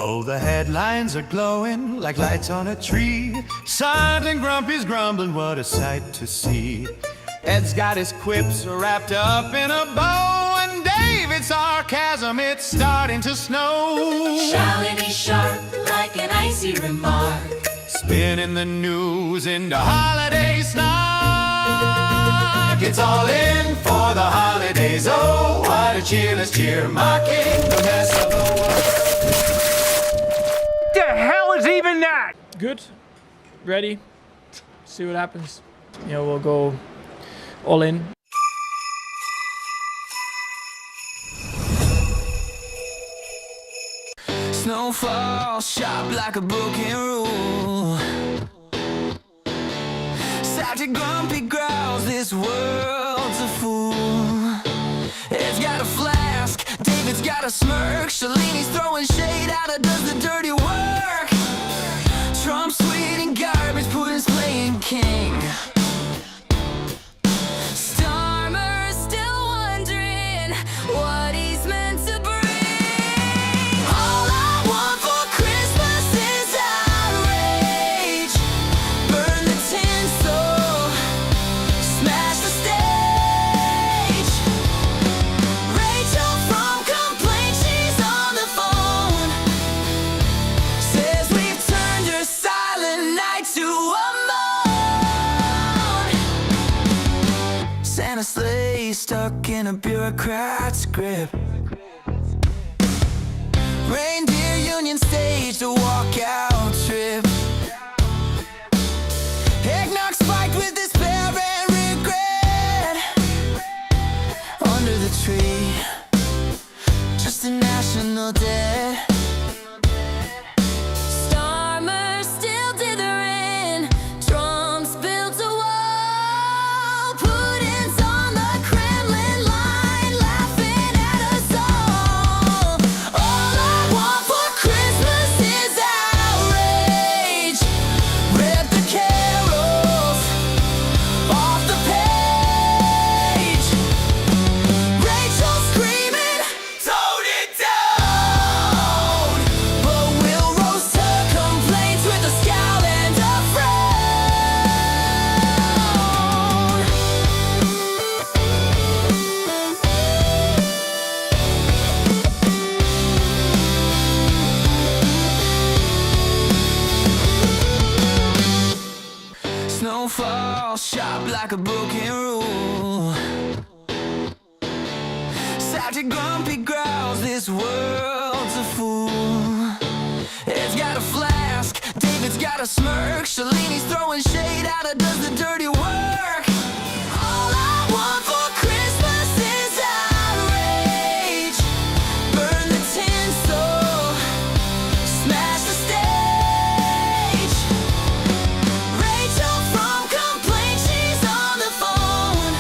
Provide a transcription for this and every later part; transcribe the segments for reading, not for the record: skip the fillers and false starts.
Oh, the headlines are glowing like lights on a tree. Silent Grumpy's grumbling, what a sight to see. Ed's got his quips wrapped up in a bow, and David's sarcasm, it's starting to snow. Shouting is sharp like an icy remark, Spinning the news into holiday snark. It's all in for the holidays, oh, what a cheer, let's cheer, mocking the mess of the world. The hell is even that? Good. Ready. See what happens. Yeah, we'll go all in. Snowfall sharp like a broken rule. Sergeant Grumpy growls, this world's a fool. Ed's got a flask, David's got a smirk, Shalini's throwing shade out of does the dirty work. Trump's sweet and garbage, Putin's playing king. Starmer's still wondering what he's meant to bring. All I want for Christmas is outrage. Burn the tinsel, smash the stage. Rachel from Complaint, she's on the phone. Says we've turned your silent night to a moan. Santa's sleigh stuck in a bureaucrat's grip. Reindeer Union staged a walkout trip. Eggnog spiked with despair and regret. Under the tree, just a national debt. Starmer still dithering. Trump's built a wall. Putin's on the Kremlin line, laughing at us all. All I want for Christmas is outrage. Rip the carols off the page. Rachel screaming, tone it down. But we'll roast her complaints with a scowl and a frown. Snowfall sharp like a broken rule. Sergeant Grumpy growls, this world's a fool. Ed's got a flask, David's got a smirk, Shalini's throwing shade out of does the dirty work. All I want for Christmas is outrage. Burn the tinsel, smash the stage. Rachel from Complaint, she's on the phone.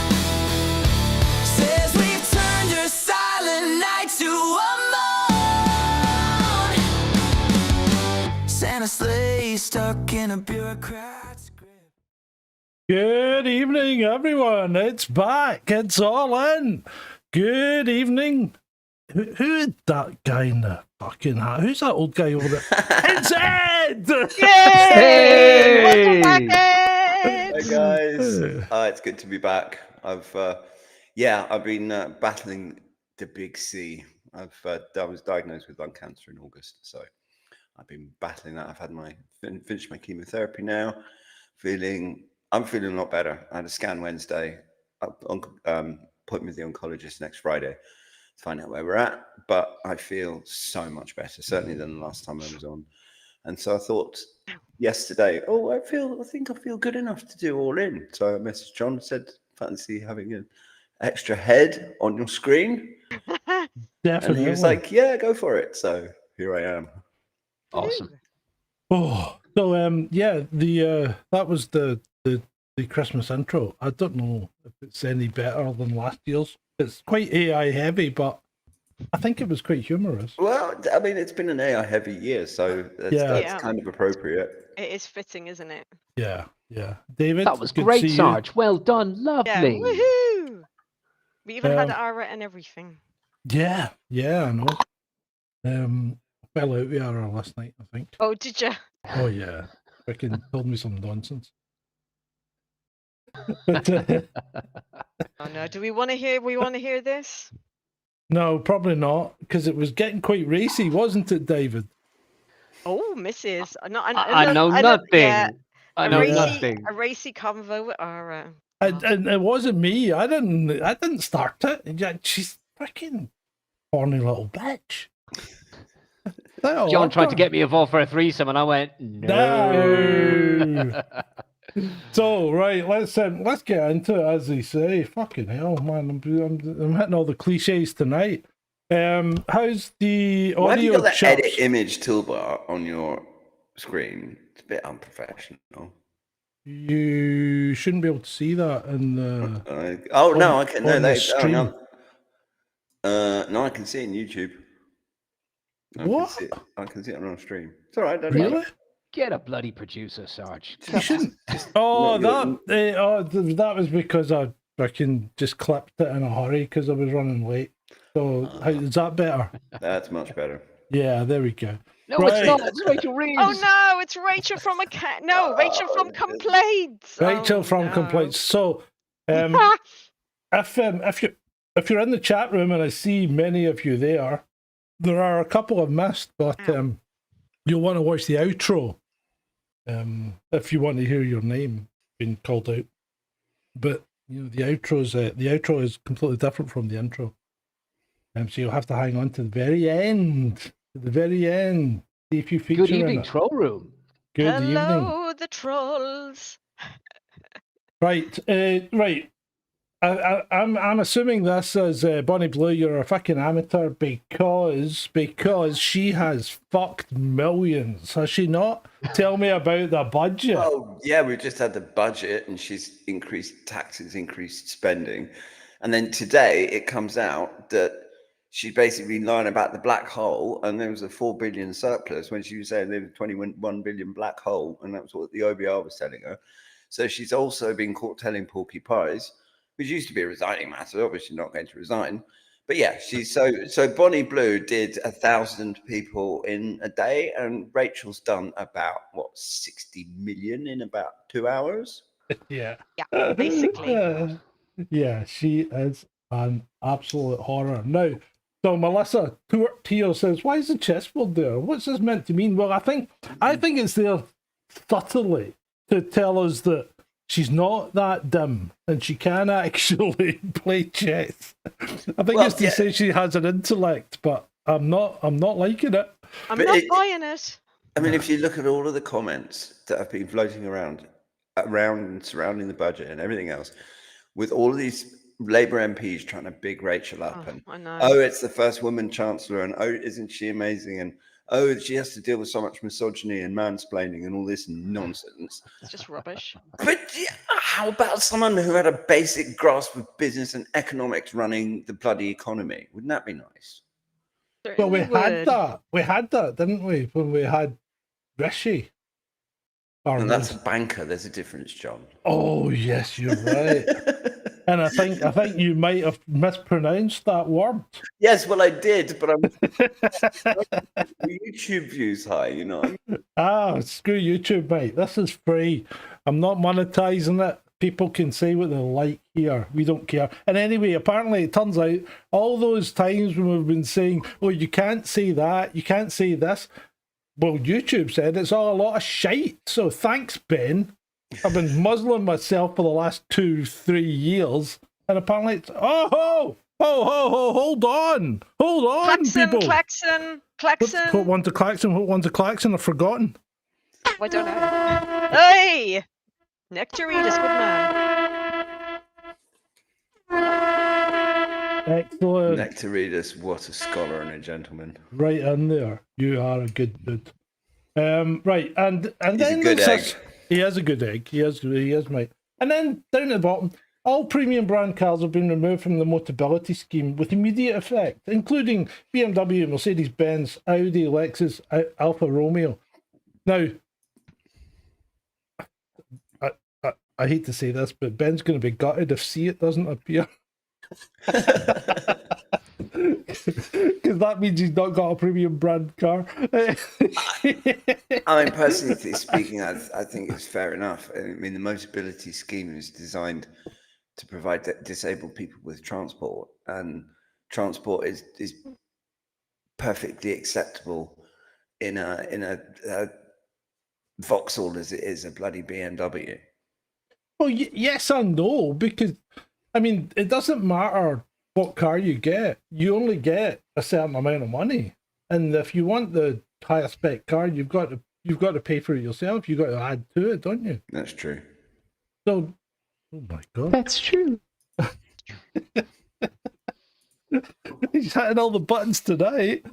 Says we've turned your silent night to a moan. Santa's sleigh stuck in a bureaucrat's grip. Good evening, everyone. It's back. It's all in. Good evening. Who is that guy in the fucking hat? Who's that old guy over there? It's Ed! Hey! Hey guys, it's good to be back. I've been battling the big C. I was diagnosed with lung cancer in August, so I've been battling that. I've had finished my chemotherapy now. I'm feeling a lot better. I had a scan Wednesday. Appointment with the oncologist next Friday to find out where we're at. But I feel so much better, certainly than the last time I was on. And so I thought yesterday, I think I feel good enough to do all in. So I messaged John and said, fancy having an extra head on your screen? Definitely. And he was like, yeah, go for it. So here I am. Awesome. Oh, so that was the Christmas intro. I don't know if it's any better than last year's. It's quite AI heavy, but I think it was quite humorous. Well, I mean, it's been an AI heavy year, so that's kind of appropriate. It is fitting, isn't it? Yeah. David, That was great, Sarge. Well done. Lovely. Yeah, woohoo! We even had it R and everything. Yeah, I know. fell out with her last night, I think. Oh, did you? Oh yeah, freaking told me some nonsense. But Oh no. Do we want to hear? We want to hear this? no, probably not, because it was getting quite racy, wasn't it, David? Oh, Mrs. I know nothing. Yeah, I a know racy, nothing. a racy convo with our. And it wasn't me. I didn't start it. Yeah, she's freaking horny little bitch. John tried to get me involved for a threesome, and I went no. So right, let's get into it, as they say. Fucking hell, man! I'm hitting all the cliches tonight. How's the Why have you audio? got that chops? edit image toolbar on your screen? It's a bit unprofessional. You shouldn't be able to see that in the. No, I can. No, on the they. stream. No, I can see it on YouTube. What? I can see it on stream. It's all right. Don't Really? worry. Get a bloody producer, Sarge. You shouldn't. That was because I freaking just clipped it in a hurry because I was running late. So is that better? That's much better. Yeah, there we go. No, Right. it's not. It's Rachel Reeves. Oh no, it's Rachel from Rachel from complaints. Rachel Oh, from no. complaints. So, if you're in the chat room and I see many of you there are a couple I've missed, but you'll want to watch the outro if you want to hear your name being called out. But you know the outro is completely different from the intro, so you'll have to hang on to the very end. To the very end. See if you feature. Good evening, troll room. Good evening. Hello, the trolls. Right, right. I'm assuming this is Bonnie Blue. You're a fucking amateur because she has fucked millions, has she not? Tell me about the budget. Oh yeah, we've just had the budget, and she's increased taxes, increased spending, and then today it comes out that she basically lied about the black hole, and there was a 4 billion surplus when she was saying there was a 21 billion black hole, and that was what the OBR was telling her. So she's also been caught telling porky pies, which used to be a resigning matter, obviously not going to resign. But yeah, she's so Bonnie Blue did 1,000 people in a day, and Rachel's done about 60 million in about 2 hours. Yeah. Yeah, basically. Yeah, she is an absolute horror. Now, so Melissa Tio says, why is the chessboard there? What's this meant to mean? Well, I think it's there subtly to tell us that she's not that dim and she can actually play chess. I think it's to say she has an intellect, but I'm not liking it. I'm not buying it. I mean, if you look at all of the comments that have been floating around and surrounding the budget and everything else, with all of these Labour MPs trying to big Rachel up, and I know. oh, it's the first woman chancellor, and oh, isn't she amazing, and oh, she has to deal with so much misogyny and mansplaining and all this nonsense. It's just rubbish. But yeah, how about someone who had a basic grasp of business and economics running the bloody economy? Wouldn't that be nice? Well, we Certainly would. had that, didn't we? When we had Rishi. And that's a banker. There's a difference, John. Oh yes, you're right. And I think you might have mispronounced that word. Yes, well, I did, but I'm YouTube views high, you know. Screw YouTube, mate. This is free. I'm not monetizing it. People can say what they like here. We don't care. And anyway, apparently it turns out all those times when we've been saying, oh, you can't say that, you can't say this. Well, YouTube said it's all a lot of shite. So thanks, Ben. I've been muzzling myself for the last 2-3 years. And apparently it's, hold on, Klaxon, people. klaxon. Put one to klaxon, I've forgotten. I don't know. Hey! Nectaritas, good man. Excellent. Nectaritas, what a scholar and a gentleman. Right in there. You are a good dude. Right, and He's then a good egg. He has a good egg. He is, mate. And then down at the bottom, all premium brand cars have been removed from the Motability scheme with immediate effect, including BMW, Mercedes-Benz, Audi, Lexus, Alfa Romeo. Now, I hate to say this, but Ben's going to be gutted if See It doesn't appear. Because that means he's not got a premium brand car. I mean, personally speaking, I think it's fair enough. I mean, the Motability scheme is designed to provide disabled people with transport, and transport is perfectly acceptable in a Vauxhall as it is a bloody BMW. Well, yes and no, because I mean, it doesn't matter what car you get. You only get a certain amount of money, and if you want the higher spec car, you've got to pay for it yourself. You've got to add to it, don't you? That's true. So, oh my god, That's true. he's hitting all the buttons tonight.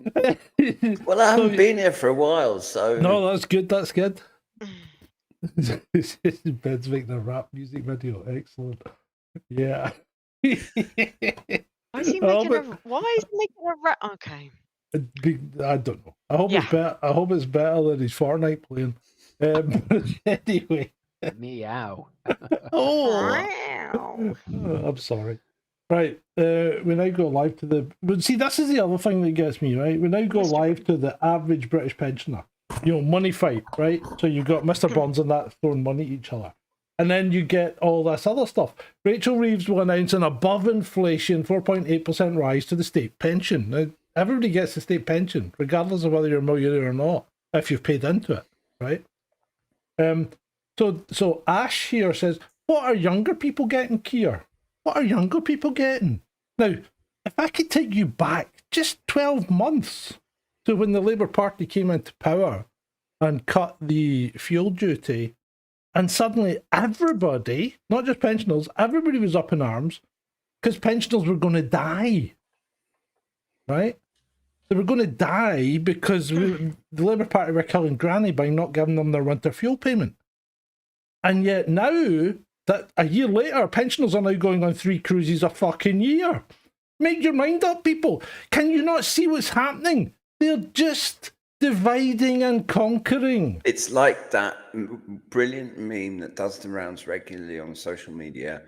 Well, I haven't been here for a while, so No, that's good. That's good. Ben's making a rap music video. Excellent. Yeah. Why is he making a rap? Okay. I don't know. I hope it's better. I hope it's better than his Fortnite playing. Anyway. Meow. Oh, I'm sorry. Right. We now go live to the. But see, this is the other thing that gets me, right? We now go live to the average British pensioner. You know, money fight, right? So you've got Mr. Burns and that throwing money at each other. And then you get all this other stuff. Rachel Reeves will announce an above inflation 4.8% rise to the state pension. Now, everybody gets the state pension, regardless of whether you're a millionaire or not, if you've paid into it, right? So Ash here says, what are younger people getting, Keir? What are younger people getting? Now, if I could take you back just 12 months to when the Labour Party came into power and cut the fuel duty, and suddenly everybody, not just pensioners, everybody was up in arms because pensioners were going to die, right? They were going to die because the Labour Party were killing granny by not giving them their winter fuel payment. And yet now, that a year later, pensioners are now going on 3 cruises a fucking year. Make your mind up, people. Can you not see what's happening? They're just dividing and conquering. It's like that brilliant meme that does the rounds regularly on social media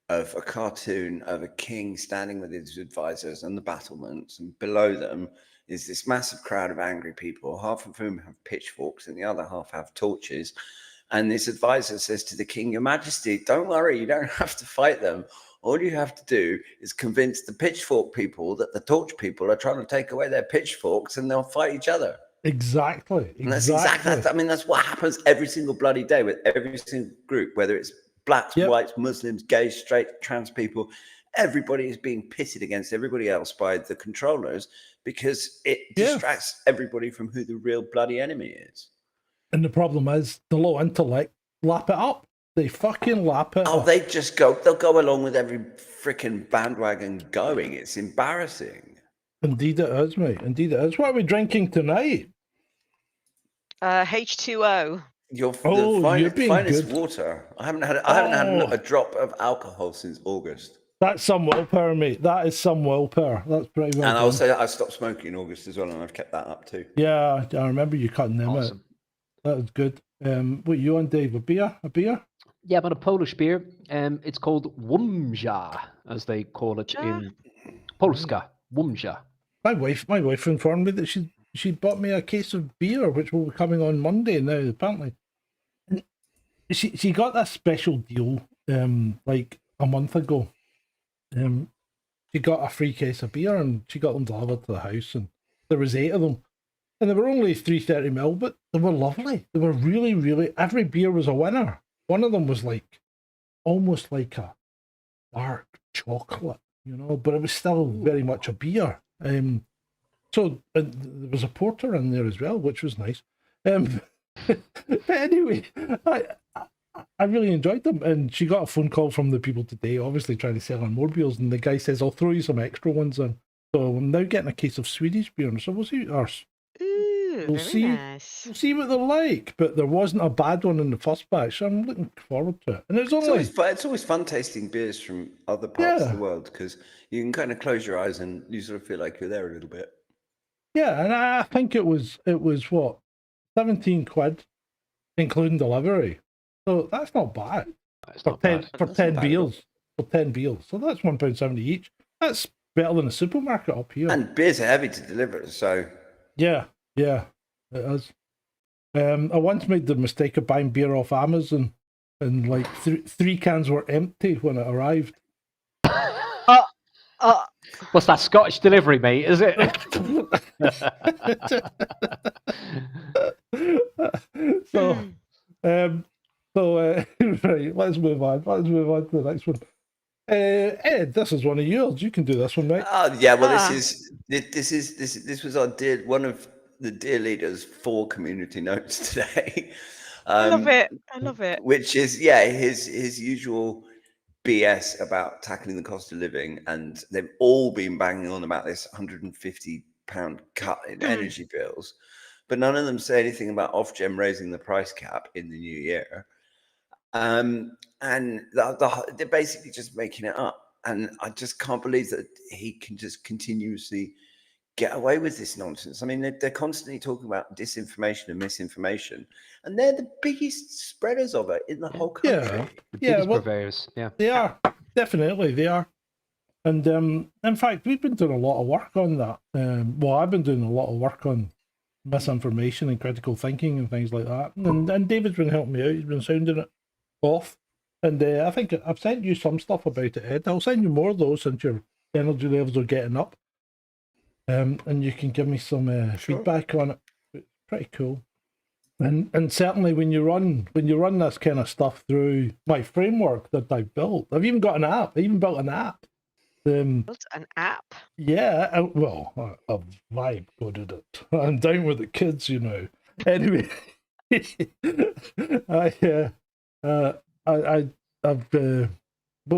of a cartoon of a king standing with his advisors and the battlements, and below them is this massive crowd of angry people, half of whom have pitchforks and the other half have torches. And this advisor says to the king, Your Majesty, don't worry, you don't have to fight them. All you have to do is convince the pitchfork people that the torch people are trying to take away their pitchforks and they'll fight each other. Exactly. And that's exactly. I mean, that's what happens every single bloody day with every single group, whether it's blacks, whites, Muslims, gays, straight, trans people. Everybody is being pitted against everybody else by the controllers because it distracts everybody from who the real bloody enemy is. And the problem is the low intellect lap it up. They fucking lap it up. Oh, they'll go along with every freaking bandwagon going. It's embarrassing. Indeed it is, mate. Indeed it is. What are we drinking tonight? H2O. Your you're being finest good. Water. I haven't had a drop of alcohol since August. That's some willpower, mate. That is some willpower. That's pretty well. And done. I'll say I stopped smoking in August as well, and I've kept that up too. Yeah, I remember you cutting them out. That was good. What you on, Dave? A beer? Yeah, but a Polish beer. It's called Wumja, as they call it in Polska. Wumja. My wife informed me that she bought me a case of beer, which will be coming on Monday now, apparently. And she got that special deal like a month ago. She got a free case of beer and she got them delivered to the house, and there was 8 of them. And they were only 330ml, but they were lovely. They were really, really, every beer was a winner. One of them was like, almost like a dark chocolate, you know, but it was still very much a beer. So there was a porter in there as well, which was nice. But anyway, I really enjoyed them. And she got a phone call from the people today, obviously trying to sell her more beers. And the guy says, I'll throw you some extra ones in. So I'm now getting a case of Swedish beer. So we'll see. We'll see what they're like. But there wasn't a bad one in the first batch. So I'm looking forward to it. And it's always fun tasting beers from other parts of the world, because you can kind of close your eyes and you sort of feel like you're there a little bit. Yeah, and I think it was what, 17 quid, including delivery. So that's not bad. For 10 beers. For 10 beers. So that's £1.70 each. That's better than a supermarket up here. And beers are heavy to deliver, so Yeah, it is. I once made the mistake of buying beer off Amazon, and like three cans were empty when it arrived. What's that Scottish delivery, mate? Is it? Right, let's move on. Let's move on to the next one. Ed, this is one of yours. You can do this one, right? yeah. Well, this was one of the dear leader's 4 community notes today. I love it. I love it. Which is his usual BS about tackling the cost of living, and they've all been banging on about this £150 cut in energy bills, but none of them say anything about Ofgem raising the price cap in the new year. And they're basically just making it up, and I just can't believe that he can just continuously get away with this nonsense. I mean, they're constantly talking about disinformation and misinformation, and they're the biggest spreaders of it in the whole country. Purveyors. Yeah, they are, definitely they are. And in fact, we've been doing a lot of work on that. I've been doing a lot of work on misinformation and critical thinking and things like that. And David's been helping me out. He's been sounding it off. And I think I've sent you some stuff about it, Ed. I'll send you more of those since your energy levels are getting up. And you can give me some feedback on it. It's pretty cool. And certainly when you run this kind of stuff through my framework that I've built, I've even got an app. I even built an app. Built an app? Yeah, a vibe coded it. I'm down with the kids, you know. Anyway, what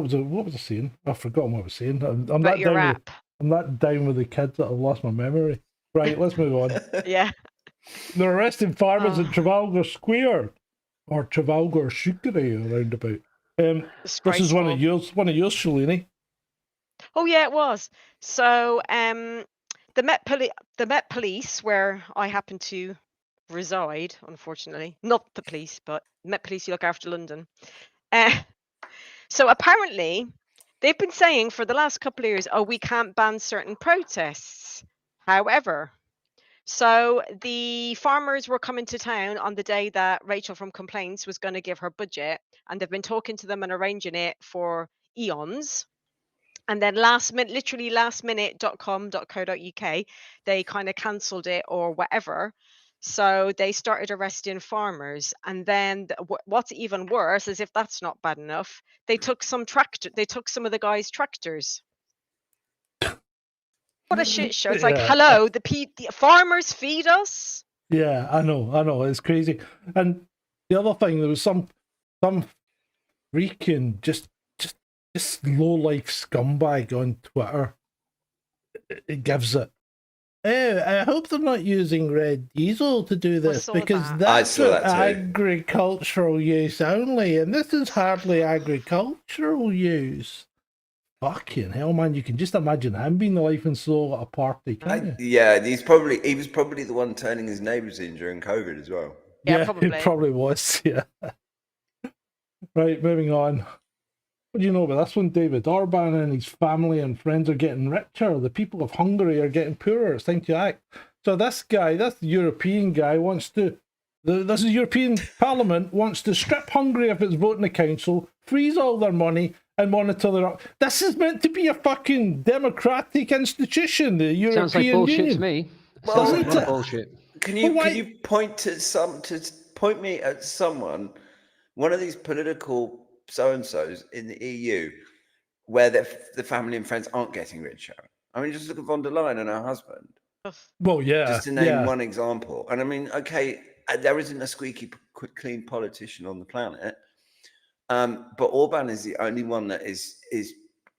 was I saying? I've forgotten what I was saying. I'm About your app. I'm not down with the kids that I've lost my memory. Right, let's move on. Yeah. They're arresting farmers in Trafalgar Square, or Trafalgar Square, around about. This is one of yours, Shalini. Oh yeah, it was. So the Met Police, where I happen to reside, unfortunately, not the police, but Met Police, you look after London. So apparently, they've been saying for the last couple of years, oh, we can't ban certain protests. However, so the farmers were coming to town on the day that Rachel from Complaints was going to give her budget, and they've been talking to them and arranging it for eons. And then literally lastminute.com.co.uk, they kind of cancelled it or whatever. So they started arresting farmers. And then what's even worse is, if that's not bad enough, they took some of the guys' tractors. What a shit show. It's like, hello, the farmers feed us. Yeah, I know. It's crazy. And the other thing, there was some freaking just low life scumbag on Twitter. It gives it. Oh, I hope they're not using red diesel to do this, because that's for agricultural use only, and this is hardly agricultural use. Fucking hell, man! You can just imagine him being the life and soul at a party, can't you? Yeah, he was probably the one turning his neighbours in during COVID as well. Yeah, probably. It probably was. Yeah. Right, moving on. What do you know about this one, David? Orban and his family and friends are getting richer. The people of Hungary are getting poorer. It's time to act. So this European guy this European Parliament wants to strip Hungary of its vote in the council, freeze all their money, and monitor their... This is meant to be a fucking democratic institution, the European Sounds like bullshit Union. to me. Well, Sounds like bullshit. Can you point me at someone, one of these political so-and-sos in the EU, where the family and friends aren't getting richer? I mean, just look at von der Leyen and her husband. Well, yeah. Just to name one example. And I mean, okay, there isn't a squeaky clean politician on the planet, but Orban is the only one that is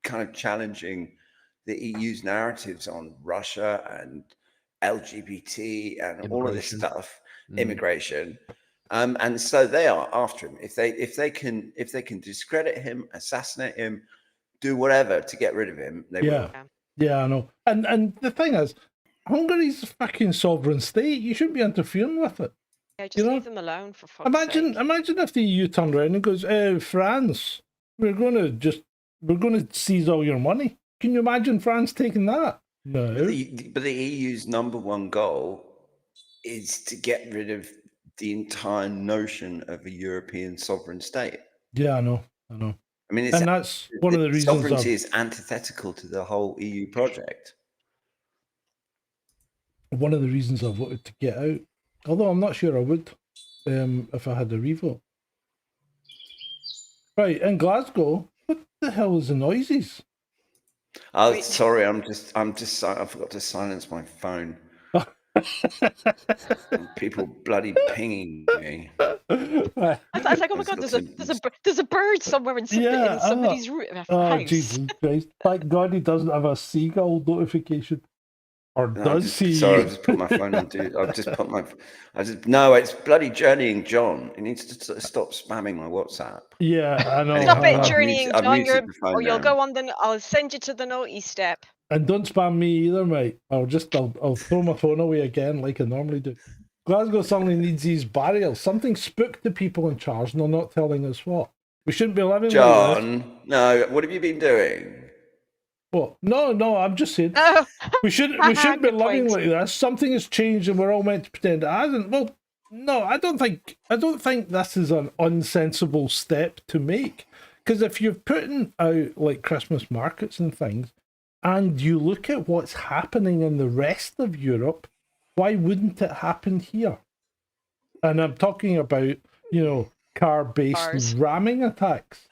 kind of challenging the EU's narratives on Russia and LGBT and all of this stuff, immigration. And so they are after him. If they can discredit him, assassinate him, do whatever to get rid of him, they will. Yeah, I know. And the thing is, Hungary's a fucking sovereign state. You shouldn't be interfering with it. Yeah, just leave them alone, for fuck's sake. Imagine if the EU turned around and goes, France, we're gonna seize all your money. Can you imagine France taking that? No. But the EU's number one goal is to get rid of the entire notion of a European sovereign state. Yeah, I know. I mean, and that's one of the reasons sovereignty is antithetical to the whole EU project. One of the reasons I voted to get out. Although I'm not sure I would, if I had a revote. Right, in Glasgow, what the hell is the noises? Oh, sorry, I forgot to silence my phone. People bloody pinging me. I was like, oh my god, there's a bird somewhere in somebody's house. Oh, Jesus Christ! Thank God he doesn't have a seagull notification. Or does he? Sorry, I just put my phone on. No, it's bloody Journeying John. He needs to stop spamming my WhatsApp. Yeah, I know. Stop it, Journeying John. You'll go on I'll send you to the naughty step. And don't spam me either, mate. I'll throw my phone away again like I normally do. Glasgow suddenly needs these barriers. Something spooked the people in charge, and they're not telling us what. We shouldn't be living like this. No, what have you been doing? What? No, I'm just saying. We shouldn't be living like this. Something has changed and we're all meant to pretend it hasn't. Well, no, I don't think this is an unsensible step to make. Because if you're putting out like Christmas markets and things, and you look at what's happening in the rest of Europe, why wouldn't it happen here? And I'm talking about, car-based ramming attacks.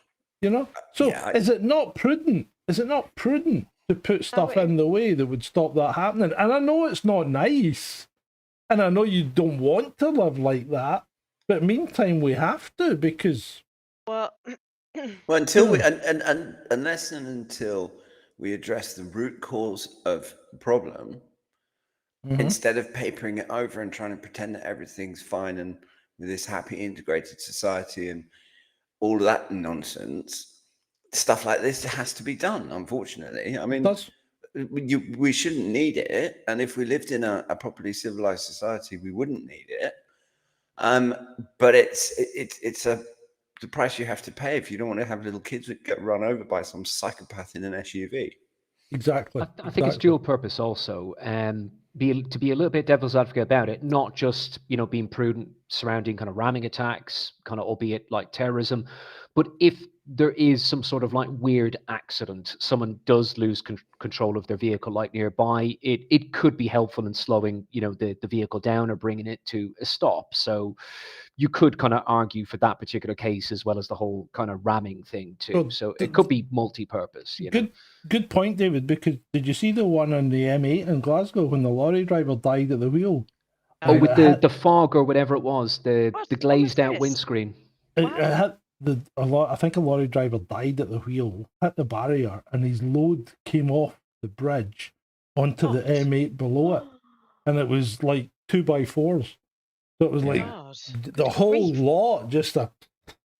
So is it not prudent? Is it not prudent to put stuff in the way that would stop that happening? And I know it's not nice, and I know you don't want to live like that, but meantime we have to, because until we unless and until we address the root cause of the problem, instead of papering it over and trying to pretend that everything's fine and with this happy integrated society and all of that nonsense. Stuff like this has to be done, unfortunately. I mean, we shouldn't need it, and if we lived in a properly civilized society, we wouldn't need it. But it's the price you have to pay if you don't want to have little kids that get run over by some psychopath in an SUV. Exactly. I think it's dual purpose also, to be a little bit devil's advocate about it, not just being prudent surrounding kind of ramming attacks, kind of albeit like terrorism, but if there is some sort of like weird accident, someone does lose control of their vehicle like nearby, it could be helpful in slowing the vehicle down or bringing it to a stop. So you could kind of argue for that particular case as well as the whole kind of ramming thing too. So it could be multi-purpose. Good point, David, because did you see the one on the M8 in Glasgow when the lorry driver died at the wheel? Oh, with the fog or whatever it was, the glazed out windscreen. I think a lorry driver died at the wheel, hit the barrier, and his load came off the bridge onto the M8 below it, and it was like 2x4s. So it was like the whole lot. It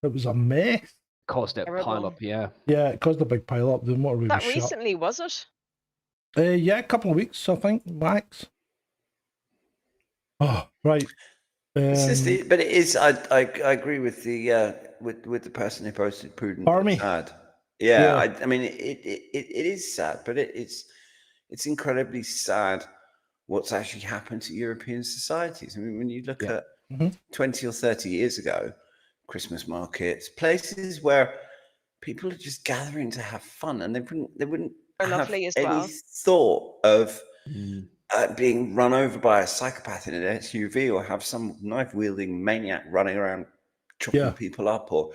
was a mess. Caused a pile up, yeah. Yeah, it caused a big pile up. The motorway that was recently, was it? Yeah, a couple of weeks, I think, max. Oh, right. But it is. I agree with the with the person who posted prudent. Army. Sad. Yeah. I mean, it is sad, but it's incredibly sad what's actually happened to European societies. I mean, when you look at 20 or 30 years ago, Christmas markets, places where people are just gathering to have fun, and they wouldn't have any thought of being run over by a psychopath in an SUV, or have some knife-wielding maniac running around chopping people up, or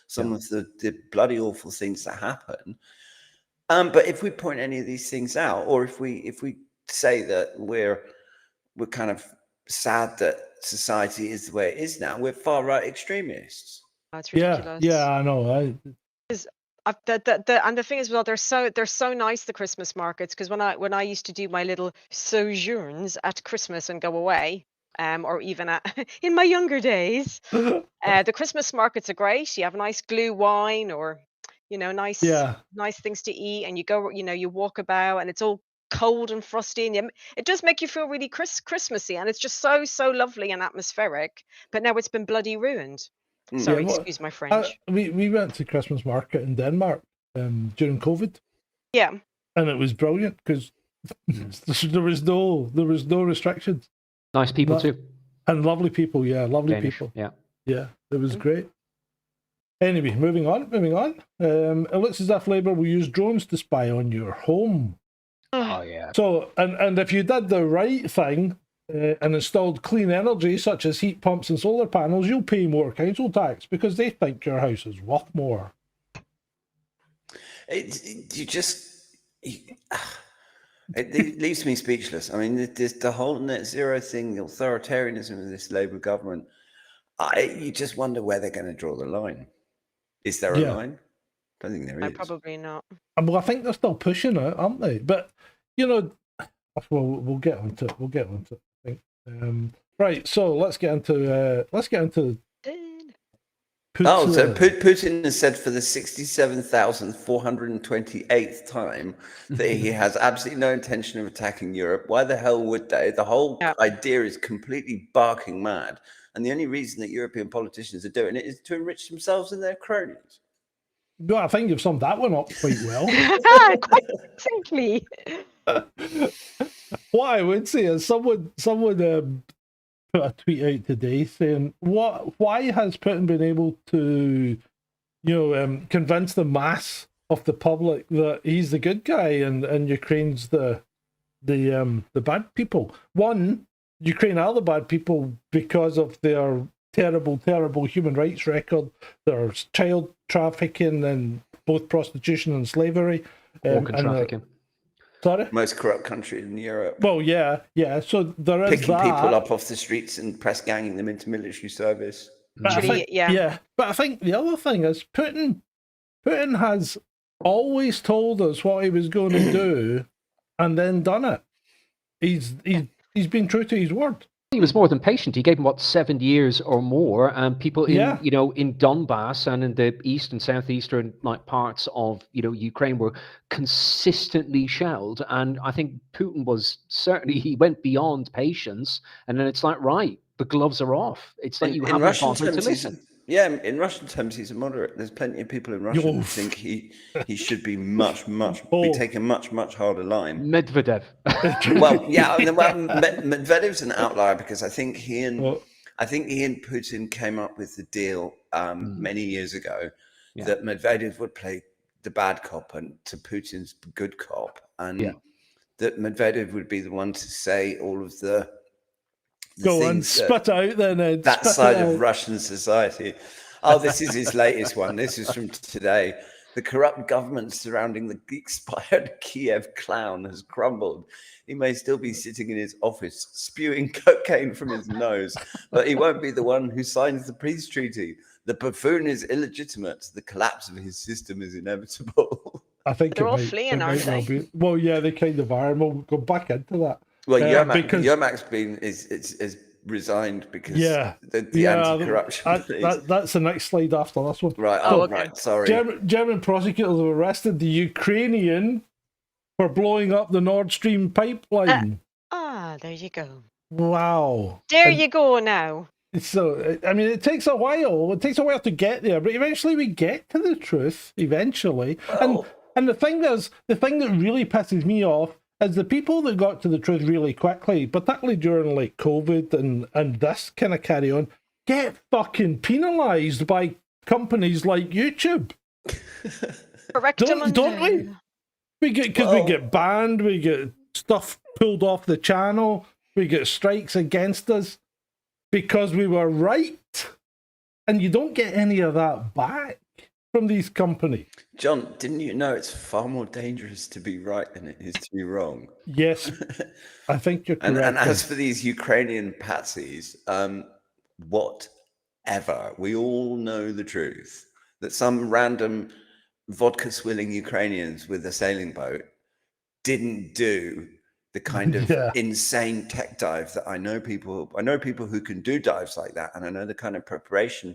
some of the bloody awful things that happen. But if we point any of these things out, or if we say that we're kind of sad that society is the way it is now, we're far-right extremists. That's ridiculous. Yeah, I know. And the thing is, well, they're so nice, the Christmas markets, because when I used to do my little sojourns at Christmas and go away, or even in my younger days, the Christmas markets are great. You have a nice glue wine, or nice things to eat, and you go, you walk about, and it's all cold and frosty, and it does make you feel really Christmassy, and it's just so lovely and atmospheric. But now it's been bloody ruined. Sorry, excuse my French. We went to Christmas market in Denmark during COVID. Yeah. and it was brilliant because there was no restrictions. Nice people too. And lovely people, yeah, lovely Danish, people. yeah. Yeah, it was great. Anyway, moving on. It looks as if Labour will use drones to spy on your home. Oh yeah. So, and if you did the right thing and installed clean energy, such as heat pumps and solar panels, you'll pay more council tax because they think your house is worth more. It leaves me speechless. I mean, the whole net zero thing, the authoritarianism of this Labour government, you just wonder where they're going to draw the line. Is there a line? I don't think there is. Probably not. Well, I think they're still pushing it, aren't they? But, you know, we'll get onto it. I think. Right, so let's get into So Putin has said for the 67,428th time that he has absolutely no intention of attacking Europe. Why the hell would they? The whole idea is completely barking mad. And the only reason that European politicians are doing it is to enrich themselves and their cronies. No, I think you've summed that one up quite well. Quite simply. What I would say is someone put a tweet out today saying, why has Putin been able to, convince the mass of the public that he's the good guy and Ukraine's the bad people? One, Ukraine are the bad people because of their terrible, terrible human rights record. There's child trafficking and both prostitution and slavery. Organ trafficking. Sorry? Most corrupt country in Europe. Well, yeah. So there is picking that. people up off the streets and press ganging them into military service. But I think the other thing is Putin has always told us what he was going to do and then done it. He's been true to his word. He was more than patient. He gave him 7 years or more, and people in in Donbass and in the east and southeastern parts of Ukraine were consistently shelled. And I think Putin he went beyond patience, and then it's like, right, the gloves are off. It's that you haven't bothered to listen. In Russian terms, he's a moderate. There's plenty of people in Russia who think he should be be taken much harder line. Medvedev. Medvedev's an outlier because I think he and Putin came up with the deal many years ago that Medvedev would play the bad cop and to Putin's good cop, and that Medvedev would be the one to say all of the go on, spit out then. That side of Russian society. Oh, this is his latest one. This is from today. The corrupt government surrounding the expired Kiev clown has crumbled. He may still be sitting in his office spewing cocaine from his nose, but he won't be the one who signs the peace treaty. The buffoon is illegitimate. The collapse of his system is inevitable. I think they're all fleeing, aren't they? Well, yeah, they kind of are, and we'll go back into that. Well, Yermak's is resigned because the anti-corruption. That's the next slide after this one. Right. Right. Sorry. German prosecutors have arrested the Ukrainian for blowing up the Nord Stream pipeline. There you go. Wow. You go now. So, I mean, it takes a while. It takes a while to get there, but eventually we get to the truth. Eventually, and the thing that really pisses me off is the people that got to the truth really quickly, particularly during COVID and this kind of carry on, get fucking penalised by companies like YouTube. Don't we? We get banned, we get stuff pulled off the channel, we get strikes against us because we were right, and you don't get any of that back from these companies. John, didn't you know it's far more dangerous to be right than it is to be wrong? Yes, I think you're correct. And as for these Ukrainian patsies, whatever, we all know the truth, that some random vodka-swilling Ukrainians with a sailing boat didn't do the kind of insane tech dive that I know people who can do dives like that, and I know the kind of preparation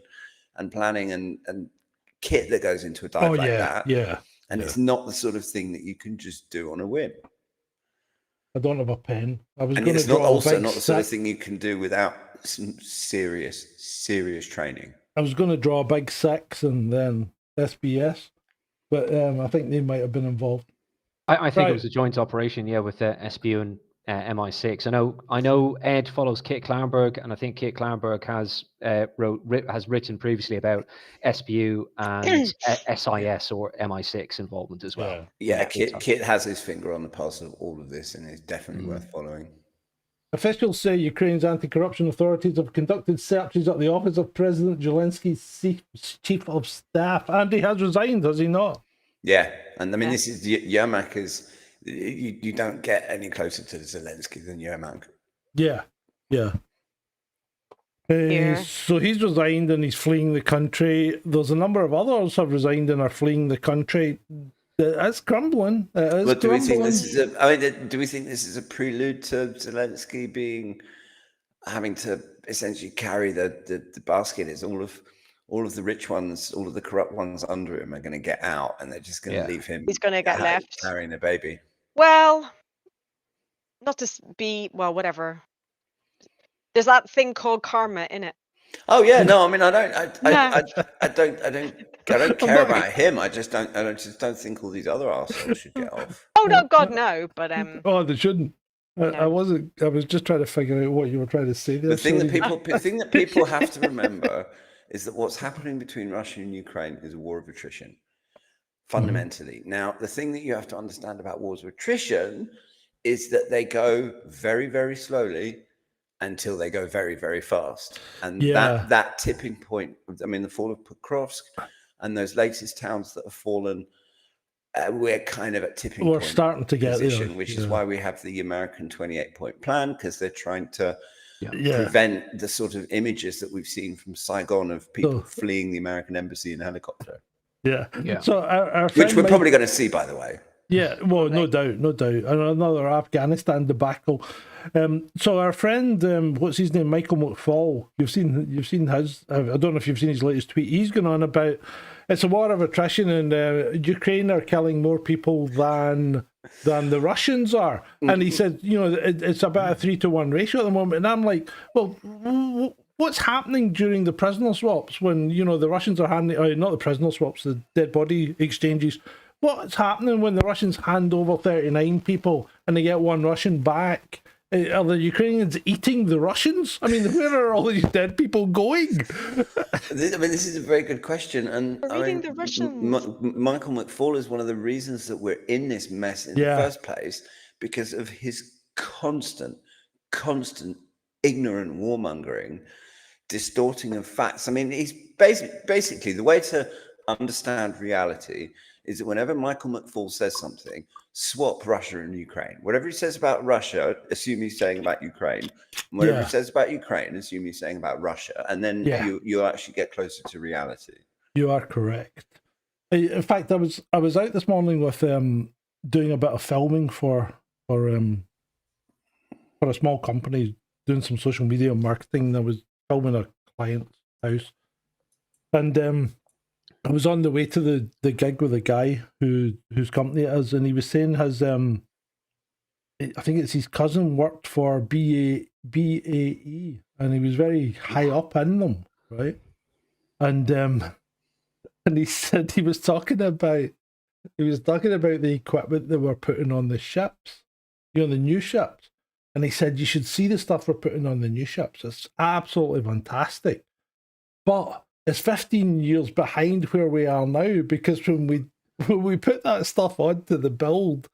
and planning and kit that goes into a dive that. And it's not the sort of thing that you can just do on a whim. I don't have a pen. It's not the sort of thing you can do without some serious training. I was going to draw a big 6 and then SBS, but I think they might have been involved. I think Right. it was a joint operation, yeah, with SBU and MI6. I know Ed follows Kit Clownberg, and I think Kit Clownberg has written previously about SBU and SIS or MI6 involvement as well. Yeah, Kit has his finger on the pulse of all of this, and it's definitely worth following. Officials say Ukraine's anti-corruption authorities have conducted searches at the office of President Zelensky's chief of staff, and he has resigned, has he not? Yeah, and I mean, this is Yermak is you don't get any closer to Zelensky than Yermak. Yeah. So he's resigned and he's fleeing the country. There's a number of others have resigned and are fleeing the country. It's crumbling. But do we think this is do we think this is a prelude to Zelensky having to essentially carry the basket? Is all of the rich ones, all of the corrupt ones under him are going to get out, and they're just going to leave him. He's going to get left carrying a baby. Well, not to be whatever. There's that thing called karma in it. Oh yeah, no, I mean, I don't care about him. I just don't think all these other arseholes should get off. Oh no, God no, but Oh, they shouldn't. I wasn't. I was just trying to figure out what you were trying to say there. The thing that people have to remember is that what's happening between Russia and Ukraine is a war of attrition, fundamentally. Now, the thing that you have to understand about wars of attrition is that they go very, very slowly until they go very, very fast. And that tipping point, I mean, the fall of Pokrovsk and those latest towns that have fallen, we're kind of at tipping point. We're starting to get there. Which is why we have the American 28-point plan, because they're trying to prevent the sort of images that we've seen from Saigon of people fleeing the American embassy in a helicopter. Yeah. So our which we're probably going to see, by the way. Yeah, well, no doubt. And another Afghanistan debacle. So our friend, what's his name, Michael McFall, you've seen his, I don't know if you've seen his latest tweet. He's going on about it's a war of attrition, and Ukraine are killing more people than the Russians are. And he said, it's about a 3-to-1 ratio at the moment. And I'm like, well, what's happening during the prisoner swaps when, the Russians are handing, not the prisoner swaps, the dead body exchanges. What's happening when the Russians hand over 39 people and they get one Russian back? Are the Ukrainians eating the Russians? I mean, where are all these dead people going? This is a very good question. And the Russians. Michael McFall is one of the reasons that we're in this mess in the first place, because of his constant ignorant warmongering, distorting of facts. I mean, he's basically the way to understand reality is that whenever Michael McFall says something, swap Russia and Ukraine. Whatever he says about Russia, assume he's saying about Ukraine. And whatever he says about Ukraine, assume he's saying about Russia. And then you actually get closer to reality. You are correct. In fact, I was out this morning with doing a bit of filming for a small company, doing some social media marketing. I was filming a client's house. And I was on the way to the gig with a guy whose company it is, and he was saying his I think it's his cousin worked for BAE, and he was very high up in them, right? And he said he was talking about the equipment they were putting on the ships, the new ships, and he said you should see the stuff we're putting on the new ships. It's absolutely fantastic, but it's 15 years behind where we are now, because when we put that stuff onto the build,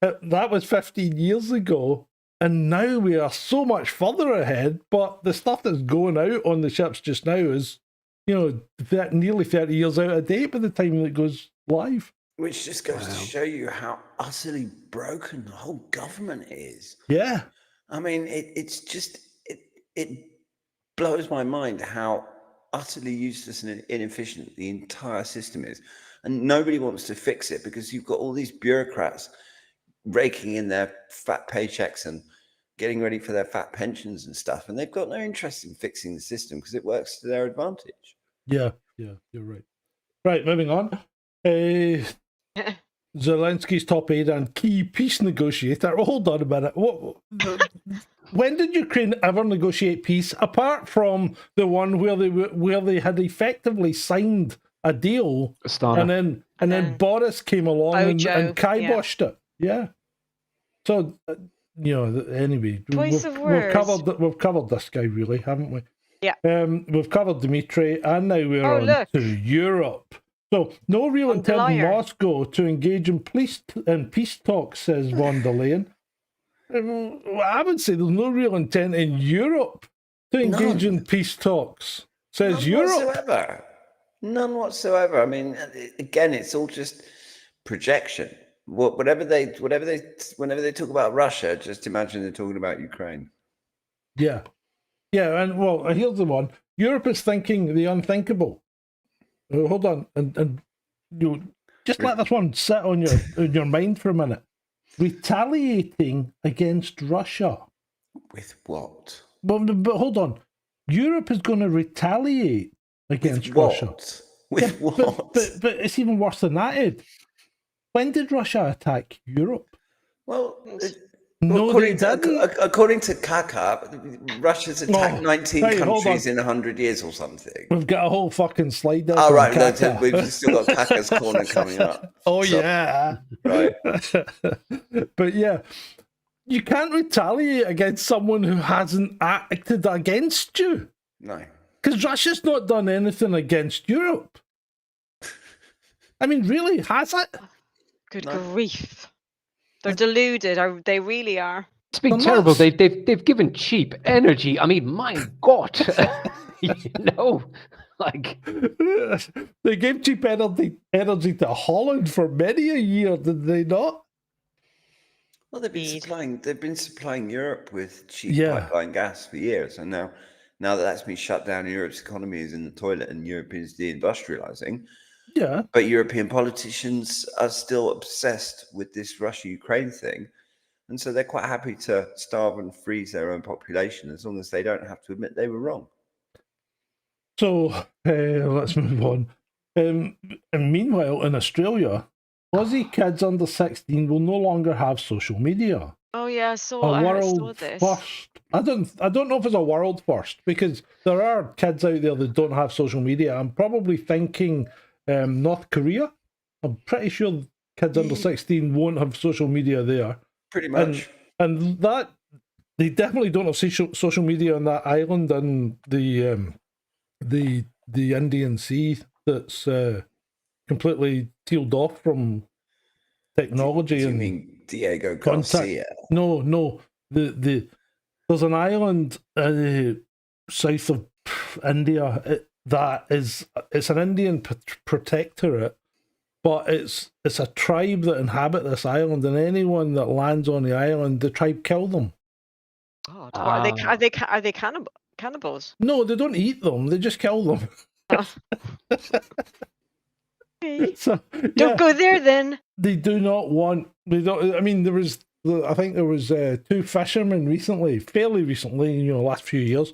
that was 15 years ago, and now we are so much further ahead. But the stuff that's going out on the ships just now is, nearly 30 years out of date by the time it goes live. Which just goes to show you how utterly broken the whole government is. Yeah, I mean, it blows my mind how utterly useless and inefficient the entire system is, and nobody wants to fix it because you've got all these bureaucrats raking in their fat paychecks and getting ready for their fat pensions and stuff, and they've got no interest in fixing the system because it works to their advantage. Yeah, you're right. Right, moving on. Zelensky's top aide and key peace negotiator. Hold on a minute. When did Ukraine ever negotiate peace, apart from the one where they had effectively signed a deal, and then Boris came along and kiboshed it? Yeah. So, anyway, Choice of words. we've covered this guy, really, haven't we? Yeah. We've covered Dmitry, and now we're Oh, on look. to Europe. So, no real On the intent in liar. Moscow to engage in peace talks, says von der Leyen. I would say there's no real intent in Europe to engage in peace talks, says None Europe. whatsoever. None whatsoever. I mean, again, it's all just projection. Whenever they talk about Russia, just imagine they're talking about Ukraine. Yeah. Yeah, and well, here's the one. Europe is thinking the unthinkable. Hold on, and you just let this one sit on your mind for a minute. Retaliating against Russia. With what? But hold on. Europe is going to retaliate against With what? Russia. With what? But it's even worse than that, Ed. When did Russia attack Europe? Well, No, according they didn't. according to Kaka, Russia's attacked 19 hey, hold countries on. in 100 years or something. We've got a whole fucking slide there. Oh, from right. Kaka. We've still got Kaka's corner coming up. Oh, So- yeah. Right. But yeah, you can't retaliate against someone who hasn't acted against you. No. Because Russia's not done anything against Europe. I mean, really, has it? Good No. grief. They're deluded. They really are. It's been Well, terrible. that's- They've given cheap energy. I mean, my God, like They gave cheap energy to Holland for many a year, did they not? Well, they've been supplying Europe with cheap Yeah. pipeline gas for years, and now that that's been shut down, Europe's economy is in the toilet, and Europe is deindustrializing. Yeah. But European politicians are still obsessed with this Russia-Ukraine thing, and so they're quite happy to starve and freeze their own population as long as they don't have to admit they were wrong. So let's move on. And meanwhile, in Australia, Aussie kids under 16 will no longer have social media. Oh yeah, I A saw world this. first. I don't know if it's a world first, because there are kids out there that don't have social media. I'm probably thinking North Korea. I'm pretty sure kids under 16 won't have social media there. Pretty much. And that they definitely don't have social media on that island and the Indian Sea that's completely sealed off from technology. Do you and mean Diego contact. Garcia? No. There's an island south of India it's an Indian protectorate, but it's a tribe that inhabit this island, and anyone that lands on the island, the tribe kill them. God, are they cannibals? No, they don't eat them; they just kill them. Okay. So, Don't yeah, go there then. they do not want. They don't. I mean, I think there was two fishermen fairly recently, last few years.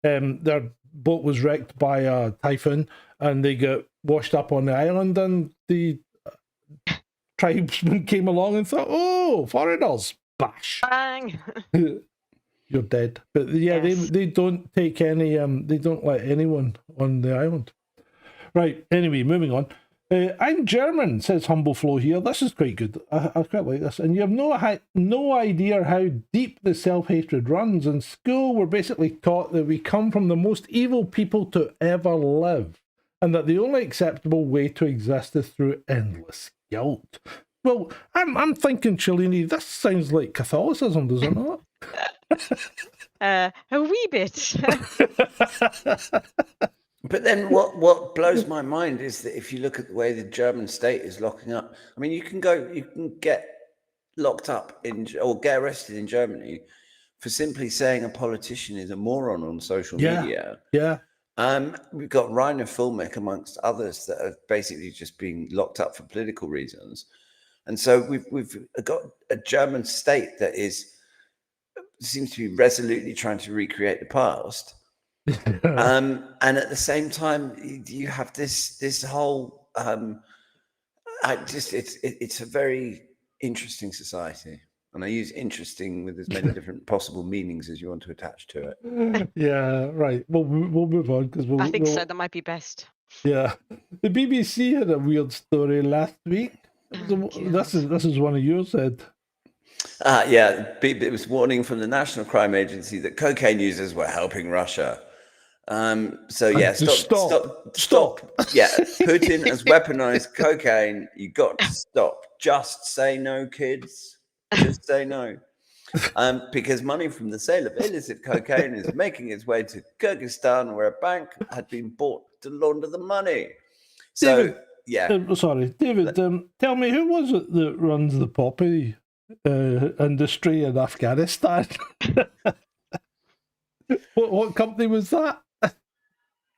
Their boat was wrecked by a typhoon, and they got washed up on the island, and the tribesmen came along and thought, "Oh, foreigners, bash, Bang. you're dead." But yeah, Yes. they don't take any. They don't let anyone on the island. Right. Anyway, moving on. I'm German, says Humble Flow here. This is quite good. I quite like this. And you have no idea how deep the self-hatred runs. In school, we're basically taught that we come from the most evil people to ever live, and that the only acceptable way to exist is through endless guilt. Well, I'm thinking, Cellini, this sounds like Catholicism, does it not? A wee bit. But then what blows my mind is that if you look at the way the German state is locking up, I mean, you can get locked up or get arrested in Germany for simply saying a politician is a moron on social media. Yeah. We've got Rainer Fulmick, amongst others, that are basically just being locked up for political reasons. And so we've got a German state that seems to be resolutely trying to recreate the past. And at the same time, you have this whole. It's a very interesting society, and I use "interesting" with as many different possible meanings as you want to attach to it. Yeah, right. We'll move on because I think so. That might be best. Yeah, the BBC had a weird story last week. This is one of yours, Ed. Yeah, it was warning from the National Crime Agency that cocaine users were helping Russia. So yeah, stop. Yeah, Putin has weaponized cocaine. You got to stop. Just say no, kids. Just say no. Because money from the sale of illicit cocaine is making its way to Kyrgyzstan, where a bank had been bought to launder the money. So David, yeah, sorry, David. Tell me, who was it that runs the poppy industry in Afghanistan? what company was that?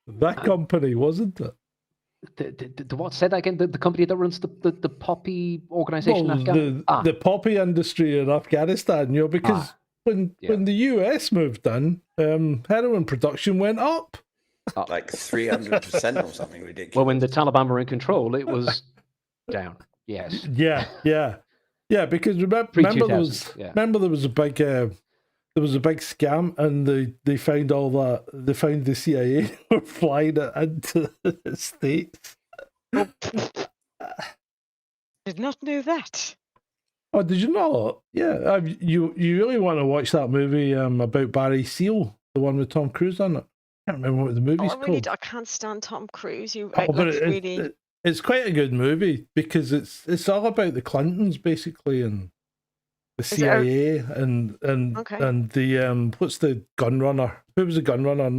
That company, wasn't it? The what? Say that again. The company that runs the poppy organization in Afghanistan. The poppy industry in Afghanistan. You know, because when the US moved in, heroin production went up. Like 300% or something ridiculous. Well, when the Taliban were in control, it was down. Yes. Yeah. Because remember there was a big scam, and they found all that. They found the CIA were flying it into the States. Did not know that. Oh, did you not? Yeah, you really want to watch that movie about Barry Seal, the one with Tom Cruise on it? I can't remember what the movie's called. I can't stand Tom Cruise. It's quite a good movie because it's all about the Clintons basically, and the CIA and the what's the gun runner? Who was the gun runner?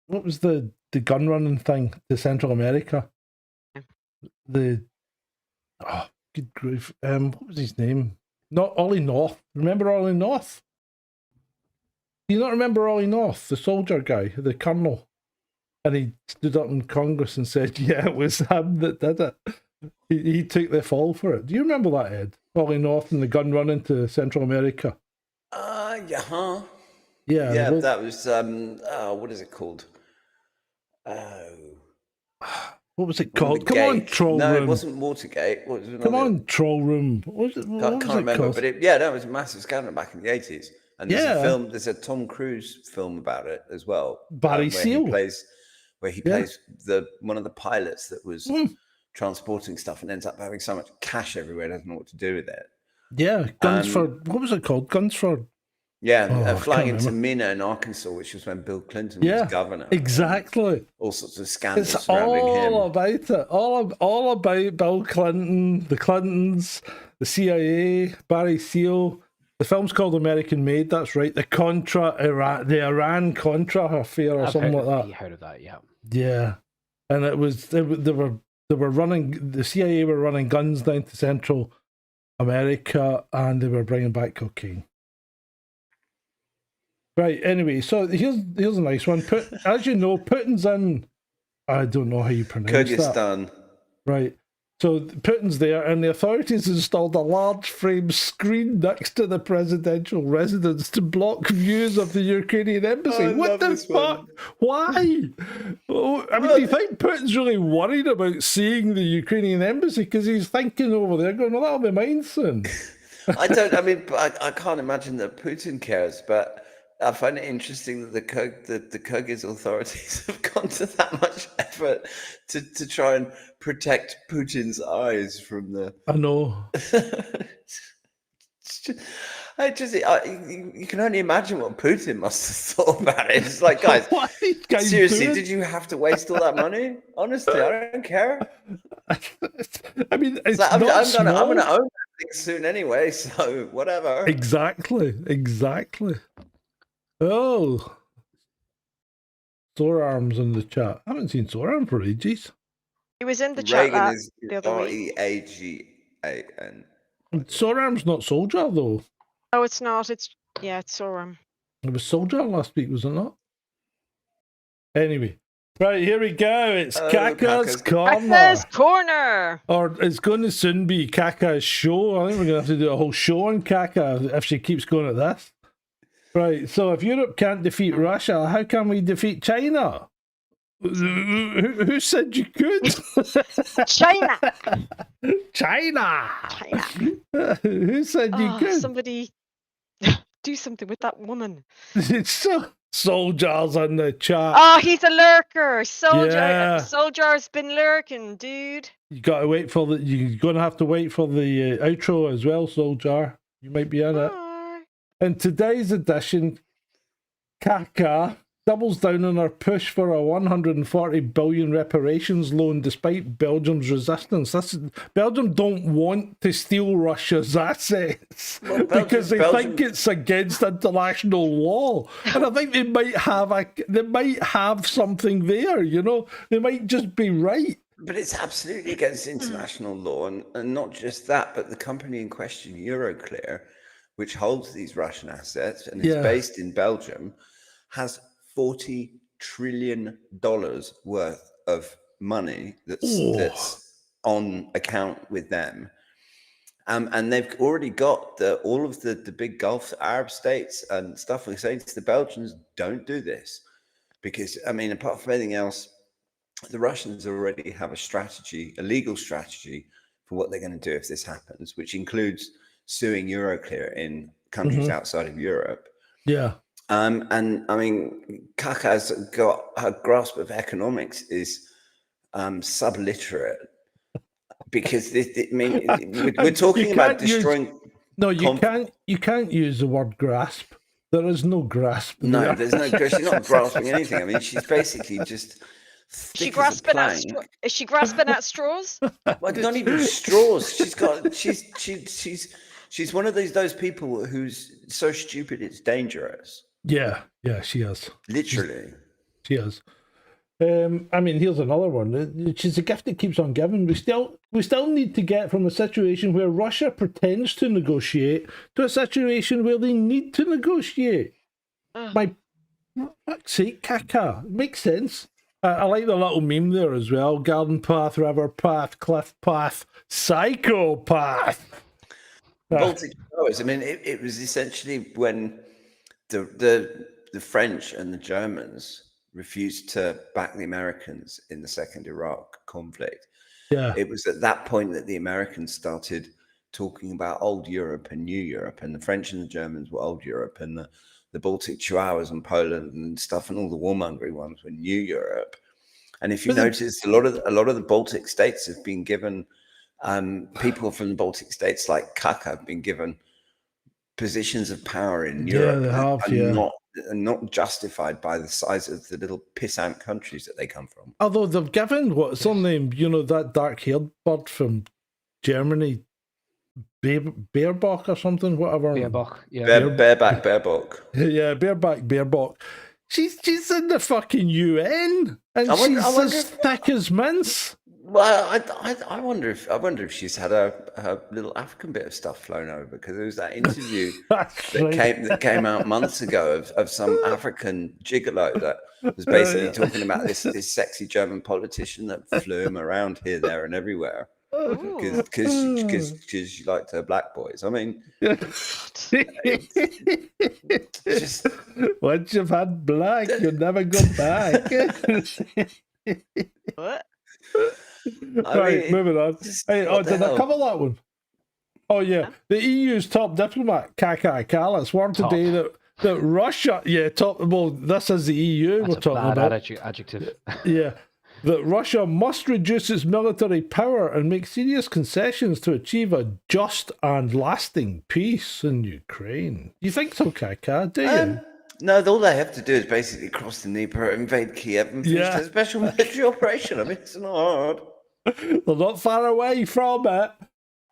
What was the gun running thing to Central America? Good grief. What was his name? Not Ollie North. Remember Ollie North? Do you not remember Ollie North, the soldier guy, the colonel? And he stood up in Congress and said, yeah, it was him that did it. He took the fall for it. Do you remember that, Ed? Ollie North and the gun running to Central America? Yeah, Yeah, that was, what is it called? What was it called? Come on, Troll Room. No, it wasn't Watergate. Come on, Troll Room. What was can't remember, called? But that was a massive scandal back in the 80s. And there's a Tom Cruise film about it as well. Barry Seal. Where he plays one of the pilots that was transporting stuff and ends up having so much cash everywhere, doesn't know what to do with it. Yeah, what was it called? Guns for... Yeah, flying into Mina in Arkansas, which was when Bill Clinton was governor. Exactly. All sorts of scandals it's surrounding him. All about it. All about Bill Clinton, the Clintons, the CIA, Barry Seal. The film's called American Made, that's right. The Iran-Contra affair or something like that. You heard of that, yeah. Yeah. And it was, they were running, the CIA were running guns down to Central America, and they were bringing back cocaine. Right, anyway, so here's a nice one. As you know, Putin's in, I don't know how you pronounce Kyrgyzstan. that. Right. So Putin's there, and the authorities installed a large frame screen next to the presidential residence to block views of the Ukrainian embassy. What the fuck? Why? Do you think Putin's really worried about seeing the Ukrainian embassy? Because he's thinking over there, going, well, that'll be mine soon. I can't imagine that Putin cares, but I find it interesting that the Kyrgyz authorities have gone to that much effort to try and protect Putin's eyes from the... I know. You can only imagine what Putin must have thought about it. It's like, guys seriously, did you have to waste all that money? Honestly, I don't care. I mean, it's like, I'm not going to own that thing soon anyway, so whatever. Exactly. Oh, Sore Arms in the chat. I haven't seen Sore Arm for ages. He was in the chat Reagan is the other week. Reagan. Sore Arm's not Soldier though. Oh, it's not. It's Sore Arm. It was Soldier last week, was it not? Anyway, right, here we go. It's Kaka's Corner. Kaka's Corner. Or it's going to soon be Kaka's Show. I think we're going to have to do a whole show on Kaka if she keeps going at this. Right, so if Europe can't defeat Russia, how can we defeat China? Who said you could? China. Who said you could? Somebody do something with that woman. It's so... Soldier's in the chat. Oh, he's a lurker. Soldier. Yeah. Soldier's been lurking, dude. You gotta wait for the. You're gonna have to wait for the outro as well, Soldier. You might be in it. Bye. In today's edition, Kaka doubles down on her push for a 140 billion reparations loan despite Belgium's resistance. Belgium don't want to steal Russia's assets because they think it's against international law, and I think they might have something there. You know, they might just be right. But it's absolutely against international law, and not just that, but the company in question, Euroclear, which holds these Russian assets and is based in Belgium, has $40 trillion worth of money that's on account with them. And they've already got all of the big Gulf Arab states and stuff. We're saying to the Belgians, don't do this. Because, I mean, apart from anything else, the Russians already have a legal strategy for what they're going to do if this happens, which includes suing Euroclear in countries outside of Europe. Yeah. And I mean, Kaka's got her grasp of economics is subliterate because we're talking about destroying. You can't use the word grasp. There is no grasp. No, there's no grasp. She's not grasping anything. I mean, she's basically just. Is she grasping at straws? Well, not even straws. She's one of those people who's so stupid it's dangerous. Yeah, she is. Literally. She is. I mean, here's another one. She's a gift that keeps on giving. We still need to get from a situation where Russia pretends to negotiate to a situation where they need to negotiate. My fuck's sake, Kaka. Makes sense. I like the little meme there as well. Garden path, river path, cliff path, psychopath. Baltic Shores. I mean, it was essentially when the French and the Germans refused to back the Americans in the second Iraq conflict. Yeah. It was at that point that the Americans started talking about old Europe and new Europe, and the French and the Germans were old Europe, and the Baltic Chihuahuas and Poland and stuff, and all the warmongering ones were new Europe. And if you notice, a lot of the Baltic states have been given people from the Baltic states like Kaka have been given positions of power in Europe. They have, not justified by the size of the little pissant countries that they come from. Although they've given what's her name, that dark-haired bird from Germany, Baerbock or something, whatever. Baerbock, yeah. Baerbock. Yeah, Baerbock. She's in the fucking UN, and she's as thick as mince. Well, I wonder if she's had her little African bit of stuff flown over, because there was that interview that came out months ago of some African gigolo that was basically talking about this sexy German politician that flew him around here, there, and everywhere because she liked her black boys. I mean, just once you've had black, you'll never go back. What? Moving on. Hey, did I cover that one? Oh yeah, the EU's top diplomat Kaka Kallas warned today that Russia, well, this is the EU we're talking about. Adjective. Yeah, that Russia must reduce its military power and make serious concessions to achieve a just and lasting peace in Ukraine. You think so, Kaka? Do you? No, all they have to do is basically cross the Dnieper, invade Kiev, and finish their special military operation. I mean, it's not hard. They're not far away from it.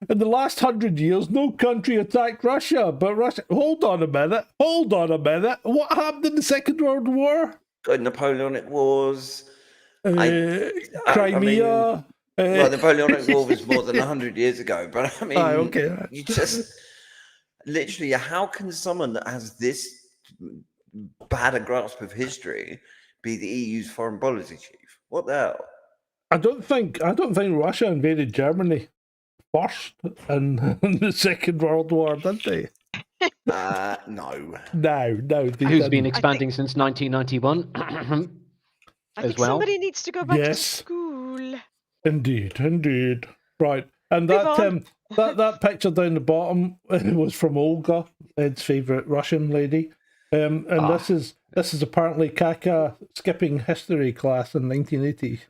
In the last 100 years, no country attacked Russia, but Russia... Hold on a minute. What happened in the Second World War? Napoleonic Wars. Crimea. Well, the Napoleonic War was more than 100 years ago, but I mean, you just... Literally, how can someone that has this bad a grasp of history be the EU's foreign policy chief? What the hell? I don't think Russia invaded Germany first in the Second World War, did they? No. Who's been expanding since 1991? I think somebody needs to go back to school. Indeed. Right. And that picture down the bottom was from Olga, Ed's favourite Russian lady. And this is This is apparently Kaka skipping history class in 1980.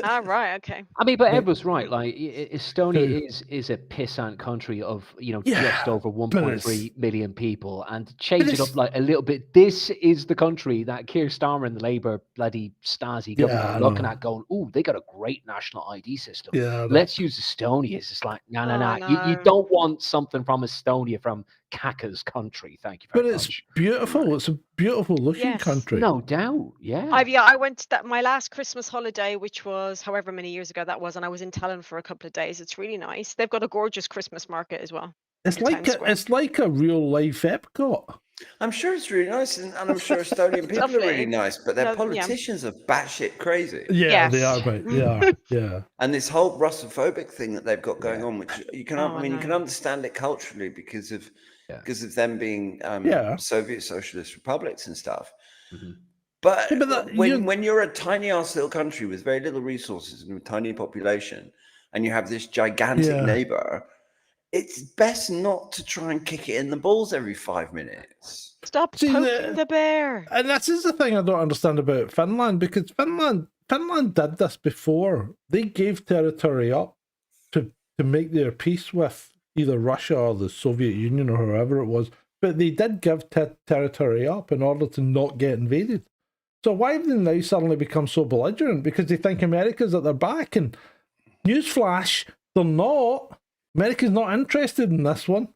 Ah, right. Okay. I mean, but Like, Ed was right. Like Estonia Who? is a pissant country of Yeah, just over but it's- 1.3 million people, and to change it it's- up like a little bit. This is the country that Keir Starmer and the Labour bloody Stasi government Yeah, I are looking know. at, going, "Ooh, they got a great national ID system. Yeah, I know. Let's use Estonia." It's like, no. You no. don't want something from Estonia from Kaka's country. Thank you But very it's much. beautiful. It's a beautiful looking Yes. country. No doubt. Yeah. I went that my last Christmas holiday, which was however many years ago that was, and I was in Tallinn for a couple of days. It's really nice. They've got a gorgeous Christmas market as well. It's in like Times Square. it's like a real life Epcot. I'm sure it's really nice, and I'm sure Estonian people are really Lovely. nice, but their No, yeah. politicians are batshit crazy. Yeah, they Yes. are, mate. They are. Yeah. And this whole Russophobic thing that they've got going on, which you can, Oh, I mean, you can no. understand it culturally because of them being Yeah. Soviet socialist republics and stuff. Mhm. But, Yeah, but when you're a tiny ass little country with very little resources and a tiny population, and you have this gigantic neighbor, it's best not to try and kick it in the balls every 5 minutes. Stop poking the bear. And this is the thing I don't understand about Finland, because Finland did this before. They gave territory up to make their peace with either Russia or the Soviet Union or whoever it was. But they did give territory up in order to not get invaded. So why have they now suddenly become so belligerent? Because they think America's at their back. And newsflash, they're not. America's not interested in this one.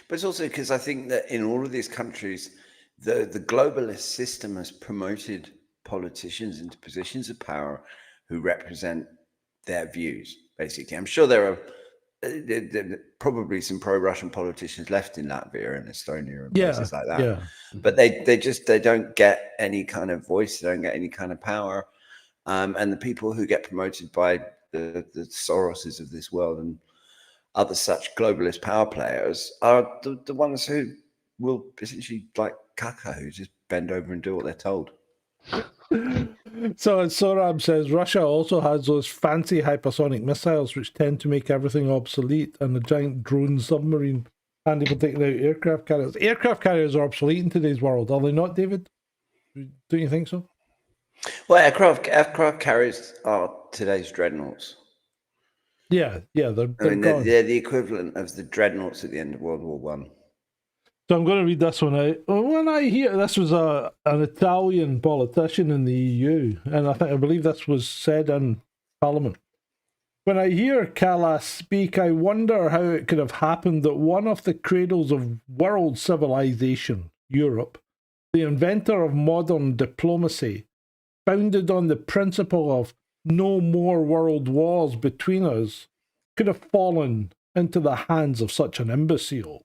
But it's also because I think that in all of these countries, the globalist system has promoted politicians into positions of power who represent their views, basically. I'm sure there are probably some pro-Russian politicians left in Latvia and Estonia and places like that. Yeah. But they don't get any kind of voice, they don't get any kind of power. And the people who get promoted by the Soroses of this world and other such globalist power players are the ones who will essentially, like Kaka, who just bend over and do what they're told. So as Sorab says, Russia also has those fancy hypersonic missiles which tend to make everything obsolete, and a giant drone submarine handy for taking out aircraft carriers. Aircraft carriers are obsolete in today's world, are they not, David? Don't you think so? Well, aircraft carriers are today's dreadnoughts. Yeah, they're gone. They're the equivalent of the dreadnoughts at the end of World War One. So I'm going to read this one out. When I hear this was an Italian politician in the EU, and I believe this was said in Parliament. When I hear Callas speak, I wonder how it could have happened that one of the cradles of world civilization, Europe, the inventor of modern diplomacy, founded on the principle of no more world wars between us, could have fallen into the hands of such an imbecile.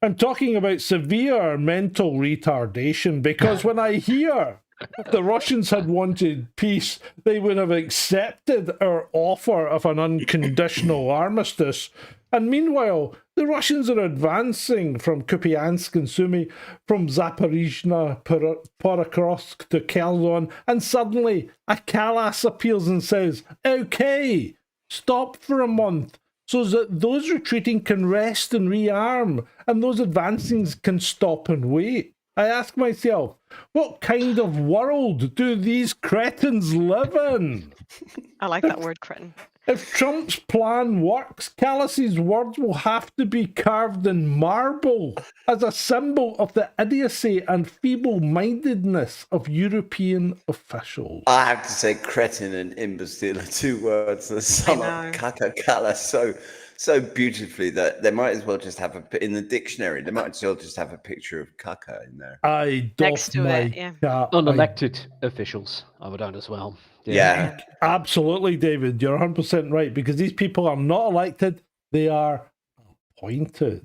I'm talking about severe mental retardation, because when I hear if the Russians had wanted peace, they would have accepted our offer of an unconditional armistice. And meanwhile, the Russians are advancing from Kupiansk and Sumy, from Zaporizhzhia, Pokrovsk to Kherson, and suddenly a Callas appears and says, okay, stop for a month, so that those retreating can rest and rearm, and those advancing can stop and wait. I ask myself, what kind of world do these cretins live in? I like that word, cretin. If Trump's plan works, Callas's words will have to be carved in marble as a symbol of the idiocy and feeble-mindedness of European officials. I have to say, cretin and imbecile are two words that sum up Kaka Callas so beautifully that they might as well just have in the dictionary. They might as well just have a picture of Kaka in there. I Next doff to my it, yeah. cap. Unelected officials, I would add as well. Yeah. Absolutely, David. You're 100% right, because these people are not elected, they are appointed.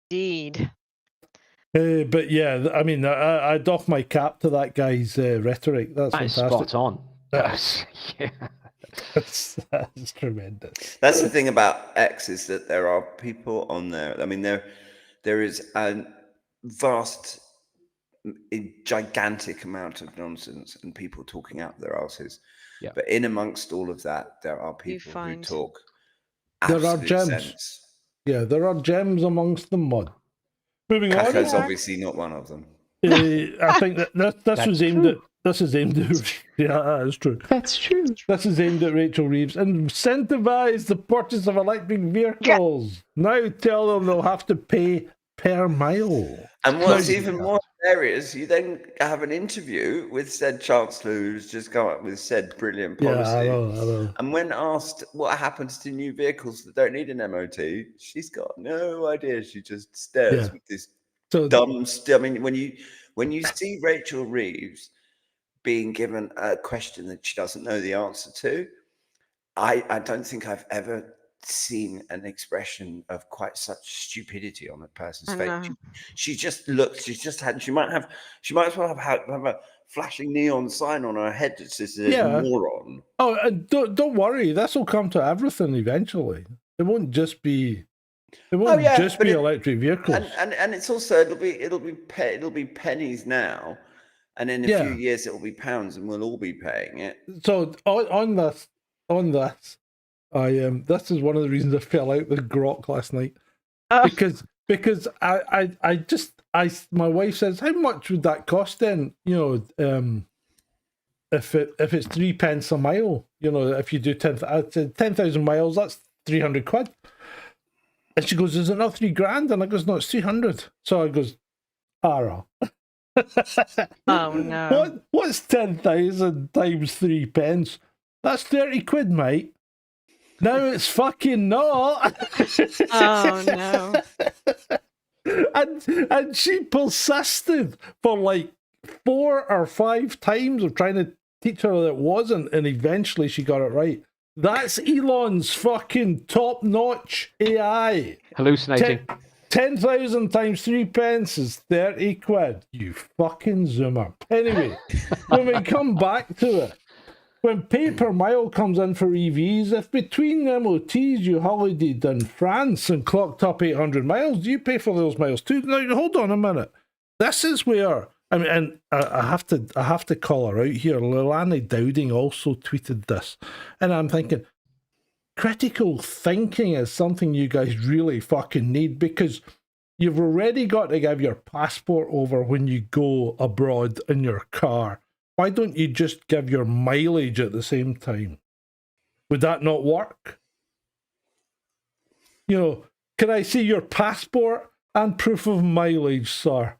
Indeed. But yeah, I mean, I doff my cap to that guy's rhetoric. That's That is fantastic. spot on. Yes. Yeah. That's tremendous. That's the thing about X, is that there are people on there. I mean, there is a vast, gigantic amount of nonsense and people talking out their asses. Yeah. But in amongst all of that, there are people who talk There are absolute gems. sense. Yeah, there are gems amongst the mud. Moving on. Kaka's obviously not one of them. I think that this That's was aimed true. at. This is aimed at. Yeah, that is true. That's true. This is aimed at Rachel Reeves. Incentivize the purchase of electric vehicles. Now tell them they'll have to pay per mile. And what's even more hilarious, you then have an interview with said Chancellor who's just come up with said brilliant policy. Yeah, I know. And when asked what happens to new vehicles that don't need an MOT, she's got no idea. She just stares with this dumb. I mean, when you see Rachel Reeves being given a question that she doesn't know the answer to, I don't think I've ever seen an expression of quite such stupidity on a person's face. She just looks. She might as well have a flashing neon sign on her head that says moron. Oh, and don't worry, this will come to everything eventually. It won't just be. It won't just be electric vehicles. And it's also it'll be pennies now, and in a few years it'll be pounds, and we'll all be paying it. So on this. This is one of the reasons I fell out with Grok last night, because my wife says, how much would that cost then? You know, if it's 3 pence a mile, you know, if you do 10,000 miles, that's 300 quid. And she goes, is it not 3 grand? And I goes, no, it's 300. So I goes, oh no. What's 10,000 times 3 pence? That's 30 quid, mate. No, it's fucking not. Oh no. And she persisted for like 4 or 5 times of trying to teach her that it wasn't, and eventually she got it right. That's Elon's fucking top-notch AI. Hallucinating. 10,000 times 3 pence is 30 quid. You fucking zoomer. Anyway, when we come back to it, when pay per mile comes in for EVs, if between MOTs you holidayed in France and clocked up 800 miles, do you pay for those miles too? Now, hold on a minute. This is where, I mean, and I have to call her out here. Lilani Dowding also tweeted this. And I'm thinking, critical thinking is something you guys really fucking need, because you've already got to give your passport over when you go abroad in your car. Why don't you just give your mileage at the same time? Would that not work? You know, can I see your passport and proof of mileage, sir?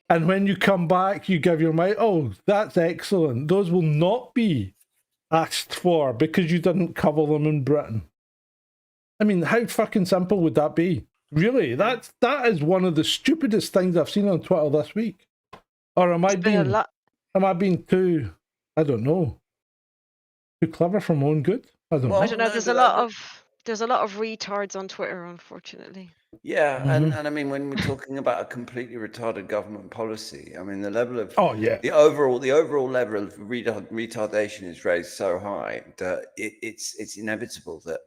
And when you come back, you give your mileage. Oh, that's excellent. Those will not be asked for because you didn't cover them in Britain. I mean, how fucking simple would that be? Really, that is one of the stupidest things I've seen on Twitter this week. Or am I being too, I don't know, too clever for my own good? I don't know. I don't know. There's a lot of retards on Twitter, unfortunately. Yeah, and I mean, when we're talking about a completely retarded government policy, I mean, the level of the overall level of retardation is raised so high that it's inevitable that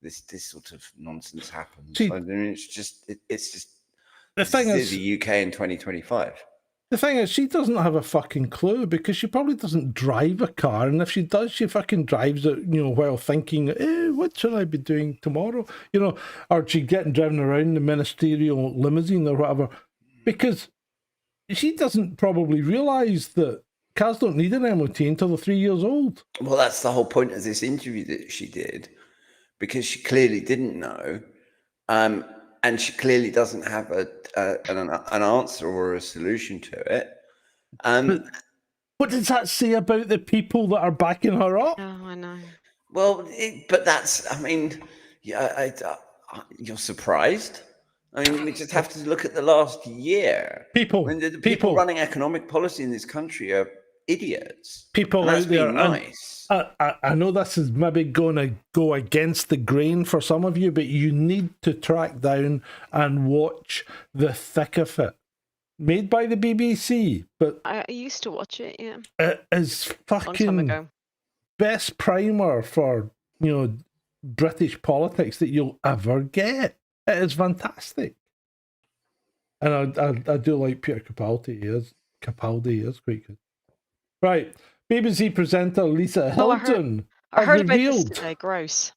this sort of nonsense happens. I mean, it's just the thing is the UK in 2025. The thing is, she doesn't have a fucking clue because she probably doesn't drive a car. And if she does, she fucking drives it, you know, while thinking, what should I be doing tomorrow? You know, or she getting driven around the ministerial limousine or whatever. Because she doesn't probably realise that cars don't need an MOT until they're 3 years old. Well, that's the whole point of this interview that she did, because she clearly didn't know. And she clearly doesn't have an answer or a solution to it. But what does that say about the people that are backing her up? Oh, I know. Well, but that's, I mean, you're surprised? I mean, we just have to look at the last year. People running economic policy in this country are idiots. People out there. Nice. I know this is maybe going to go against the grain for some of you, but you need to track down and watch The Thick of It. Made by the BBC, but I used to watch it, yeah. It is fucking best primer for, you know, British politics that you'll ever get. It is fantastic. And I do like Peter Capaldi. Capaldi is quite good. Right. BBC presenter Lisa Hilton I heard about this today. Gross.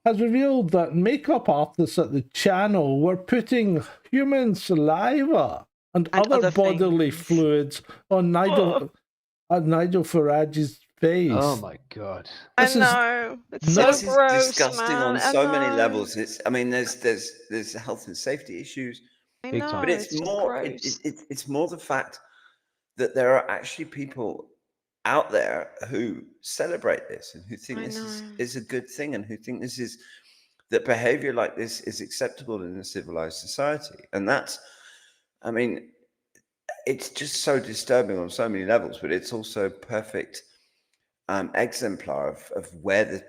Has revealed that makeup artists at the channel were putting human saliva and And other other bodily things. fluids on Nigel Farage's face. Oh my god. I This is know. It's so nuts. This is gross, disgusting man. on I so many know. levels. There's health and safety issues, I Big know. time. but it's It's just more gross. it's more the fact that there are actually people out there who celebrate this and who think I this know. is a good thing, and who think this is that behavior like this is acceptable in a civilized society. And that's, I mean, it's just so disturbing on so many levels, but it's also a perfect exemplar of where the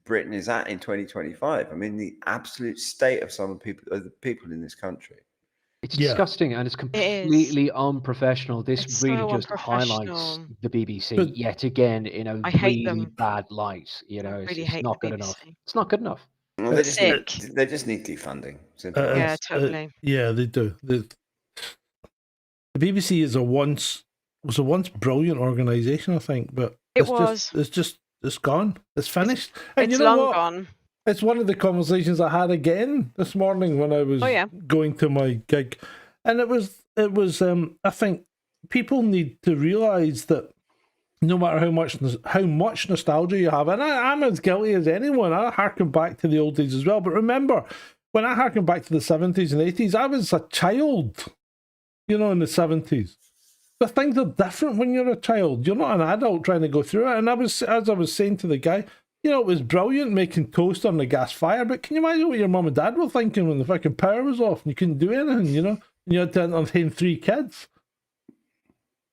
Britain is at in 2025. I mean, the absolute state of some of the people in this country. It's Yeah. disgusting and it's is. completely unprofessional. This It's really so just highlights unprofessional. the BBC But- yet again in a I hate really them. bad light. You know, I it's, really it's hate not the good enough. BBC. It's not good enough. Well, they just need, Sick. they just need defunding. Simple as. Yeah, It's, totally. yeah, they do. The BBC was a once brilliant organisation, I think, but It it's gone. It's finished. And It's you know long what? gone. It's one of the conversations I had again this morning when I was going to my gig, and it was. I think people need to realise that no matter how much nostalgia you have, and I'm as guilty as anyone. I harken back to the old days as well. But remember, when I harken back to the 70s and 80s, I was a child. You know, in the 70s. But things are different when you're a child. You're not an adult trying to go through it. And as I was saying to the guy, you know, it was brilliant making toast on the gas fire, but can you imagine what your mum and dad were thinking when the fucking power was off and you couldn't do anything, you know? And you had to entertain 3 kids.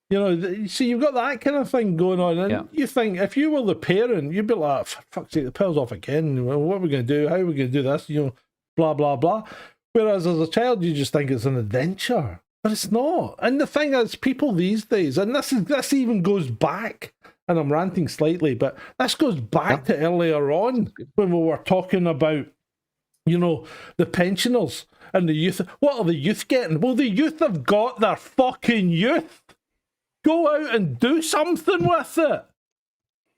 You know, so you've got that kind of thing going on. And you think, if you were the parent, you'd be like, for fuck's sake, the power's off again. What are we going to do? How are we going to do this? You know, blah, blah, blah. Whereas as a child, you just think it's an adventure. But it's not. And the thing is, people these days, and this even goes back, and I'm ranting slightly, but this goes back to earlier on when we were talking about, you know, the pensioners and the youth. What are the youth getting? Well, the youth have got their fucking youth. Go out and do something with it.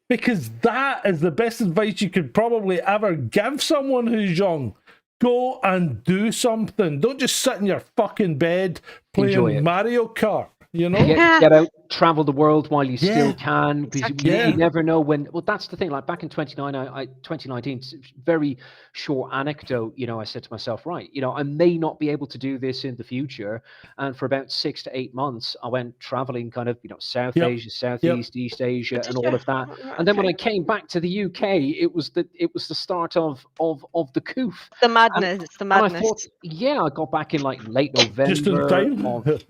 Because that is the best advice you could probably ever give someone who's young. Go and do something. Don't just sit in your fucking bed playing Mario Kart, you know? Get out, travel the world while you still can. Because you never know when. Well, that's the thing. Like back in 2019, very short anecdote, you know, I said to myself, right, you know, I may not be able to do this in the future. And for about 6 to 8 months, I went traveling kind of, you know, South Asia, Southeast, East Asia, and all of that. And then when I came back to the UK, it was the start of the coup. The madness. It's the madness. And I thought, I got back in like late November of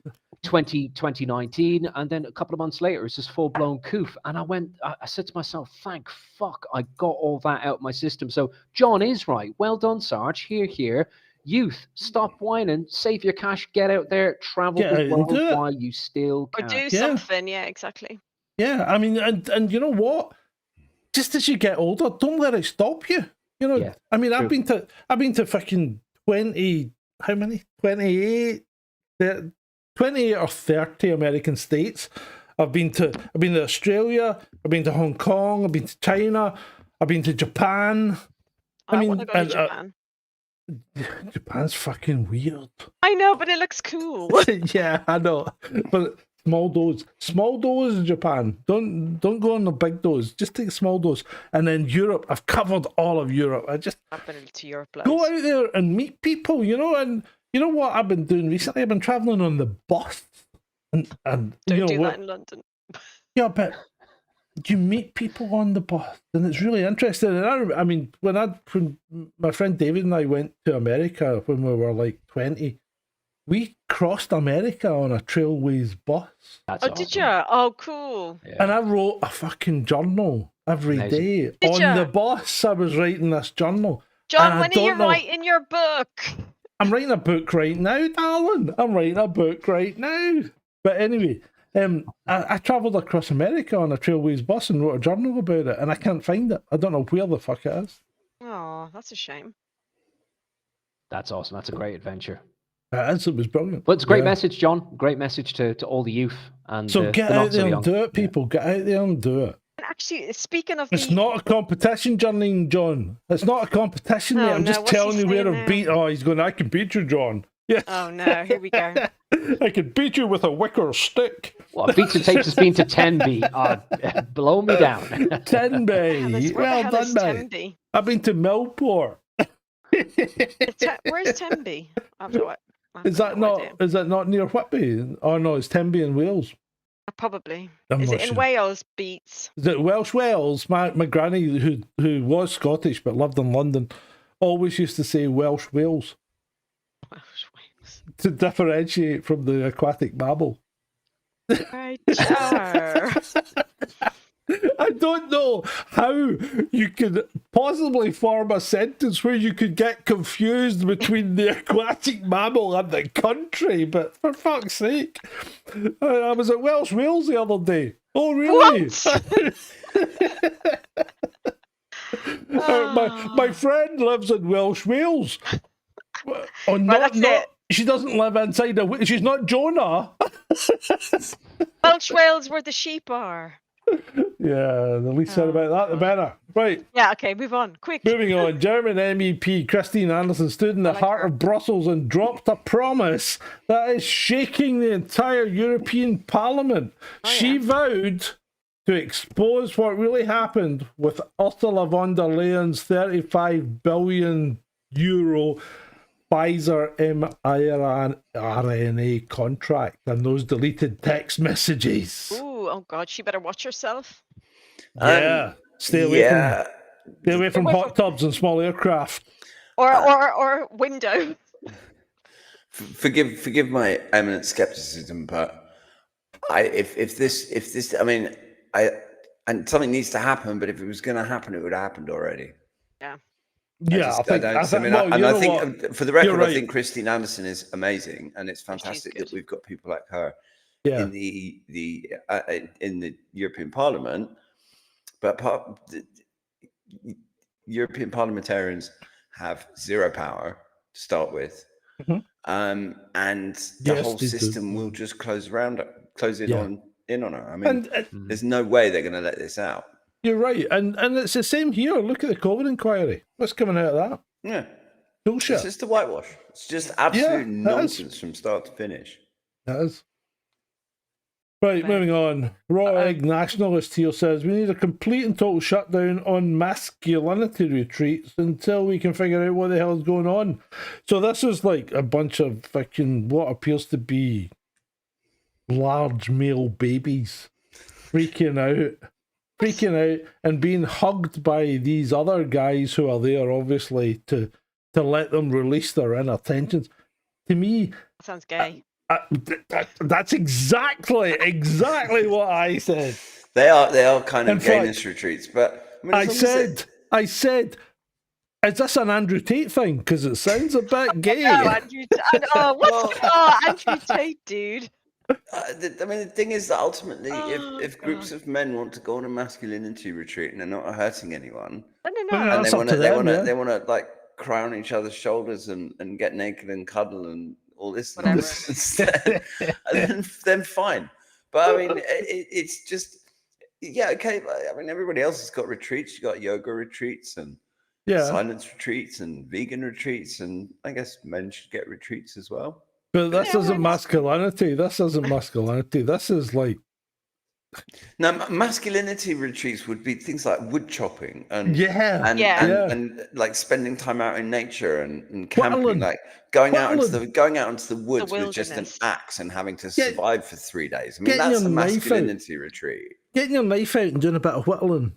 2019, and then a couple of months later, it's this full-blown coup. And I said to myself, thank fuck I got all that out of my system. So John is right. Well done, Sarge. Here. Youth, stop whining, save your cash, get out there, travel the world while you still can. Or do something, exactly. Yeah, I mean, and you know what? Just as you get older, don't let it stop you. You know, I mean, I've been to fucking 28 or 30 American states. I've been to Australia, I've been to Hong Kong, I've been to China, I've been to Japan. I want to go to Japan. Japan's fucking weird. I know, but it looks cool. Yeah, I know. But small dose in Japan. Don't go on the big dose. Just take a small dose. And then Europe. I've covered all of Europe. I've been to Europe. Go out there and meet people, you know. And you know what I've been doing recently? I've been traveling on the bus. And don't you know, do that in London. Yeah, but you meet people on the bus, and it's really interesting. And I mean, when my friend David and I went to America when we were like 20, we crossed America on a Trailways bus. That's awesome. Did you? Oh, cool. Yeah. And I wrote a fucking journal every day. The bus. I was writing this journal. John, when are you writing your book? I'm writing a book right now, darling. I'm writing a book right now. But anyway, I travelled across America on a Trailways bus and wrote a journal about it, and I can't find it. I don't know where the fuck it is. Oh, that's a shame. That's awesome. That's a great adventure. It was brilliant. But it's a great message, John. Great message to all the youth. And so get out there and do it, people. Get out there and do it. Actually, speaking of it's not a competition, John. It's not a competition, mate. I'm just telling you where I've beat. Oh, he's going, I can beat you, John. Yeah. Oh no, here we go. I could beat you with a wicker stick. Well, beats and takes has been to Tenby. Blow me down. Tenby. Where Well the hell done, is mate. Tenby? I've been to Millport. Where's Tenby? Is that not near Whitby? Oh no, it's Tenby in Wales. Probably. I'm Is not it in sure. Wales? Beats. Is it Welsh Wales? My granny, who was Scottish but lived in London, always used to say Welsh Wales Welsh Wales. to differentiate from the aquatic mammal. Right. Sure. I don't know how you could possibly form a sentence where you could get confused between the aquatic mammal and the country, but for fuck's sake. I was at Welsh Wales the other day. Oh, really? My friend lives in Welsh Wales. Oh, that's it. She doesn't live inside a... She's not Jonah. Welsh Wales, where the sheep are. Yeah, the least said about that, the better. Right. Yeah, okay, move on. Quick. Moving on, German MEP Christine Anderson stood in the heart of Brussels and dropped a promise that is shaking the entire European Parliament. She vowed to expose what really happened with Ursula von der Leyen's €35 billion Pfizer mRNA contract and those deleted text messages. Ooh, oh God, she better watch herself. Yeah, stay away from hot tubs and small aircraft. Or window. Forgive my eminent skepticism, but if something needs to happen, but if it was going to happen, it would have happened already. Yeah. I think for the record, right. I think Christine Anderson is amazing, and it's fantastic that we've got people like her in the European Parliament. But European parliamentarians have zero power to start with, and the whole system will just close in on her. I mean, there's no way they're going to let this out. You're right, and it's the same here. Look at the COVID inquiry. What's coming out of that? Yeah, bullshit. It's just a whitewash. It's just absolute nonsense from start to finish. That is. Right, moving on. Raw Egg Nationalist here says we need a complete and total shutdown on masculinity retreats until we can figure out what the hell is going on. So this is like a bunch of fucking what appears to be large male babies freaking out and being hugged by these other guys who are there obviously to let them release their inner tensions. To me, sounds gay. That's exactly what I said. They are kind of gayness retreats, but I said, is this an Andrew Tate thing? Because it sounds a bit gay. Andrew Tate, dude. I mean, the thing is that ultimately, if groups of men want to go on a masculinity retreat and they're not hurting anyone, and they want to like cry on each other's shoulders and get naked and cuddle and all this nonsense, then fine. But I mean, it's just okay. I mean, everybody else has got retreats. You got yoga retreats and silence retreats and vegan retreats, and I guess men should get retreats as well. But this isn't masculinity. This isn't masculinity. This is like... Now, masculinity retreats would be things like wood chopping and like spending time out in nature and camping, like going out into the woods with just an axe and having to survive for 3 days. I mean, that's a masculinity retreat. Getting your knife out and doing a bit of whittling.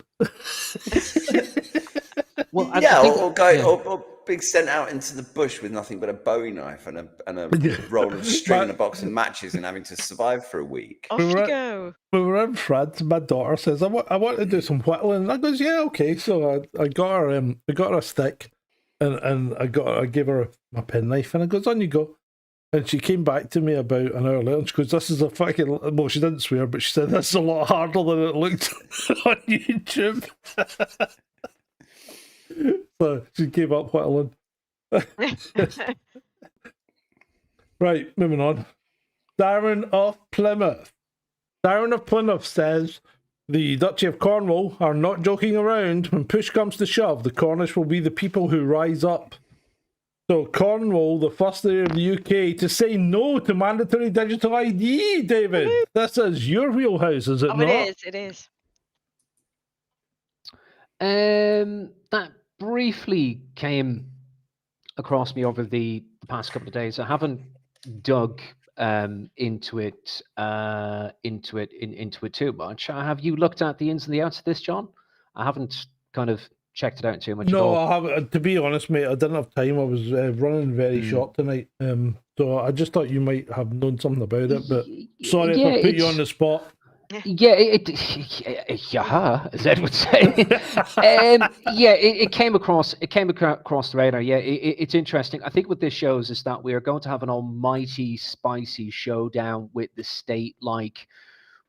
Or being sent out into the bush with nothing but a Bowie knife and a roll of string and a box of matches and having to survive for a week. Off you go. We were in France. My daughter says, "I want to do some whittling." And I goes, "Yeah, okay." So I got her a stick, and I gave her my penknife, and I goes, "On you go." And she came back to me about an hour later, and she goes, "This is a fucking..." Well, she didn't swear, but she said, "This is a lot harder than it looked on YouTube." So she gave up whittling. Right, moving on. Darren of Plymouth. Darren of Plymouth says the Duchy of Cornwall are not joking around. When push comes to shove, the Cornish will be the people who rise up. So Cornwall, the first area of the UK to say no to mandatory digital ID, David. This is your wheelhouse, is it Oh, not? it is. That briefly came across me over the past couple of days. I haven't dug into it too much. Have you looked at the ins and the outs of this, John? I haven't kind of checked it out too much at No, all. I haven't. To be honest, mate, I didn't have time. I was running very short tonight. So I just thought you might have known something about it, but sorry if I put you on the spot. Yeah, yeah, as Ed would say. It came across the radar. Yeah, it's interesting. I think what this shows is that we are going to have an almighty spicy showdown with the state, like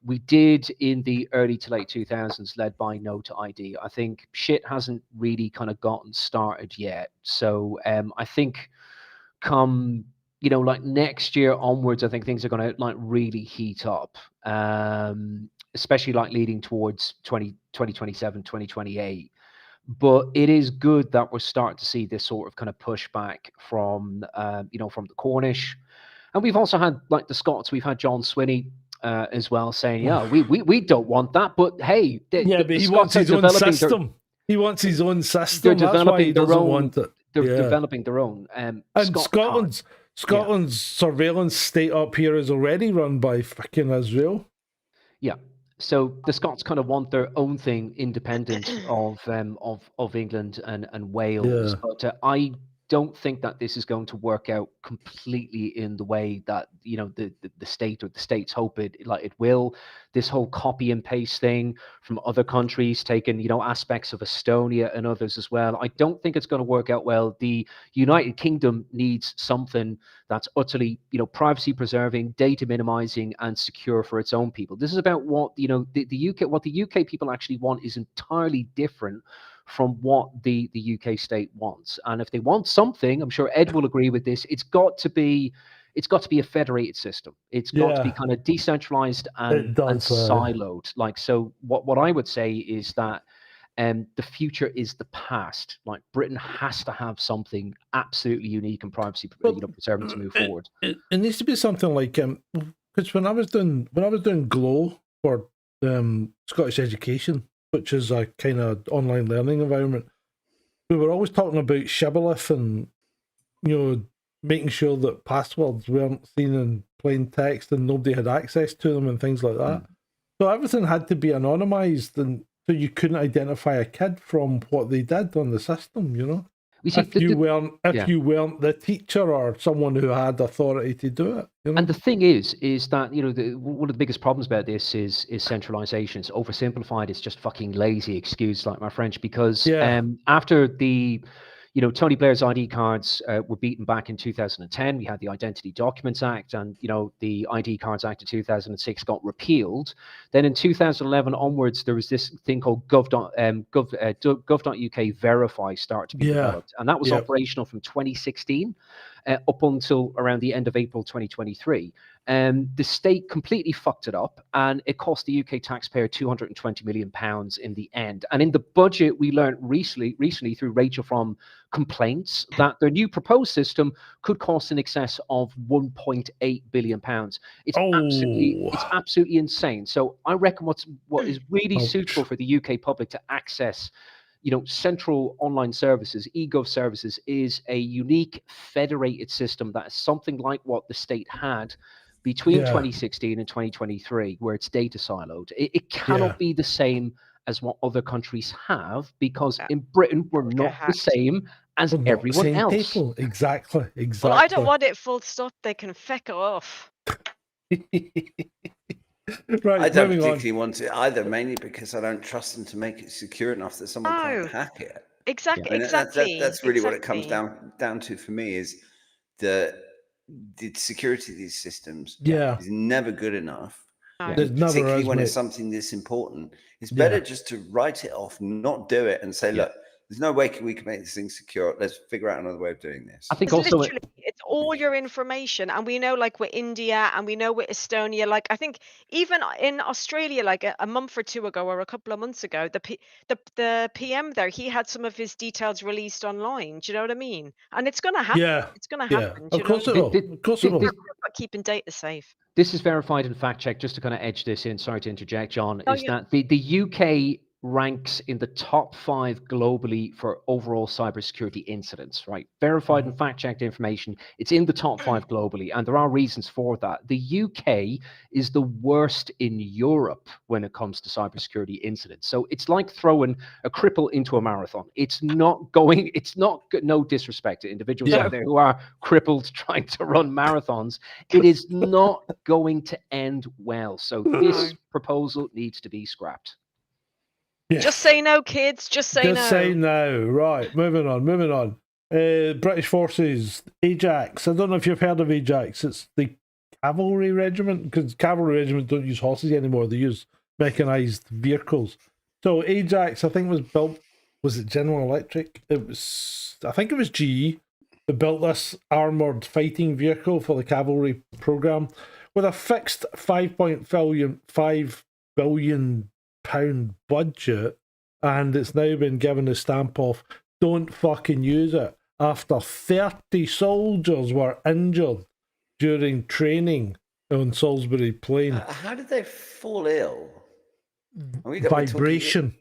we did in the early to late 2000s, led by No to ID. I think shit hasn't really kind of gotten started yet. So I think come like next year onwards, I think things are going to like really heat up, especially like leading towards 2027, 2028. But it is good that we're starting to see this sort of kind of pushback from, from the Cornish. And we've also had like the Scots, we've had John Swinney as well saying, yeah, we don't want that. But hey, but he wants his own system. He wants his own system. That's why he doesn't want it. They're developing their own. And Scotland's surveillance state up here is already run by fucking Israel. Yeah. So the Scots kind of want their own thing, independent of England and Wales. Yeah. But I don't think that this is going to work out completely in the way that the state or the states hope it will. This whole copy and paste thing from other countries, taking aspects of Estonia and others as well. I don't think it's going to work out well. The United Kingdom needs something that's utterly privacy preserving, data minimizing, and secure for its own people. This is about what the UK, what the UK people actually want is entirely different from what the UK state wants. And if they want something, I'm sure Ed will agree with this, it's got to be a federated system. It's got to be kind of decentralized and siloed. Like, so what I would say is that the future is the past. Like, Britain has to have something absolutely unique and privacy preserving to move forward. It needs to be something like because when I was doing Glow for Scottish Education, which is a kind of online learning environment, we were always talking about shibboleth and making sure that passwords weren't seen in plain text and nobody had access to them and things like that. So everything had to be anonymized, and so you couldn't identify a kid from what they did on the system. If you weren't the teacher or someone who had authority to do it. And the thing is that one of the biggest problems about this is centralization. It's oversimplified. It's just fucking lazy, excuse like my French, because after the Tony Blair's ID cards were beaten back in 2010. We had the Identity Documents Act, and the ID Cards Act of 2006 got repealed. Then in 2011 onwards, there was this thing called gov.uk Verify start to be developed, and that was operational from 2016 up until around the end of April 2023. The state completely fucked it up, and it cost the UK taxpayer £220 million in the end. And in the budget, we learned recently through Rachel from Complaints that their new proposed system could cost in excess of £1.8 billion. It's absolutely insane. So I reckon what is really suitable for the UK public to access central online services, e-gov services, is a unique federated system that is something like what the state had between 2016 and 2023, where it's data siloed. It cannot be the same as what other countries have, because in Britain, we're not the same as everyone else. People. Exactly. Well, I don't want it full stop. They can feck off. Right, I don't particularly want it either, mainly because I don't trust them to make it secure enough that someone can't hack it. Exactly. I mean, that's really what it comes down to for me, is the security of these systems is never good enough. Particularly when it's something this important. It's better just to write it off, not do it, and say, look, there's no way we can make this thing secure. Let's figure out another way of doing this. I think also it's all your information, and we know, like with India, and we know with Estonia. Like I think even in Australia, like a month or two ago, or a couple of months ago, the PM there, he had some of his details released online. Do you know what I mean? And it's going to happen. Yeah. It's going to Yeah. happen. Do Of you course know? it will. Thi- Of course it will. About keeping data safe. This is verified and fact checked. Just to kind of edge this in, sorry to interject, John, Oh, is yeah. that the UK ranks in the top 5 globally for overall cybersecurity incidents, right? Verified and fact checked information. It's in the top 5 globally, and there are reasons for that. The UK is the worst in Europe when it comes to cybersecurity incidents. So it's like throwing a cripple into a marathon. It's not, no disrespect to individuals out there who are crippled trying to run marathons. It is not going to end well. So this proposal needs to be scrapped. Yeah. Just say no, kids. Just say no. Just say no. Right, moving on. British Forces, Ajax. I don't know if you've heard of Ajax. It's the cavalry regiment, because cavalry regiments don't use horses anymore. They use mechanised vehicles. So Ajax, I think, was built, was it General Electric? I think it was GE that built this armoured fighting vehicle for the cavalry programme with a fixed £5 billion budget, and it's now been given the stamp of don't fucking use it after 30 soldiers were injured during training on Salisbury Plain. How did they fall ill? Vibration.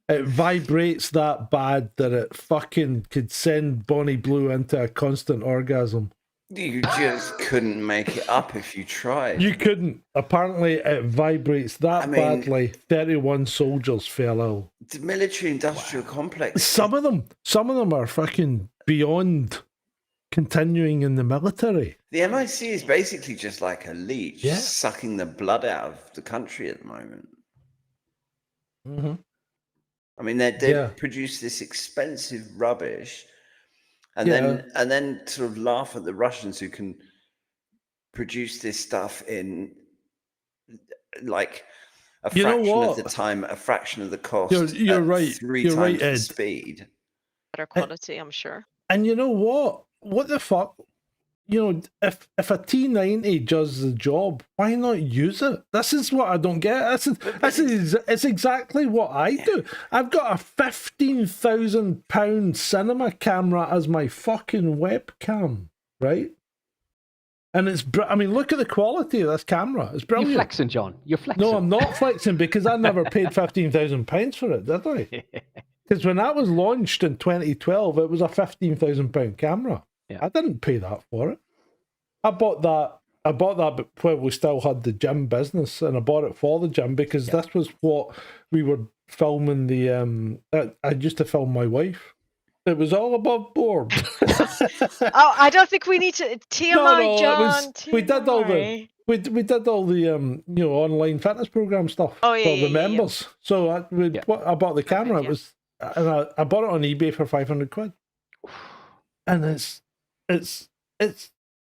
It vibrates that bad that it fucking could send Bonnie Blue into a constant orgasm. You just couldn't make it up if you tried. You couldn't. Apparently, it vibrates that badly. 31 soldiers fell ill. The military-industrial complex. Some of them are fucking beyond continuing in the military. The MIC is basically just like a leech, sucking the blood out of the country at the moment. Mm-hmm. I mean, they produce this expensive rubbish. And then sort of laugh at the Russians who can produce this stuff in like a fraction of the time, a fraction of the cost. You're right. 3 You're times right, the Ed. speed. Better quality, I'm sure. And you know what? What the fuck? You know, if a T90 does the job, why not use it? This is what I don't get. It's exactly what I do. I've got a £15,000 cinema camera as my fucking webcam, right? And look at the quality of this camera. It's brilliant. You're flexing, John. You're flexing. No, I'm not flexing because I never paid £15,000 for it, did I? Because when that was launched in 2012, it was a £15,000 camera. Yeah. I didn't pay that for it. I bought that when we still had the gym business, and I bought it for the gym because this was what we were filming I used to film my wife. It was all above board. Oh, I don't think we need to TMI, John. We did all the online fitness program stuff for the members. Yeah. So I bought the camera. It was, and I bought it on eBay for £500. And it's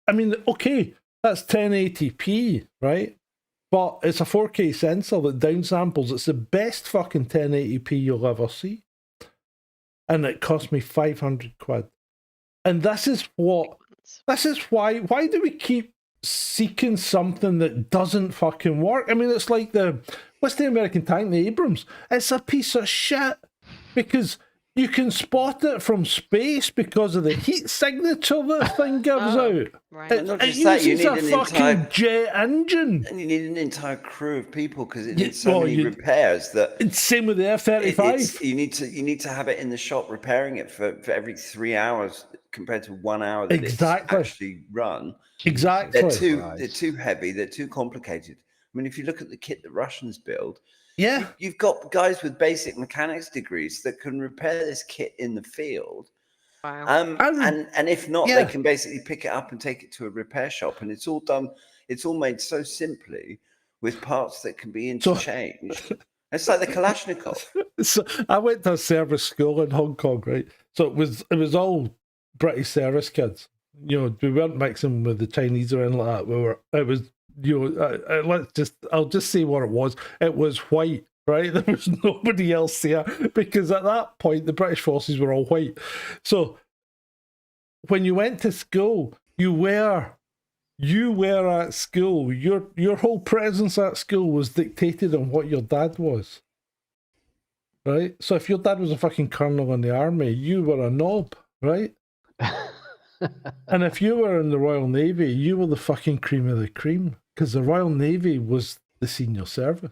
I mean, okay, that's 1080p, right? But it's a 4K sensor that downsamples. It's the best fucking 1080p you'll ever see. And it cost me £500. And this is why do we keep seeking something that doesn't fucking work? I mean, it's like what's the American tank, the Abrams? It's a piece of shit because you can spot it from space because of the heat signature that thing gives out. Right. It uses a fucking jet engine. And you need an entire crew of people because it needs so many repairs that... It's same with the F-35. You need to have it in the shop repairing it for every 3 hours compared to 1 hour that it's actually run. Exactly. They're too heavy. They're too complicated. I mean, if you look at the kit the Russians build... Yeah, you've got guys with basic mechanics degrees that can repair this kit in the field. Wow. And if not, they can basically pick it up and take it to a repair shop, and it's all done. It's all made so simply with parts that can be interchanged. It's like the Kalashnikov. So I went to a service school in Hong Kong, right? So it was all British service kids. You know, we weren't mixing with the Chinese or anything like that. It was. I'll just say what it was. It was white, right? There was nobody else there because at that point the British forces were all white. So when you went to school, you were at school. Your whole presence at school was dictated on what your dad was. Right? So if your dad was a fucking colonel in the army, you were a knob, right? And if you were in the Royal Navy, you were the fucking cream of the cream, because the Royal Navy was the senior service.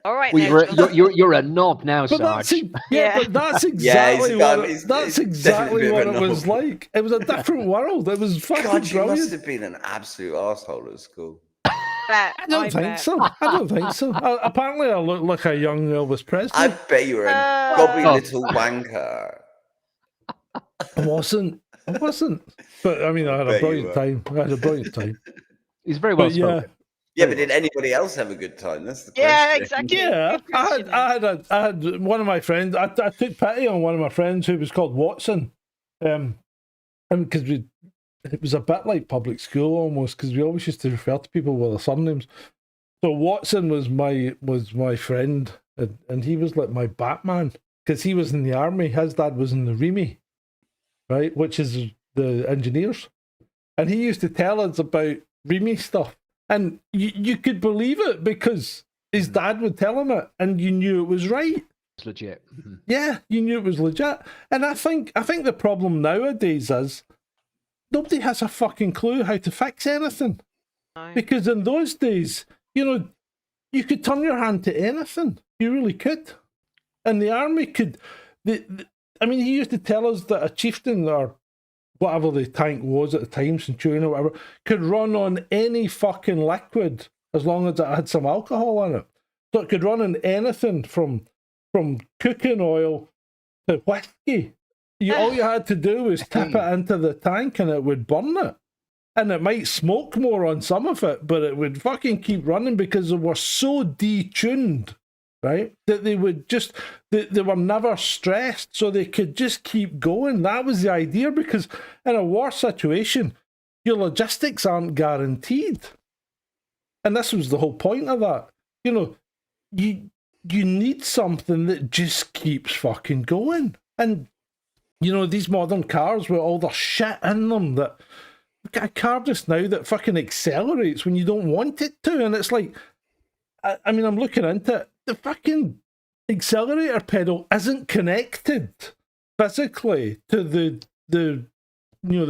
All right, Well, now, you're a knob now, But Sarge. but that's exactly he's that's definitely exactly a what bit it of a was knob. like. It was a different world. It was fucking God, you must brilliant. have been an absolute asshole at school. I don't think so. I don't think so. Apparently, I look like a young Elvis Presley. I bet you were a gobby little wanker. I wasn't. But I mean, I had a bet you brilliant time. I had a brilliant time. He's very well But yeah. spoken. Yeah, but did anybody else have a good time? That's the question. Yeah, exactly. Yeah, Good question. I had one of my friends. I took pity on one of my friends who was called Watson, and because it was a bit like public school almost, because we always used to refer to people with their surnames. So Watson was my friend, and he was like my Batman, because he was in the army. His dad was in the REME, right, which is the engineers, and he used to tell us about REME stuff. And you could believe it because his dad would tell him it, and you knew it was right. It's legit. Mhm. Yeah, you knew it was legit. And I think the problem nowadays is nobody has a fucking clue how to fix anything. No. Because in those days, you could turn your hand to anything. You really could. And the army could. I mean, he used to tell us that a chieftain or whatever the tank was at the time, Centurion or whatever, could run on any fucking liquid as long as it had some alcohol in it. So it could run on anything from cooking oil to whiskey. All you had to do was tip it into the tank and it would burn it. And it might smoke more on some of it, but it would fucking keep running because they were so detuned, right? That they would just, they were never stressed, so they could just keep going. That was the idea, because in a war situation, your logistics aren't guaranteed. And this was the whole point of that. You need something that just keeps fucking going. And, these modern cars with all the shit in them, that got a car just now that fucking accelerates when you don't want it to. And it's like, I mean, I'm looking into it. The fucking accelerator pedal isn't connected physically to the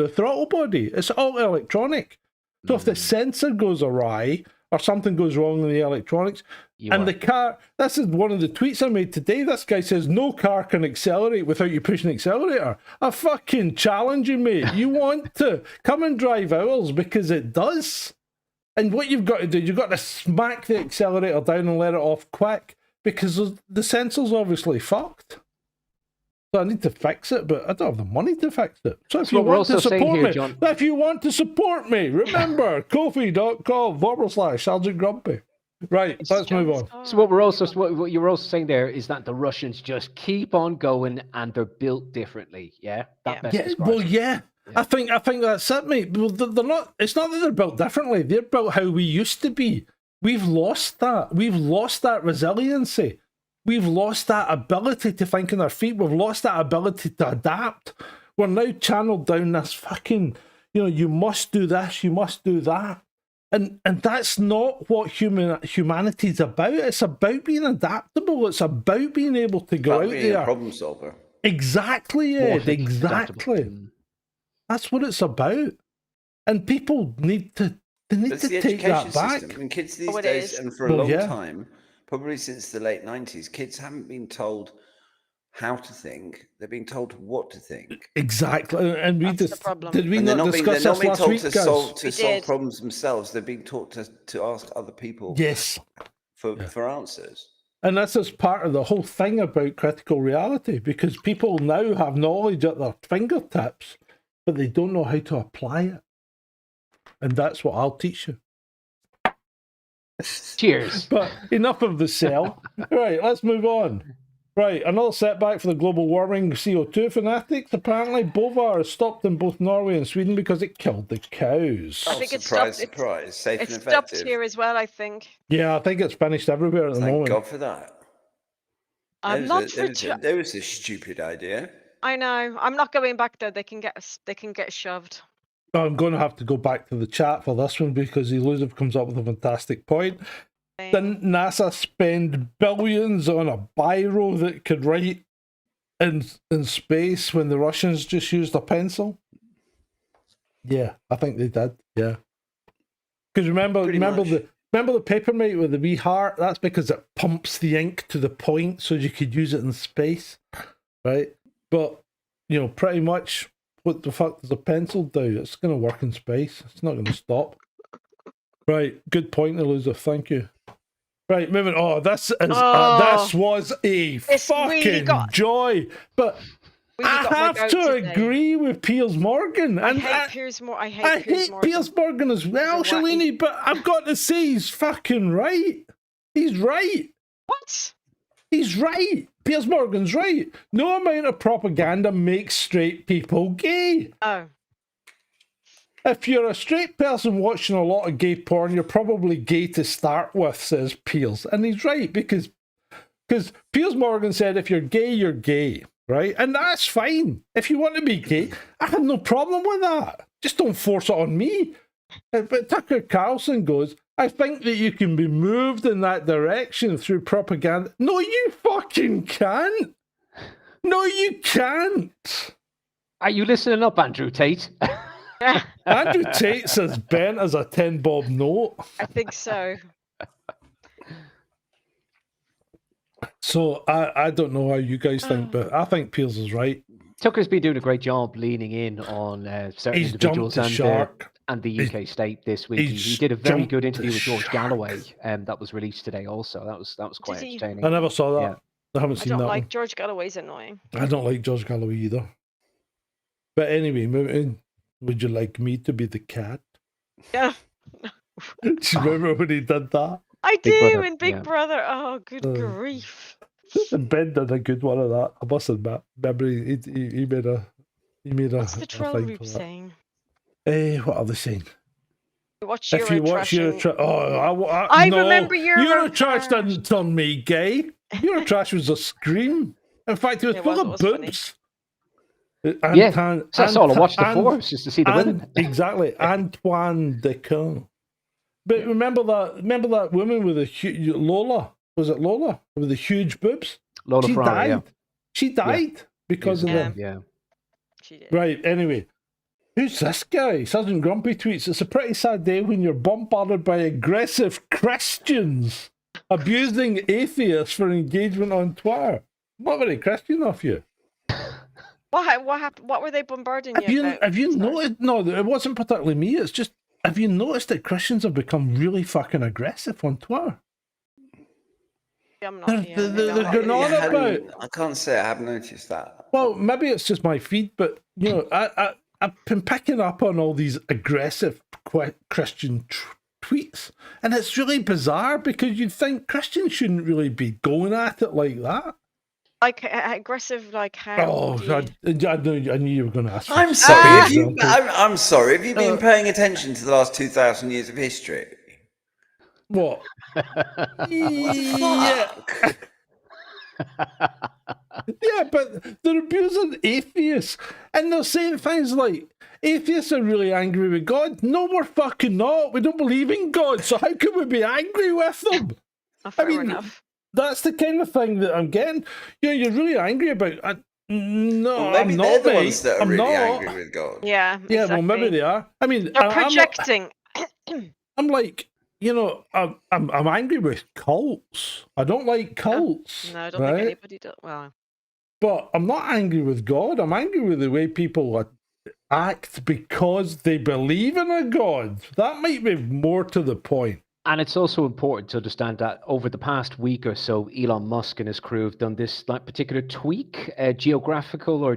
throttle body. It's all electronic. So if the sensor goes awry or something goes wrong in the electronics, the car, this is one of the tweets I made today. This guy says, no car can accelerate without you pushing the accelerator. I fucking challenge you, mate. You want to come and drive ours because it does. And what you've got to do, you've got to smack the accelerator down and let it off quick, because the sensor's obviously fucked. So I need to fix it, but I don't have the money to fix it. So if you want to support me, remember, Ko-fi.com/Sergeant Grumpy. Right, let's move on. So what you were also saying there is that the Russians just keep on going and they're built differently. Yeah, Yeah. I think that's it, mate. Well, they're not. It's not that they're built differently. They're built how we used to be. We've lost that. We've lost that resiliency. We've lost that ability to think on our feet. We've lost that ability to adapt. We're now channeled down this fucking, you must do this, you must do that. And that's not what humanity's about. It's about being adaptable. It's about being able to go out there. A problem solver. Exactly, Ed. Exactly. That's what it's about. And people need to take that back. System. I mean, kids these days, and for a long time, probably since the late 90s, kids haven't been told how to think. They're being told what to think. Exactly. And we That's the problem. Did we not discuss this last week, guys? To solve problems themselves. They're being taught to ask other people for answers. And this is part of the whole thing about critical reality, because people now have knowledge at their fingertips, but they don't know how to apply it. And that's what I'll teach you. Cheers. But enough of the sell. Right, let's move on. Right, another setback for the global warming CO2 fanatics. Apparently, Bovar has stopped in both Norway and Sweden because it killed the cows. I think surprise. Safe and effective. Stopped here as well, I think. Yeah, I think it's finished everywhere at the moment. Thank God for that. I'm not for tr- There was a stupid idea. I know. I'm not going back though. They can get shoved. I'm going to have to go back to the chat for this one because Elusive comes up with a fantastic point. Didn't NASA spend billions on a biro that could write in space when the Russians just used a pencil? Yeah, I think they did. Yeah, because remember the Papermate with the wee heart. That's because it pumps the ink to the point so you could use it in space, right? But pretty much, what the fuck does a pencil do? It's going to work in space. It's not going to stop. Right, good point, Elusive. Thank you. Right, moving. Oh, this was a fucking joy. But I have to agree with Piers Morgan. I hate Piers Morgan as well, Shalini, but I've got to say he's fucking right. He's right. What? He's right. Piers Morgan's right. No amount of propaganda makes straight people gay. Oh. If you're a straight person watching a lot of gay porn, you're probably gay to start with, says Piers. And he's right, because Piers Morgan said if you're gay, right? And that's fine. If you want to be gay, I have no problem with that. Just don't force it on me. But Tucker Carlson goes, I think that you can be moved in that direction through propaganda. No, you fucking can't. No, you can't. Are you listening up, Andrew Tate? Andrew Tate's as bent as a 10-bob note. I think so. So I don't know how you guys think, but I think Piers is right. Tucker's been doing a great job leaning in on certain individuals and the UK state this week. He did a very good interview with George Galloway, that was released today. Also, that was quite entertaining. I never saw that. Yeah. I haven't seen that. I don't like George Galloway's annoying. I don't like George Galloway either. But anyway, moving. Would you like me to be the cat? Yeah. Do you remember when he did that? I do in Big Brother. Oh, good grief! And Ben did a good one of that. I must admit. Remember, he made a. What's the troll group saying? What are they saying? If you watch Eurotrash. I remember Eurotrash didn't turn me gay. Eurotrash was a scream. In fact, it was full of boobs. That's all I watched it for, just to see the women. Exactly, Antoine Decon. But remember that woman with the huge Lola? Was it Lola with the huge boobs? Lola Ferrari, yeah. She died because of them. Yeah, she did. Right. Anyway, who's this guy? Sergeant Grumpy tweets: "It's a pretty sad day when you're bombarded by aggressive Christians abusing atheists for engagement on Twitter." Not very Christian of you. What happened? What were they bombarding you about? Have you noticed? No, it wasn't particularly me. It's just, have you noticed that Christians have become really fucking aggressive on Twitter? I'm not. They're going on about. I can't say I have noticed that. Well, maybe it's just my feed, but I've been picking up on all these aggressive Christian tweets, and it's really bizarre because you'd think Christians shouldn't really be going at it like that. Like aggressive, like how? Oh, I knew you were going to ask. I'm sorry. I'm sorry. Have you been paying attention to the last 2,000 years of history? What? Yeah. Yeah, but they're abusing atheists, and they're saying things like, atheists are really angry with God. No, we're fucking not. We don't believe in God, so how can we be angry with them? Fair enough. That's the kind of thing that I'm getting. You're really angry about. No, well, maybe I'm they're not. The ones that are I'm really not angry with God. Yeah. Yeah. Exactly. Well, maybe they are. I mean, they're projecting. I'm like, I'm angry with cults. I don't like cults. No, I don't think anybody does. Well, but I'm not angry with God. I'm angry with the way people act because they believe in a God. That might be more to the point. And it's also important to understand that over the past week or so, Elon Musk and his crew have done this particular tweak, geographical or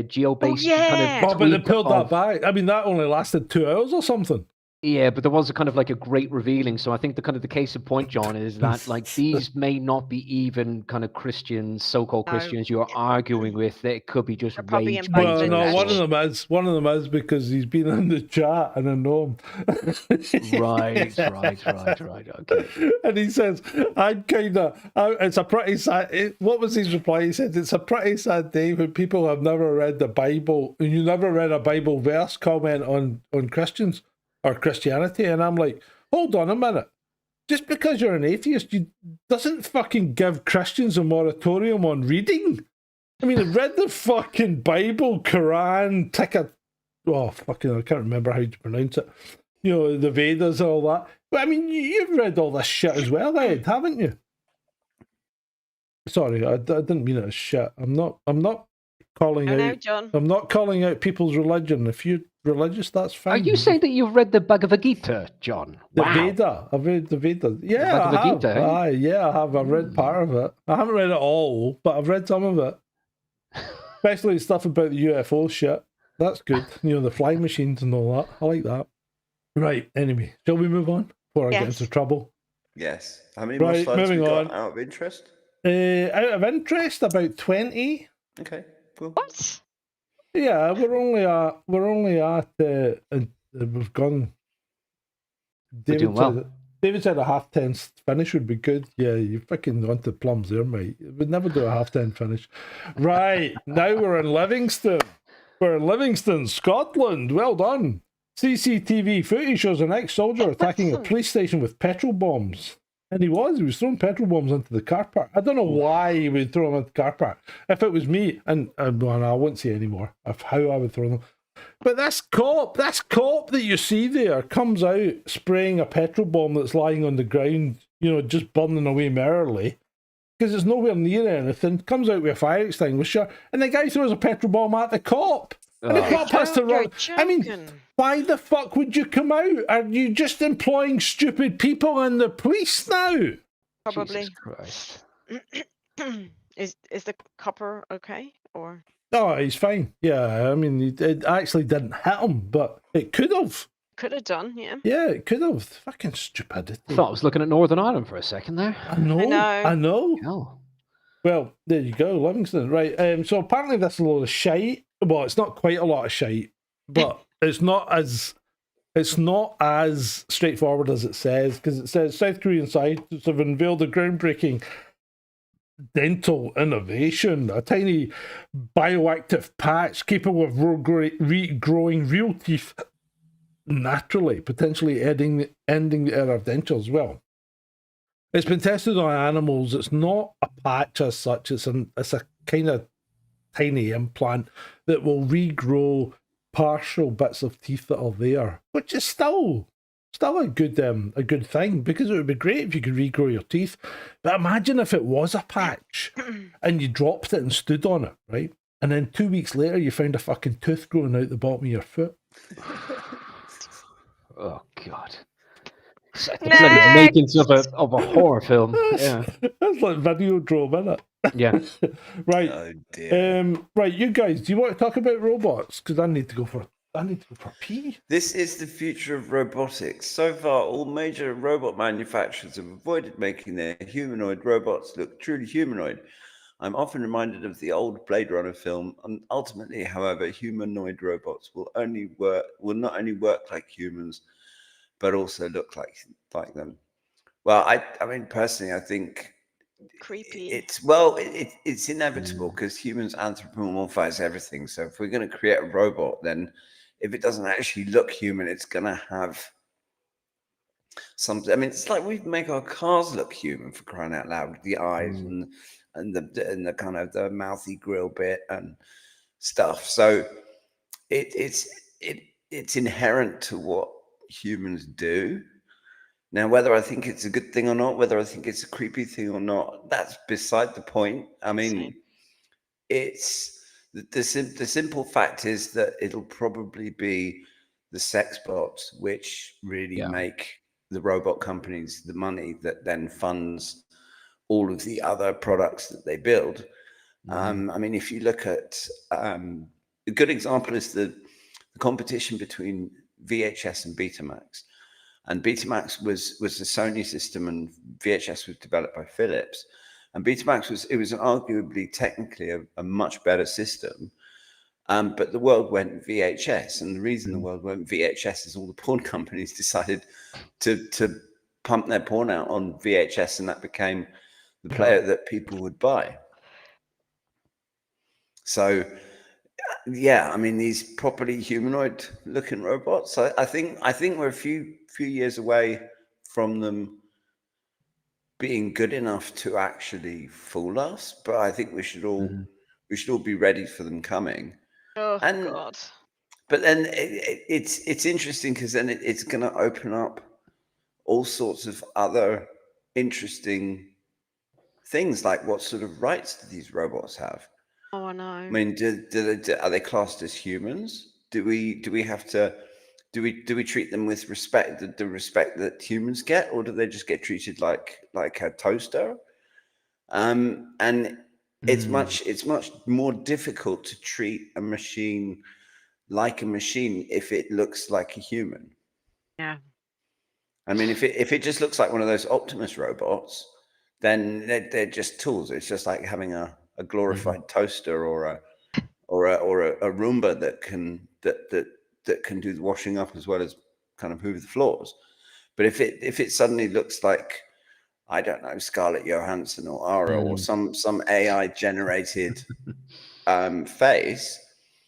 geo-based kind of tweak. But they pulled that back. I mean, that only lasted 2 hours or something. Yeah, but there was a kind of like a great revealing. So I think the kind of the case in point, John, is that like these may not be even kind of Christians, so-called No, Christians you're arguing with. It could be just they're probably rage embedded Well, in no, that. one of them is. One of them is because he's been in the chat and I know him. Right. Okay. And he says, I'm kind of, it's a pretty sad, what was his reply? He said, it's a pretty sad day when people have never read the Bible, and you never read a Bible verse comment on Christians or Christianity. And I'm like, hold on a minute. Just because you're an atheist, you doesn't fucking give Christians a moratorium on reading. I mean, I've read the fucking Bible, Quran, I can't remember how to pronounce it. You know, the Vedas and all that. But I mean, you've read all this shit as well, Ed, haven't you? Sorry, I didn't mean it as shit. I'm not calling I know, out. John. I'm not calling out people's religion. If you're religious, that's fine. Are you saying that you've read the Bhagavad Gita, John? The Wow. Veda? I've read the Veda. Yeah, Bhagavad I have. Gita, eh? Aye, yeah, I have. I've read part of it. I haven't read it all, but I've read some of it. Especially stuff about the UFO shit. That's good. You know, the flying machines and all that. I like that. Right, anyway, shall we move on before I get Yes. into trouble? Yes. How many more Right, slides we moving got on. out of interest? Out of interest, about 20. Okay, cool. What? Yeah, we're only at and we've gone. We're doing well. David said a half 10 finish would be good. Yeah, you fucking want the plums there, mate. We'd never do a half 10 finish. Right, now we're in Livingston. We're in Livingston, Scotland. Well done. CCTV footage shows an ex-soldier attacking a police station with petrol bombs. And he was throwing petrol bombs into the car park. I don't know why he would throw them into the car park. If it was me, and well, I won't say any more of how I would throw them. But this cop that you see there comes out spraying a petrol bomb that's lying on the ground, you know, just burning away merrily. Because it's nowhere near anything. Comes out with a fire extinguisher, and the guy throws a petrol bomb at the cop. And the cop has to run. I mean, why the fuck would you come out? Are you just employing stupid people in the police now? Probably. Jesus Christ. Is the copper okay? Or Oh, he's fine. Yeah, I mean, it actually didn't hit him, but it could have. could have done, yeah. Yeah, it could have. Fucking stupidity. I thought I was looking at Northern Ireland for a second there. I know. Hell. Well, there you go, Livingston. Right. So apparently this is a load of shite. Well, it's not quite a lot of shite, but it's not as straightforward as it says, because it says South Korean scientists have unveiled a groundbreaking dental innovation, a tiny bioactive patch capable of regrowing real teeth naturally, potentially ending the era of dentures. Well, it's been tested on animals. It's not a patch as such. It's a kind of tiny implant that will regrow partial bits of teeth that are there, which is still a good thing, because it would be great if you could regrow your teeth. But imagine if it was a patch and you dropped it and stood on it, right? And then 2 weeks later you found a fucking tooth growing out the bottom of your foot. Oh God. It's like the makings of a horror film. Yeah. That's like Videodrome, isn't it? Yeah. Right. Oh dear. Right, you guys, do you want to talk about robots? Because I need to go for pee. This is the future of robotics. So far, all major robot manufacturers have avoided making their humanoid robots look truly humanoid. I'm often reminded of the old Blade Runner film, and ultimately, however, humanoid robots will not only work like humans, but also look like them. Well, I mean, personally, I think creepy. It's inevitable, because humans anthropomorphize everything. So if we're going to create a robot, then if it doesn't actually look human, it's going to have something. I mean, it's like we make our cars look human, for crying out loud, with the eyes and the kind of the mouthy grill bit and stuff. So it's inherent to what humans do. Now, whether I think it's a good thing or not, whether I think it's a creepy thing or not, that's beside the point. I mean, it's the simple fact is that it'll probably be the sex bots which really make the robot companies the money that then funds all of the other products that they build. I mean, if you look at a good example is the competition between VHS and Betamax. And Betamax was the Sony system, and VHS was developed by Philips. And Betamax was arguably technically a much better system. But the world went VHS, and the reason the world went VHS is all the porn companies decided to pump their porn out on VHS, and that became the player that people would buy. So, yeah, I mean, these properly humanoid-looking robots. I think we're a few years away from them being good enough to actually fool us. But I think we should all be ready for them coming. Oh And- God. But then it's interesting because then it's going to open up all sorts of other interesting things, like what sort of rights do these robots have? Oh, I know. I mean, are they classed as humans? Do we have to do we treat them with respect, the respect that humans get, or do they just get treated like a toaster? And it's much more difficult to treat a machine like a machine if it looks like a human. Yeah. I mean, if it just looks like one of those Optimus robots, then they're just tools. It's just like having a glorified toaster or a Roomba that can do the washing up as well as kind of hoover the floors. But if it suddenly looks like, I don't know, Scarlett Johansson or Ara or some AI generated face,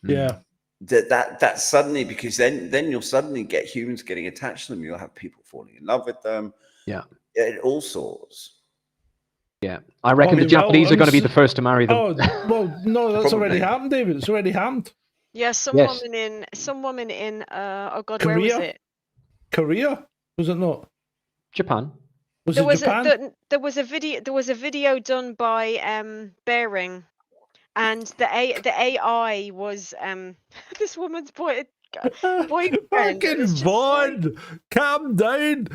that suddenly, because then you'll suddenly get humans getting attached to them. You'll have people falling in love with them. Yeah, all sorts. Yeah, I reckon the Japanese are going to be the first to marry them. Oh well, no, that's already happened, David. It's already happened. Yeah, some woman in oh God, Korea? where was it? Korea, was it not? Japan. Was it Japan? There was a video done by Bearing, and the AI was this woman's boyfriend. Fucking Vaughn, calm down.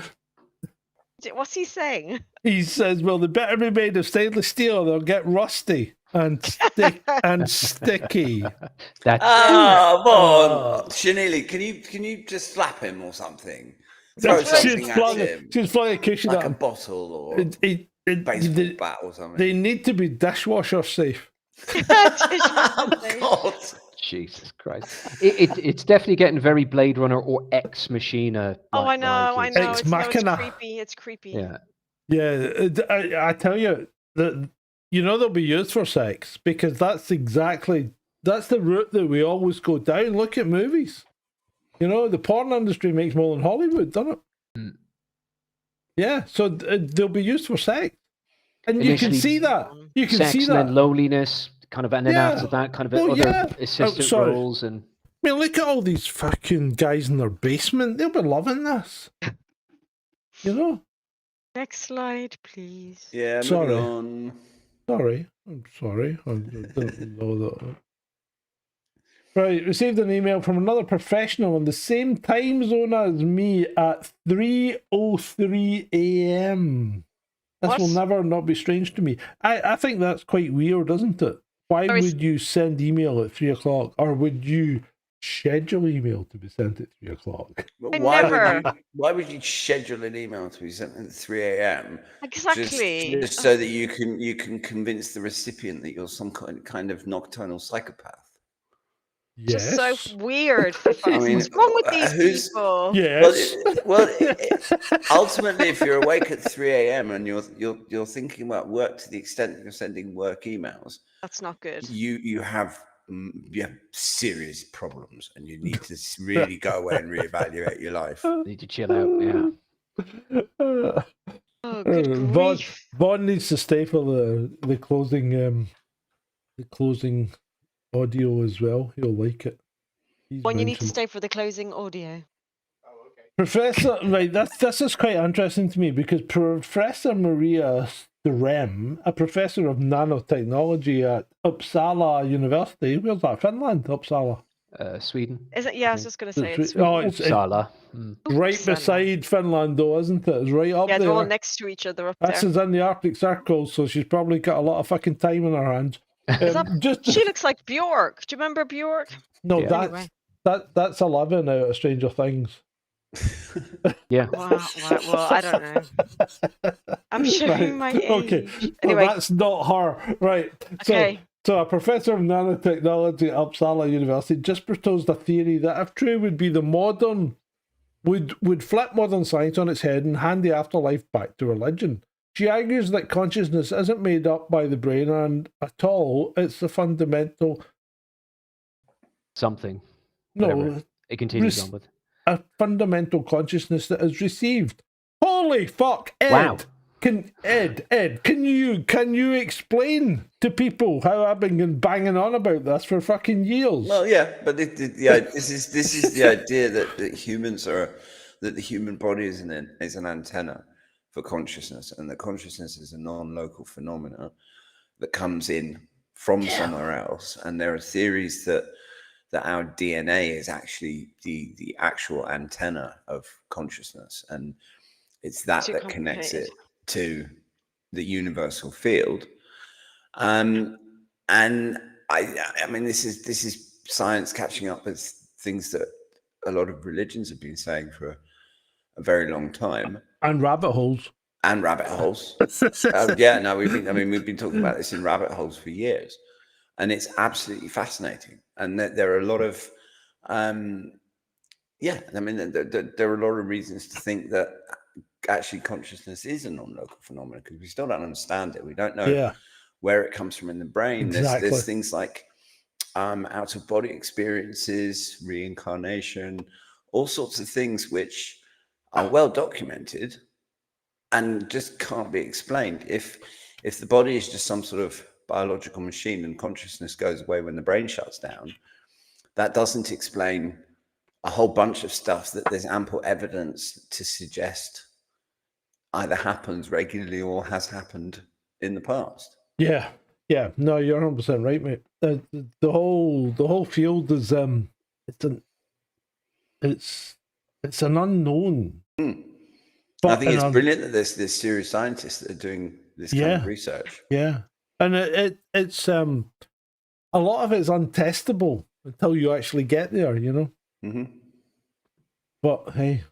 What's he saying? He says, "Well, they better be made of stainless steel, or they'll get rusty and sticky." Vaughn, Shanili, can you just slap him or something? Throw something at him. She's flying a cushion like at him. A bottle or baseball bat or something. They need to be dishwasher safe. God. Jesus Christ! It's definitely getting very Blade Runner or Ex Machina. Oh, I know. Ex Machina. It's creepy. Yeah. I tell you that they'll be used for sex, because that's the route that we always go down. Look at movies. The porn industry makes more than Hollywood, doesn't it? Yeah, so they'll be used for sex, and you can see that. You can sex see that. And then loneliness. Kind of, and then after that, kind of other assistant roles. And I mean, look at all these fucking guys in their basement. They'll be loving this. Next slide, please. Yeah, sorry. On. Sorry. I'm sorry. I didn't know that. Right, received an email from another professional in the same time zone as me at 3:03 a.m. This will never not be strange to me. I think that's quite weird, isn't it? Why would you send email at 3 o'clock, or would you schedule email to be sent at 3 o'clock? Why would you schedule an email to be sent at 3 a.m.? Exactly. Just so that you can convince the recipient that you're some kind of nocturnal psychopath. Yes. Just so weird. What's wrong with these people? Yes. Well, ultimately, if you're awake at 3 a.m. and you're thinking about work to the extent that you're sending work emails, that's not good. You have serious problems, and you need to really go away and reevaluate your life. Need to chill out. Yeah. Oh, good grief. Vaughn needs to stay for the closing audio as well. He'll like it. When you need to stay for the closing audio. Professor, right, this is quite interesting to me, because Professor Maria Strem, a professor of nanotechnology at Uppsala University, where's that? Finland? Uppsala? Sweden. Is it? Yeah, I was just going to say it's Sweden. It's Uppsala. Right beside Finland, though, isn't it? It's right up there. Yeah, they're all next to each other up there. This is in the Arctic Circle, so she's probably got a lot of fucking time in her hands. She looks like Bjork. Do you remember Bjork? No, that's 11 out of Stranger Things. Yeah. Well, I don't know. I'm showing my age. Okay, Anyway. well, that's not her. Right. Okay. So a professor of nanotechnology at Uppsala University just proposed a theory that, if true, would be the modern would flip modern science on its head and hand the afterlife back to religion. She argues that consciousness isn't made up by the brain and at all, it's the fundamental Something. no Whatever it continues on with. a fundamental consciousness that is received. Holy fuck, Ed! Wow. Ed, can you explain to people how I've been banging on about this for fucking years? Well, yeah, but this is the idea that the human body is an antenna for consciousness, and that consciousness is a non-local phenomena that comes in from somewhere else. And there are theories that our DNA is actually the actual antenna of consciousness, and it's that connects it to the universal field. And I mean, this is science catching up with things that a lot of religions have been saying for a very long time. And rabbit holes. Yeah, no, we've been talking about this in rabbit holes for years, and it's absolutely fascinating. And there are a lot of there are a lot of reasons to think that actually consciousness is a non-local phenomenon, because we still don't understand it. We don't know where it comes from in the brain. Exactly. There's things like out-of-body experiences, reincarnation, all sorts of things which are well documented and just can't be explained. If the body is just some sort of biological machine and consciousness goes away when the brain shuts down, that doesn't explain a whole bunch of stuff that there's ample evidence to suggest either happens regularly or has happened in the past. Yeah. No, you're 100% right, mate. The whole field is it's an unknown. I think it's brilliant that there's serious scientists that are doing this kind of research. Yeah, and it's a lot of it's untestable until you actually get there, you know. Mm-hmm. But hey,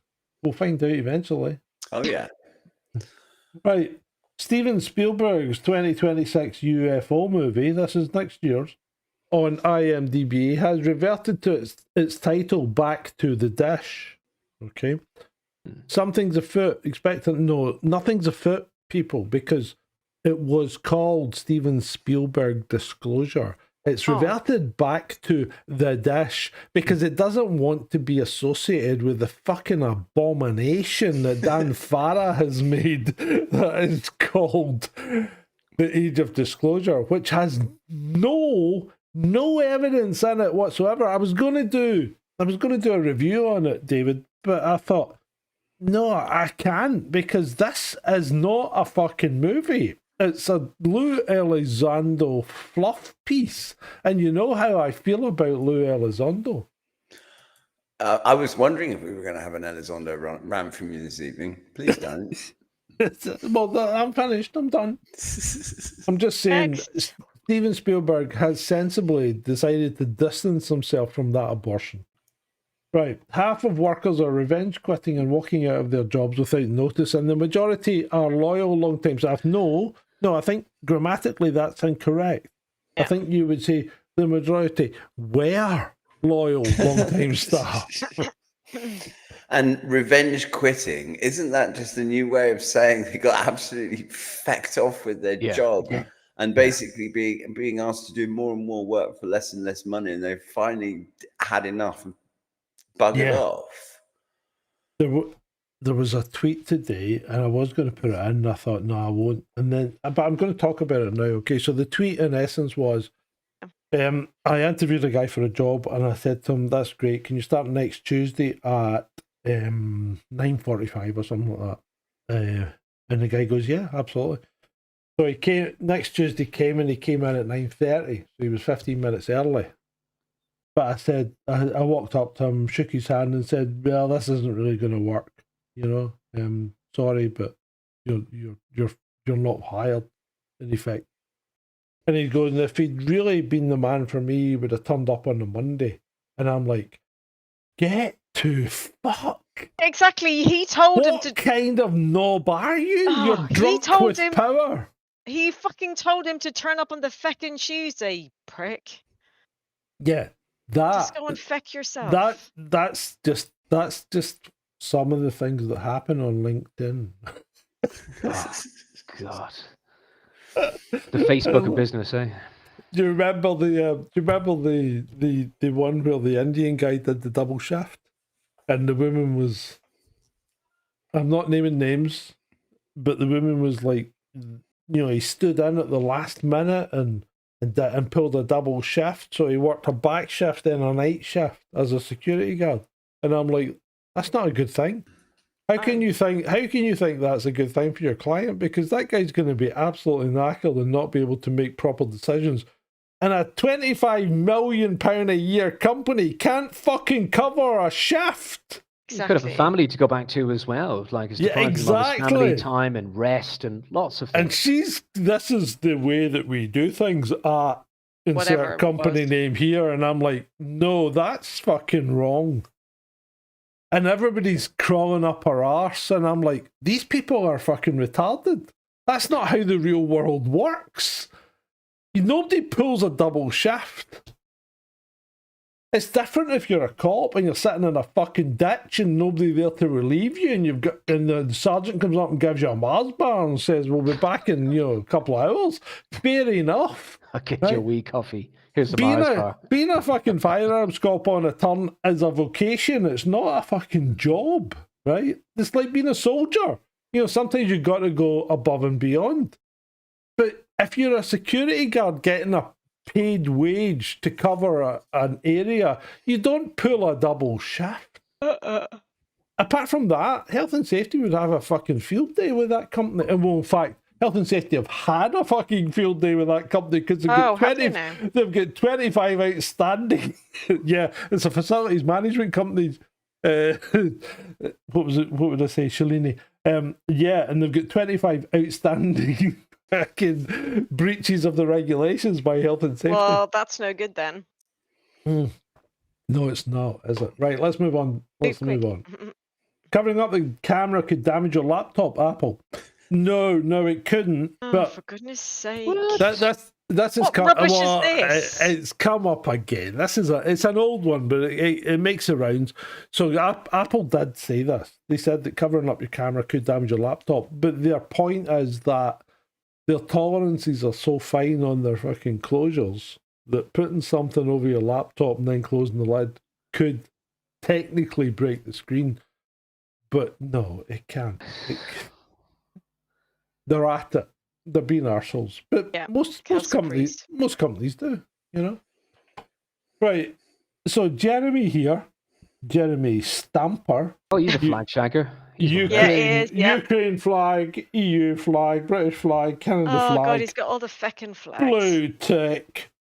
we'll find out eventually. Oh yeah. Right, Steven Spielberg's 2026 UFO movie, this is next year's, on IMDb, has reverted to its title, Back to the Dish. Okay. Something's afoot. Nothing's afoot, people, because it was called Steven Spielberg Disclosure. It's reverted back to the dish because it doesn't want to be associated with the fucking abomination that Dan Farah has made that is called The Age of Disclosure, which has no evidence in it whatsoever. I was going to do a review on it, David, but I thought, no, I can't, because this is not a fucking movie. It's a Lou Elizondo fluff piece. And you know how I feel about Lou Elizondo. I was wondering if we were going to have an Elizondo ram from you this evening. Please don't. Well, I'm finished. I'm done. I'm just saying, Steven Spielberg has sensibly decided to distance himself from that abortion. Right. Half of workers are revenge quitting and walking out of their jobs without notice, and the majority are loyal long-time staff. No, I think grammatically that's incorrect. Yeah. I think you would say the majority were loyal long-time staff. And revenge quitting, isn't that just a new way of saying they got absolutely fecked off with their job and basically being asked to do more and more work for less and less money, and they've finally had enough and buggered off? There was a tweet today, and I was going to put it in, and I thought, no, I won't. But I'm going to talk about it now. Okay, so the tweet in essence was, I interviewed a guy for a job, and I said to him, "That's great. Can you start next Tuesday at 9:45 or something like that?" And the guy goes, "Yeah, absolutely." So he came next Tuesday. He came in at 9:30, so he was 15 minutes early. But I said, I walked up to him, shook his hand, and said, "Well, this isn't really going to work. You know, sorry, but you're not hired, in effect." And he goes, "And if he'd really been the man for me, he would have turned up on the Monday." And I'm like, get to fuck Exactly. He told him What to. kind of knob are you? Oh, You're he drunk told with him- power. He fucking told him to turn up on the feckin' Tuesday, you prick. Yeah, Just that go and feck yourself. that's just some of the things that happen on LinkedIn. Oh, God. The Facebook of business, eh? Do you remember the one where the Indian guy did the double shift, and the woman was, I'm not naming names, but the woman was like, he stood in at the last minute and pulled a double shift, so he worked a back shift and a night shift as a security guard, and I'm like, that's not a good thing. How can you think that's a good thing for your client? Because that guy's going to be absolutely knackered and not be able to make proper decisions. And a £25 million a year company can't fucking cover a shift. You could have a family to go back to as well. Like, it's depriving him of his family time and rest and lots of things. And this is the way that we do things at insert company name here. And I'm like, no, that's fucking wrong. And everybody's crawling up our arse, and I'm like, these people are fucking retarded. That's not how the real world works. Nobody pulls a double shift. It's different if you're a cop and you're sitting in a fucking ditch and nobody there to relieve you, and the sergeant comes up and gives you a Mars bar and says, we'll be back in a couple of hours. Fair enough. I'll get you a wee coffee. Here's the Mars bar. Being a fucking firearms cop on a turn is a vocation. It's not a fucking job, right? It's like being a soldier. Sometimes you've got to go above and beyond. But if you're a security guard getting a paid wage to cover an area, you don't pull a double shift. Apart from that, health and safety would have a fucking field day with that company. And well, in fact, health and safety have had a fucking field day with that company because they've got 25 outstanding. Yeah, it's a facilities management company. What was it? What would I say? Shalini. Yeah, and they've got 25 outstanding fucking breaches of the regulations by health and safety. Well, that's no good then. No, it's not, is it? Right, let's move on. Move on. Covering up the camera could damage your laptop, Apple. No, it couldn't. But for goodness sake. That's what rubbish is this? It's come up again. It's an old one, but it makes the rounds. So Apple did say this. They said that covering up your camera could damage your laptop, but their point is that their tolerances are so fine on their fucking closures that putting something over your laptop and then closing the lid could technically break the screen. But no, it can't. They're at it. They're being arseholes. But most companies do, Right. So Jeremy Stamper. Oh, he's a flag shagger. Ukraine flag, EU flag, British flag, Canada flag. Oh God, he's got all the feckin' flags. Blue tick.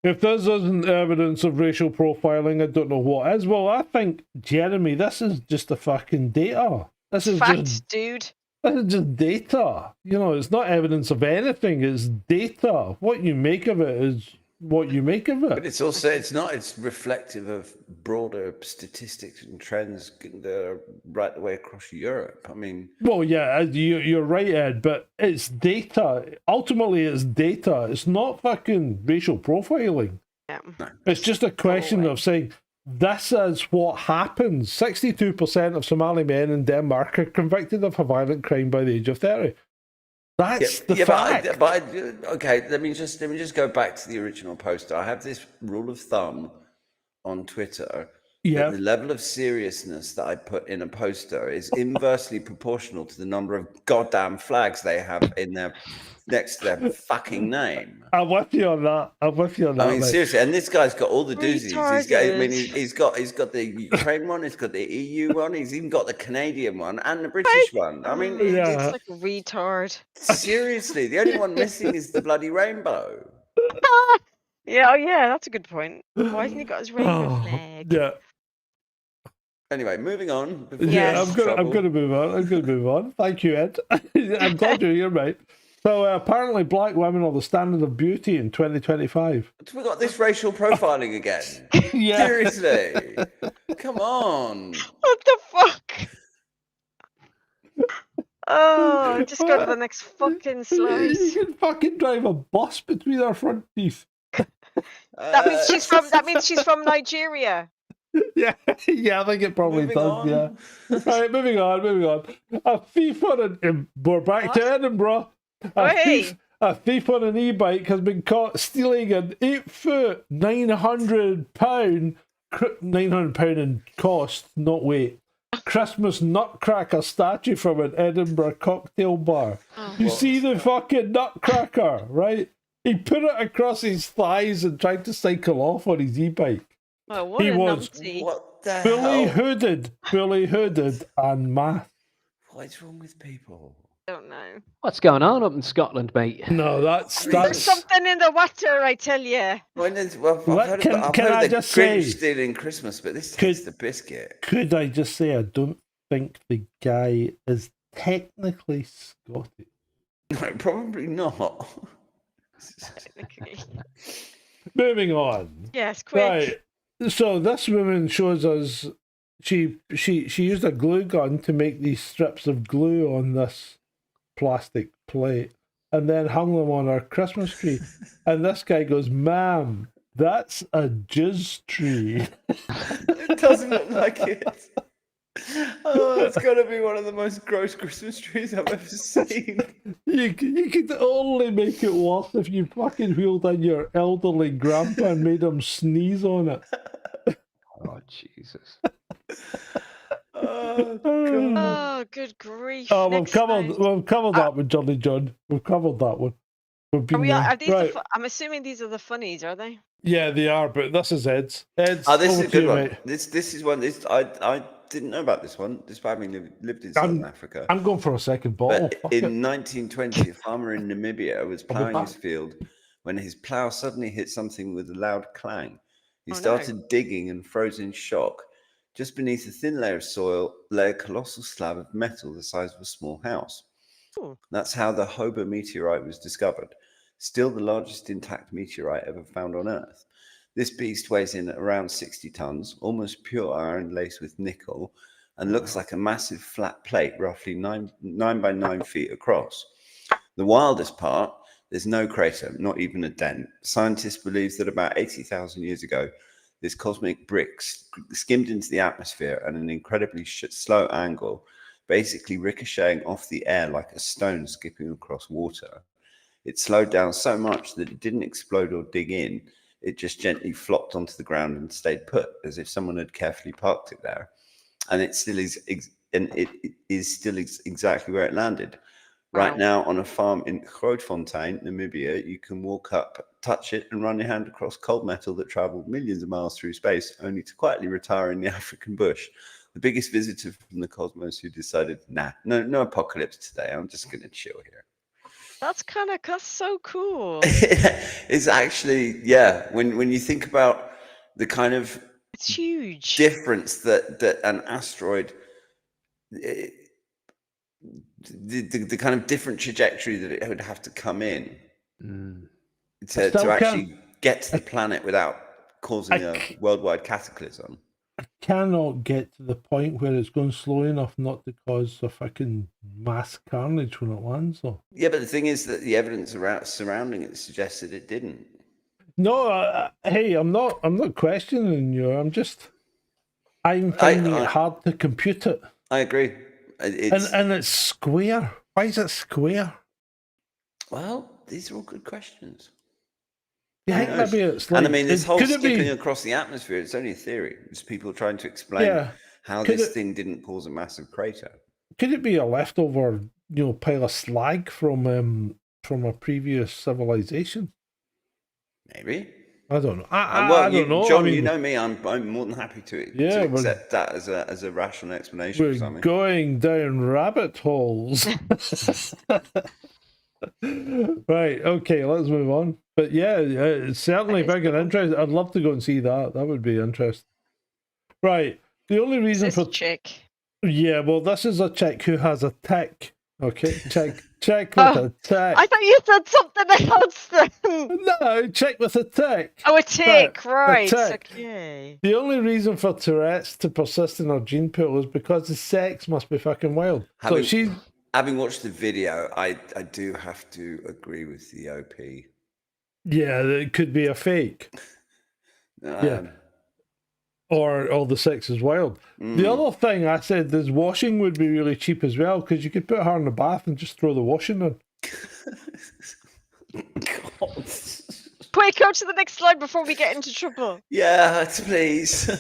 If this isn't evidence of racial profiling, I don't know what is. Well, I think, Jeremy, this is just the fucking data. This is facts, dude. This is just data. It's not evidence of anything. It's data. What you make of it is what you make of it. But it's also, it's reflective of broader statistics and trends that are right the way across Europe. I mean... Well, yeah, you're right, Ed, but it's data. Ultimately, it's data. It's not fucking racial profiling. Yeah. No. It's just a question of saying, this is what happens. 62% of Somali men in Denmark are convicted of a violent crime by the age of 30. That's the fact. Okay, let me just go back to the original poster. I have this rule of thumb on Twitter. Yeah. The level of seriousness that I put in a poster is inversely proportional to the number of goddamn flags they have in their next to their fucking name. I'm with you on that. I mean, seriously, and this guy's got all the doozies. He's got the Ukraine one, he's got the EU one, he's even got the Canadian one and the British one. I mean, it's like a retard. Seriously, the only one missing is the bloody rainbow. Yeah, that's a good point. Why hasn't he got his rainbow flag? Yeah. Anyway, moving on. I'm going to move on. Thank you, Ed. I'm glad you're here, mate. So apparently black women are the standard of beauty in 2025. We got this racial profiling again. Yeah. Seriously. Come on. What the fuck? Oh, just go to the next fucking slide. You can fucking drive a bus between our front teeth. That means she's from. That means she's from Nigeria. Yeah, yeah, I think it probably Moving does. on. Yeah. Right, moving on. A thief on an. We're back to Edinburgh. A thief on an e-bike has been caught stealing an 8-foot, £900 in cost, not weight, Christmas nutcracker statue from an Edinburgh cocktail bar. You see the fucking nutcracker, right? He put it across his thighs and tried to cycle off on his e-bike. Oh, what He a was numpty. What the fully hell? hooded and masked. What's wrong with people? I don't know. What's going on up in Scotland, mate? No, There's that's something in the water, I tell you. Well, What I've can heard I of the just Grinch say? stealing Christmas, but this takes the biscuit. Could I just say I don't think the guy is technically Scottish. No, probably not. Moving on. Yes, quick. Right. So this woman shows us she used a glue gun to make these strips of glue on this plastic plate and then hung them on her Christmas tree. And this guy goes, "Ma'am, that's a jizz tree." It doesn't look like it. Oh, it's got to be one of the most gross Christmas trees I've ever seen. You could only make it worse if you fucking wheeled in your elderly grandpa and made him sneeze on it. Oh, Jesus. Oh, God. Oh, good grief. Oh, Next we've slide. covered that with Johnny John. We've covered that one. We've been there. Are these right. I'm assuming these are the funnies, are they? Yeah, they are, but this is Ed's. Ed's, Oh, this is over a to good you, one. mate. This is one. I didn't know about this one, despite having lived in Southern Africa. I'm going for a second bottle. But Fuck in it. 1920, a farmer in Namibia was ploughing back. his field when his plough suddenly hit something with a loud clang. He Oh, no. started digging and froze in shock. Just beneath a thin layer of soil lay a colossal slab of metal the size of a small house. Ooh. That's how the Hober meteorite was discovered. Still the largest intact meteorite ever found on Earth. This beast weighs in at around 60 tons, almost pure iron laced with nickel, and looks like a massive flat plate, roughly 9 by 9 feet across. The wildest part, there's no crater, not even a dent. Scientists believe that about 80,000 years ago, this cosmic brick skimmed into the atmosphere at an incredibly slow angle, basically ricocheting off the air like a stone skipping across water. It slowed down so much that it didn't explode or dig in. It just gently flopped onto the ground and stayed put, as if someone had carefully parked it there. And it still is, exactly where it landed. Right Wow. now, on a farm in Grootfontein, Namibia, you can walk up, touch it, and run your hand across cold metal that traveled millions of miles through space, only to quietly retire in the African bush. The biggest visitor from the cosmos who decided, no apocalypse today. I'm just going to chill here. That's so cool. It's actually, yeah, when you think about the kind of It's huge. difference that an asteroid, the kind of different trajectory that it would have to come in to actually get to the planet without causing a worldwide cataclysm. I cannot get to the point where it's going slow enough not to cause a fucking mass carnage when it lands, though. Yeah, but the thing is that the evidence surrounding it suggests that it didn't. No, hey, I'm not questioning you. I'm finding it hard to compute it. I agree. And it's square. Why is it square? Well, these are all good questions. You think maybe it's like... And I mean, this whole could it skipping be- across the atmosphere, it's only a theory. It's people trying to explain how Could this it- thing didn't cause a massive crater. Could it be a leftover, pile of slag from a previous civilization? Maybe. I don't know. I don't know. John, I mean, you know me. I'm more than happy to Yeah, we're- accept that as a rational explanation for we're something. going down rabbit holes. Right, okay, let's move on. But yeah, it's certainly That is big and interesting. I'd love to go and see that. That would be interesting. Right, the only reason This for... chick. Yeah, well, this is a chick who has a tick Okay, check with a tick. I thought you said something else then. No, check with a tick. Oh, a tick, right. tick. Okay. The only reason for Tourette's to persist in her gene pool is because the sex must be fucking wild. Having watched the video, I do have to agree with the OP. Yeah, it could be a fake. Yeah. Or all the sex is wild. The other thing I said is washing would be really cheap as well, because you could put her in the bath and just throw the washing in. God. Quick, go to the next slide before we get into trouble. Yeah, please.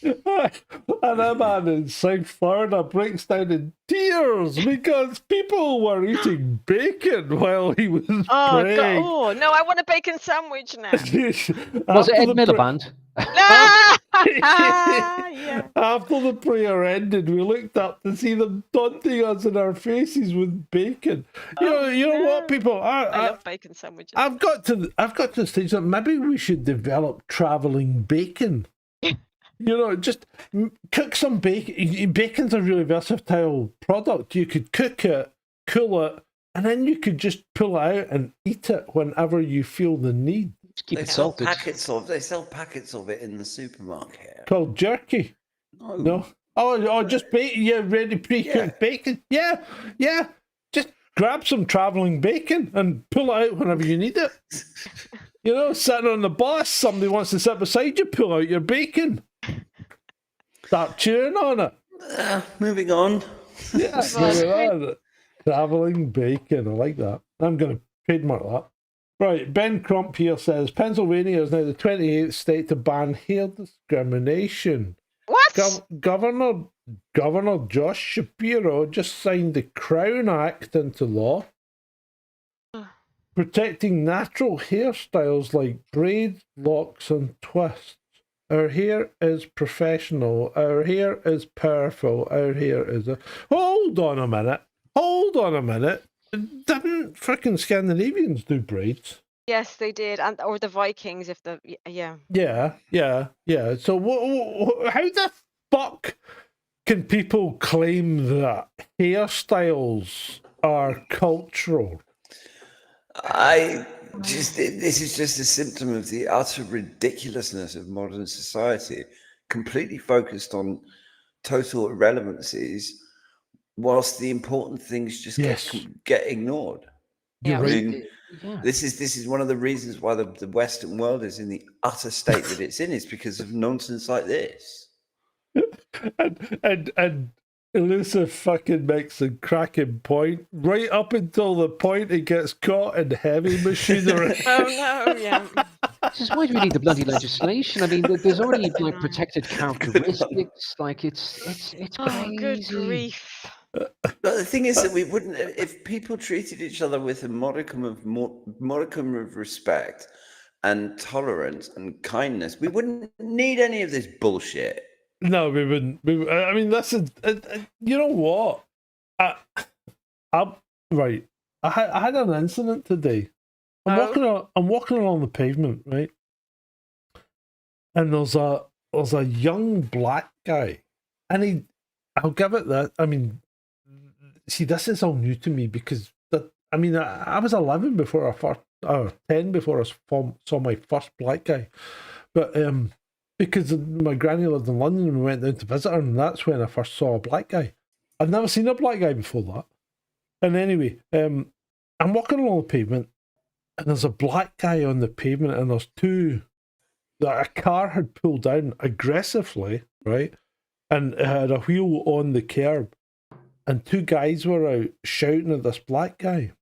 And a man in South Florida breaks down in tears because people were eating bacon while he was praying. God. Oh, no, I want a bacon sandwich now. Was it Ed Miliband? Yeah. After the prayer ended, we looked up to see them taunting us in our faces with bacon. You know what, people? I love bacon sandwiches. I've got to the stage that maybe we should develop traveling bacon. You know, just cook some bacon. Bacon's a really versatile product. You could cook it, cool it, and then you could just pull it out and eat it whenever you feel the need. Just keep They it sell salted. they sell packets of it in the supermarket. Called jerky. No. Oh, just bacon. Yeah, ready pre-cooked bacon. Yeah. Just grab some traveling bacon and pull it out whenever you need it. You know, sitting on the bus, somebody wants to sit beside you, pull out your bacon. Start chewing on it. Moving on. Yeah, traveling bacon. I like that. I'm going to trademark that. Right, Ben Crump here says Pennsylvania is now the 28th state to ban hair discrimination. What? Governor Josh Shapiro just signed the Crown Act into law, protecting natural hairstyles like braids, locks, and twists. Our hair is professional. Our hair is powerful. Our hair is a... Hold on a minute. Didn't frickin' Scandinavians do braids? Yes, they did. Or the Vikings, if the... Yeah. Yeah. So how the fuck can people claim that hairstyles are cultural? This is just a symptom of the utter ridiculousness of modern society, completely focused on total irrelevancies, whilst the important things just get ignored. Yeah, I mean, this is one of the reasons why the Western world is in the utter state that it's in. It's because of nonsense like this. And Elusive fucking makes a cracking point right up until the point he gets caught in heavy machinery. Oh no, yeah. This is why we need the bloody legislation. I mean, there's already like protected characteristics. Like it's crazy. Good grief. But the thing is that we wouldn't, if people treated each other with a modicum of respect and tolerance and kindness, we wouldn't need any of this bullshit. No, we wouldn't. I mean, this is. You know what? Right. I had an incident today. I'm walking along the pavement, right? And there's a young black guy, and I'll give it that. I mean, see, this is all new to me because I was 11 before 10 before I saw my first black guy, but because my granny lived in London and we went down to visit her, and that's when I first saw a black guy. I'd never seen a black guy before that. And anyway, I'm walking along the pavement, and there's a black guy on the pavement, and there's two that a car had pulled down aggressively, right? And it had a wheel on the curb. And two guys were out shouting at this black guy.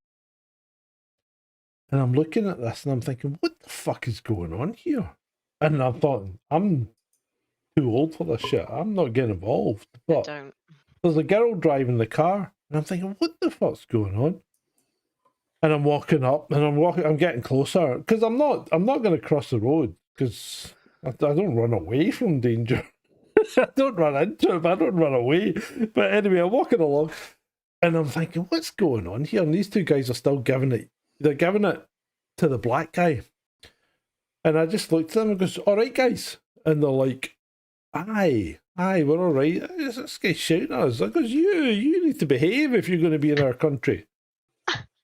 And I'm looking at this and I'm thinking, what the fuck is going on here? And I thought, I'm too old for this shit. I'm not getting involved. But there's a girl driving the car, and I'm thinking, what the fuck's going on? And I'm walking up, and I'm getting closer because I'm not going to cross the road because I don't run away from danger. I don't run into it, but I don't run away. But anyway, I'm walking along, and I'm thinking, what's going on here? And these two guys are still giving it. They're giving it to the black guy. And I just looked at them and goes, all right, guys. And they're like, aye, aye, we're all right. This guy's shouting at us. I goes, you need to behave if you're going to be in our country.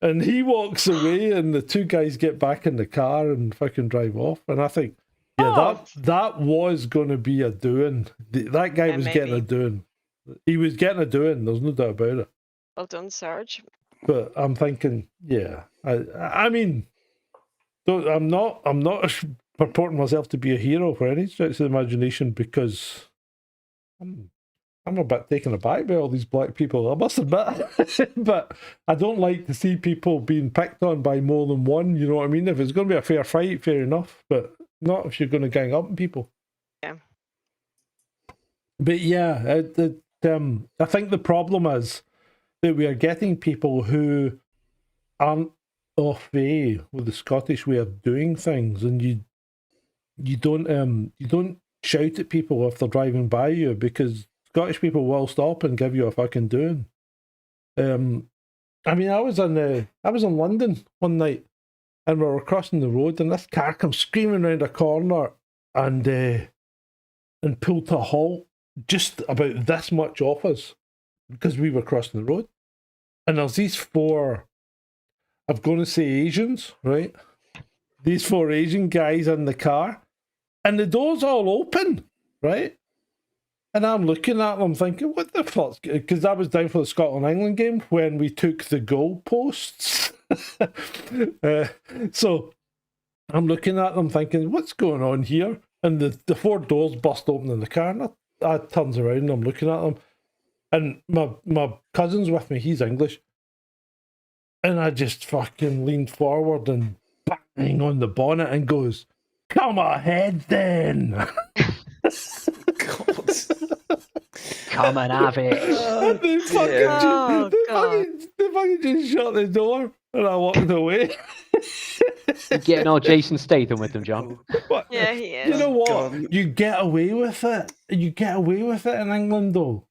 And he walks away, and the two guys get back in the car and fucking drive off. And I think, yeah, that was going to be a doing. That guy was getting a doing. He was getting a doing. There's no doubt about it. Well done, Sarge. But I'm thinking, yeah, I mean, I'm not purporting myself to be a hero for any stretch of the imagination, because I'm a bit taken aback by all these black people, I must admit. But I don't like to see people being picked on by more than one, you know what I mean? If it's going to be a fair fight, fair enough, but not if you're going to gang up on people. Yeah. But yeah, I think the problem is that we are getting people who aren't au fait with the Scottish way of doing things, and you don't shout at people if they're driving by you, because Scottish people will stop and give you a fucking doing. I mean, I was in London one night, and we were crossing the road, and this car comes screaming around a corner and pulled to a halt just about this much off us, because we were crossing the road. And there's these four, I'm going to say Asians, right? These four Asian guys in the car, and the door's all open, right? And I'm looking at them thinking, what the fuck? Because I was down for the Scotland-England game when we took the goalposts. So I'm looking at them thinking, what's going on here? And the four doors bust open in the car, and I turns around and I'm looking at them. And my cousin's with me, he's English. And I just fucking leaned forward and bang on the bonnet and goes, come ahead then. God. Come and have it. And they fucking just shut the door, and I walked away. You're getting all Jason Statham with them, John. What? Yeah, he is. You know what? God. You get away with it. You get away with it in England, though,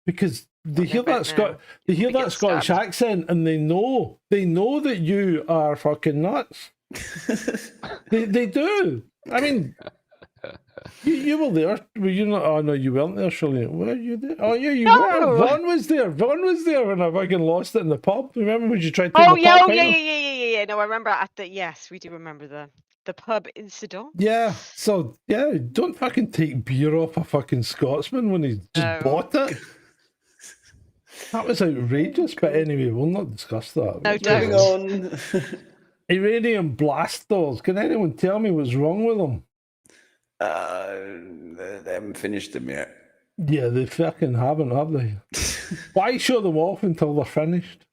because they hear that Scottish accent, and they know that you are fucking nuts. they do. I mean, you were there. Were you not? Oh no, you weren't there, surely. Were you there? Oh yeah, you were. Vaughn was there. Vaughn was there when I fucking lost it in the pub. Remember when you tried to? Yeah. No, I remember yes, we do remember the pub incident. Yeah. So yeah, don't fucking take beer off a fucking Scotsman when he just bought it. That was outrageous. But anyway, we'll not discuss that. No, Moving don't. on. Iranian blast doors. Can anyone tell me what's wrong with them? They haven't finished them yet. Yeah, they fucking haven't, have they? Why show them off until they're finished?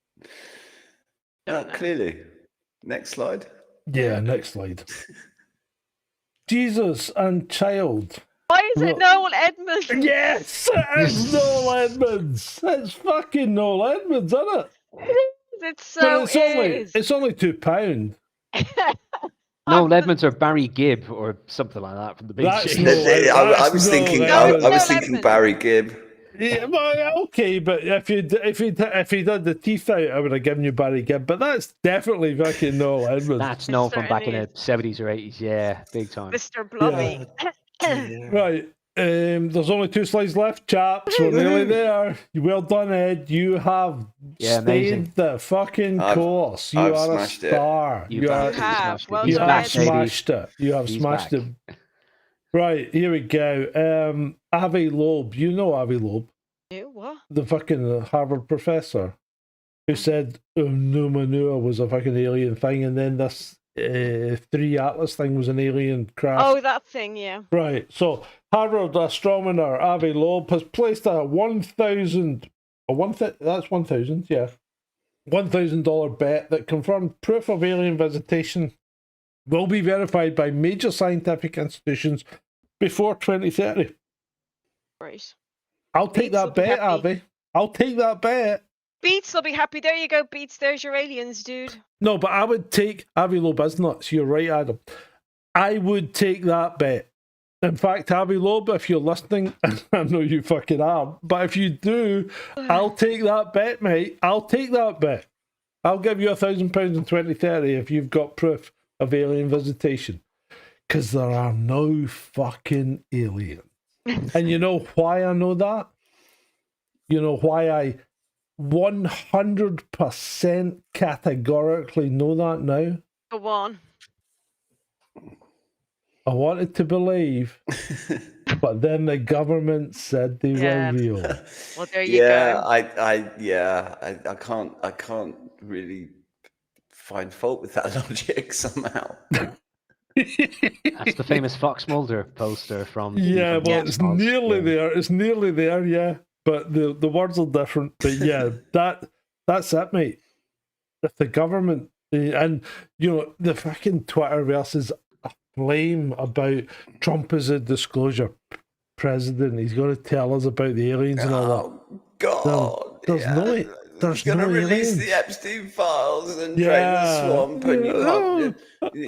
Clearly. Next slide. Yeah, next slide. Jesus and Child. Why is it Noel Edmonds? Yes, it's Noel Edmonds. It's fucking Noel Edmonds, isn't it? It's so But it's only £2. No, Edmonds or Barry Gibb or something like that from the That's BBC. I was thinking Barry Gibb. Yeah, well, okay, but if you did the teeth out, I would have given you Barry Gibb. But that's definitely fucking Noel Edmonds. That's known from back in the 70s or 80s. Yeah, big time. Mr. Blobby. Yeah. Right. There's only 2 slides left, chaps. We're nearly there. Well done, Ed. You have stayed the fucking course. You are a star. You have smashed it. You have smashed it. Right, here we go. Avi Loeb. You know Avi Loeb. What? The fucking Harvard professor who said Numenua was a fucking alien thing, and then this 3 Atlas thing was an alien craft. Oh, that thing, yeah. Right, so Harvard astronomer Avi Loeb has placed a $1,000 bet that confirmed proof of alien visitation will be verified by major scientific institutions before 2030. Right. I'll take that bet, Avi. I'll take that bet. Beats will be happy. There you go, Beats. There's your aliens, dude. No, but I would take Avi Loeb is nuts. You're right, Adam. I would take that bet. In fact, Avi Loeb, if you're listening, I know you fucking are, but if you do, I'll take that bet, mate. I'll take that bet. I'll give you £1,000 in 2030 if you've got proof of alien visitation. Because there are no fucking aliens. And you know why I know that? You know why I 100% categorically know that now? Go on. I wanted to believe, but then the government said they Yeah. were real. Well, there you Yeah, go. I can't really find fault with that logic somehow. That's the famous Fox Mulder poster from Yeah, from well, the it's X-Files. nearly Yeah. there. It's nearly there, yeah. But the words are different. But yeah, that's it, mate. If the government and you know the fucking Twitterverse is aflame about Trump as a disclosure president. He's going to tell us about the aliens and all that. Oh God! There's He's going to release the Epstein files and drain the swamp, and you can't.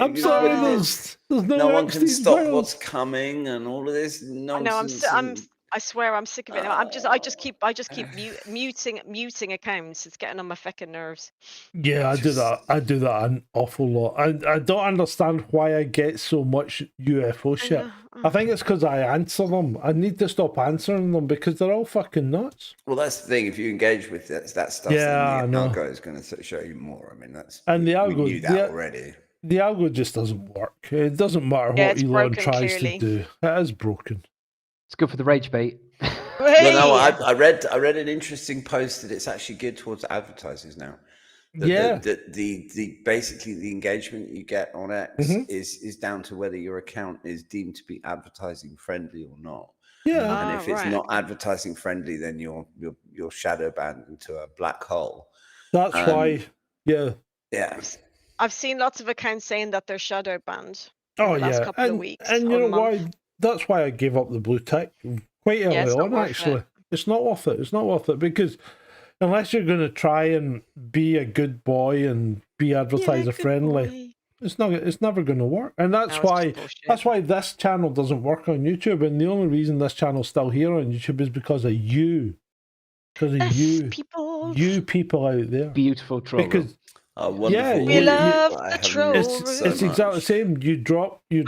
I'm sorry, there's no one Epstein can stop files. what's coming, and all of this nonsense. I swear I'm sick of it. I just keep muting accounts. It's getting on my fucking nerves. Yeah, I do that an awful lot. I don't understand why I get so much UFO shit. I think it's because I answer them. I need to stop answering them because they're all fucking nuts. Well, that's the thing. If you engage with that stuff, then the algo is going to show you more. I mean, we knew that already. The algo just doesn't work. It doesn't matter what Elon tries to do. It is broken. It's good for the rage bait. Well, no, I read an interesting post that it's actually geared towards advertisers now. The basically the engagement you get on X is down to whether your account is deemed to be advertising friendly or not. Yeah, and if it's not advertising friendly, then you're shadow banned into a black hole. That's why. Yeah. I've seen lots of accounts saying that they're shadow banned. Oh the last couple of weeks, and you know why? That's why I gave up the blue tick quite early on. Actually, it's not worth it. It's not worth it because unless you're going to try and be a good boy and be advertiser friendly, it's never going to work. And that's why this channel doesn't work on YouTube. And the only reason this channel's still here on YouTube is because of you, you people out there, beautiful troll. Because we love the troll. It's exactly the same. You drop me.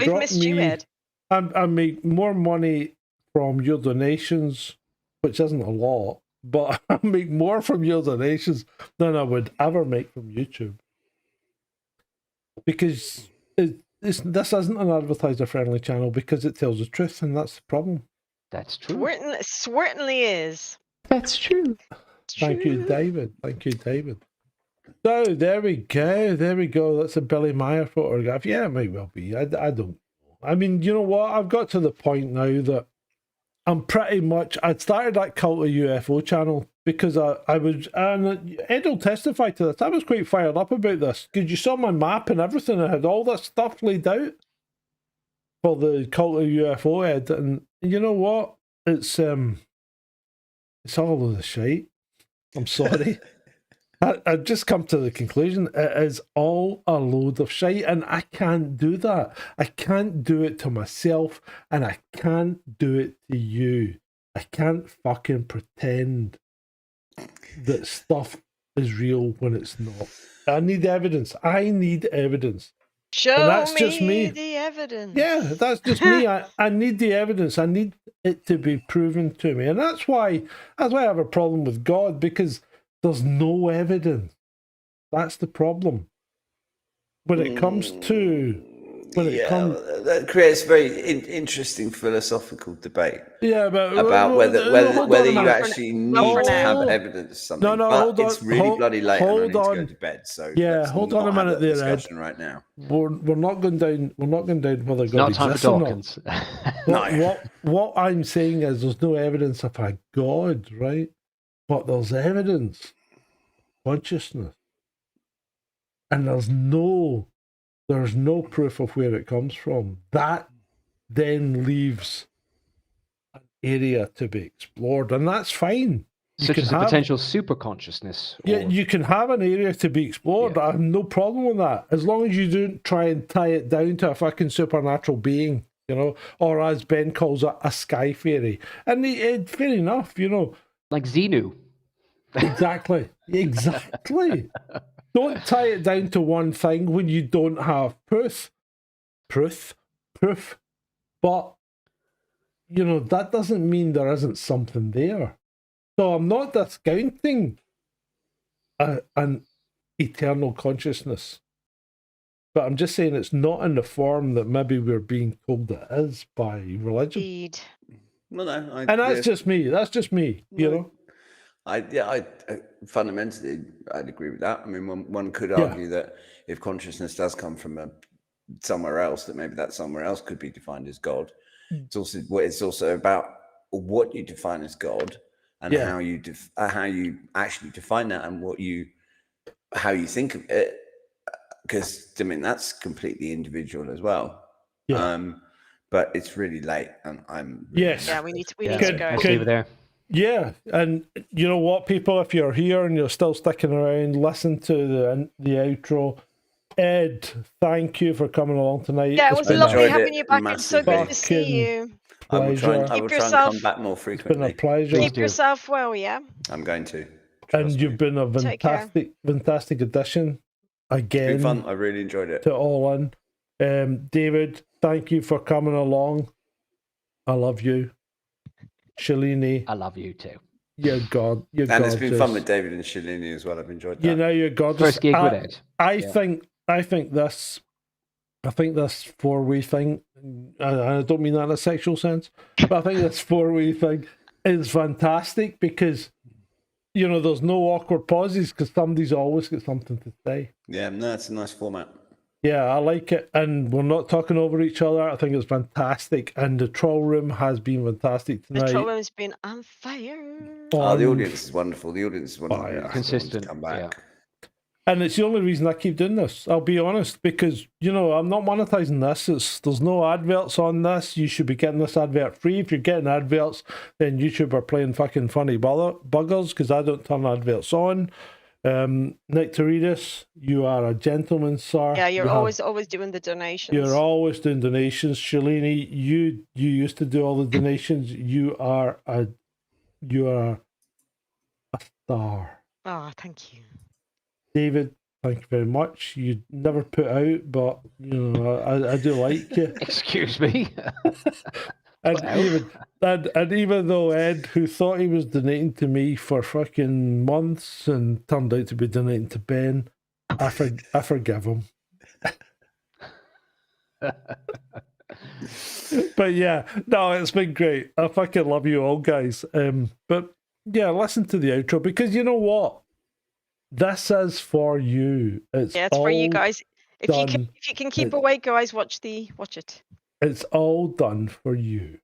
I make more money from your donations, which isn't a lot, but I make more from your donations than I would ever make from YouTube. Because this isn't an advertiser-friendly channel because it tells the truth, and that's the problem. That's true. Certainly is. That's true. Thank you, David. Thank you, David. So there we go. There we go. That's a Billy Meyer photograph. Yeah, it might well be. I don't know. I mean, you know what? I've got to the point now that I'm pretty much. I'd started that Cult of UFO channel because I was, and Ed will testify to this. I was quite fired up about this because you saw my map and everything. I had all this stuff laid out for the Cult of UFO, Ed. And you know what? It's all of the shite. I'm sorry. I've just come to the conclusion it is all a load of shite, and I can't do that. I can't do it to myself, and I can't do it to you. I can't fucking pretend that stuff is real when it's not. I need evidence. Show me the evidence. Yeah, that's just me. I need the evidence. I need it to be proven to me, and that's why I have a problem with God, because there's no evidence. That's the problem. When it comes to... that creates a very interesting philosophical debate. Yeah, but about whether you actually need to have evidence or something. Hold on. It's really bloody late and I need to go to bed. So hold on a minute there, discussion right now. We're not going down. We're not going down whether God exists or not. No. What I'm saying is there's no evidence of a God, right? But there's evidence, consciousness, and there's no proof of where it comes from. That then leaves an area to be explored, and that's fine. Such as a potential super consciousness. Yeah, you can have an area to be explored. I have no problem with that, as long as you don't try and tie it down to a fucking supernatural being, or as Ben calls it, a sky fairy. And fair enough, like Xenu. Exactly. Don't tie it down to one thing when you don't have proof. But that doesn't mean there isn't something there. So I'm not discounting an eternal consciousness, but I'm just saying it's not in the form that maybe we're being told it is by religion. Indeed. Well, no, And that's just me. That's just me. I fundamentally I'd agree with that. I mean, one could argue that if consciousness does come from somewhere else, that maybe that somewhere else could be defined as God. It's also about what you define as God and how you actually define that and how you think of it. Because I mean that's completely individual as well. But it's really late, and I'm we need to go. Let's leave it there. Yeah, and you know what, people, if you're here and you're still sticking around, listen to the outro. Ed, thank you for coming along tonight. Yeah, it was lovely having you back. It's so good to see you. I will try and come back more frequently. It's been a pleasure. Keep yourself well, yeah? I'm going to. And you've been a fantastic addition again. It's been fun. I really enjoyed it. To All In. David, thank you for coming along. I love you. Shalini, I love you too. You're God. You're and gorgeous. It's been fun with David and Shalini as well. I've enjoyed that. You're gorgeous. First gig with Ed. I think this 4-way thing, and I don't mean that in a sexual sense, but I think this 4-way thing is fantastic because there's no awkward pauses because somebody's always got something to say. Yeah, no, it's a nice format. Yeah, I like it, and we're not talking over each other. I think it's fantastic, and the troll room has been fantastic tonight. The troll room's been on fire. Oh, the audience is wonderful. The audience is wonderful. Oh, yeah. Consistent. Come back. Yeah. And it's the only reason I keep doing this. I'll be honest, because I'm not monetizing this. There's no adverts on this. You should be getting this advert free. If you're getting adverts, then YouTube are playing fucking funny buggers because I don't turn adverts on. Nectaridis, you are a gentleman, sir. Yeah, you're always doing the donations. You're always doing donations. Shalini, you used to do all the donations. You are a star. Oh, thank you. David, thank you very much. You never put out, but I do like you. Excuse me. And even though Ed, who thought he was donating to me for fucking months and turned out to be donating to Ben, I forgive him. But yeah, no, it's been great. I fucking love you all, guys. But yeah, listen to the outro because you know what? This is for you. It's for you guys. If you can keep It- awake, guys, watch it. It's all done for you.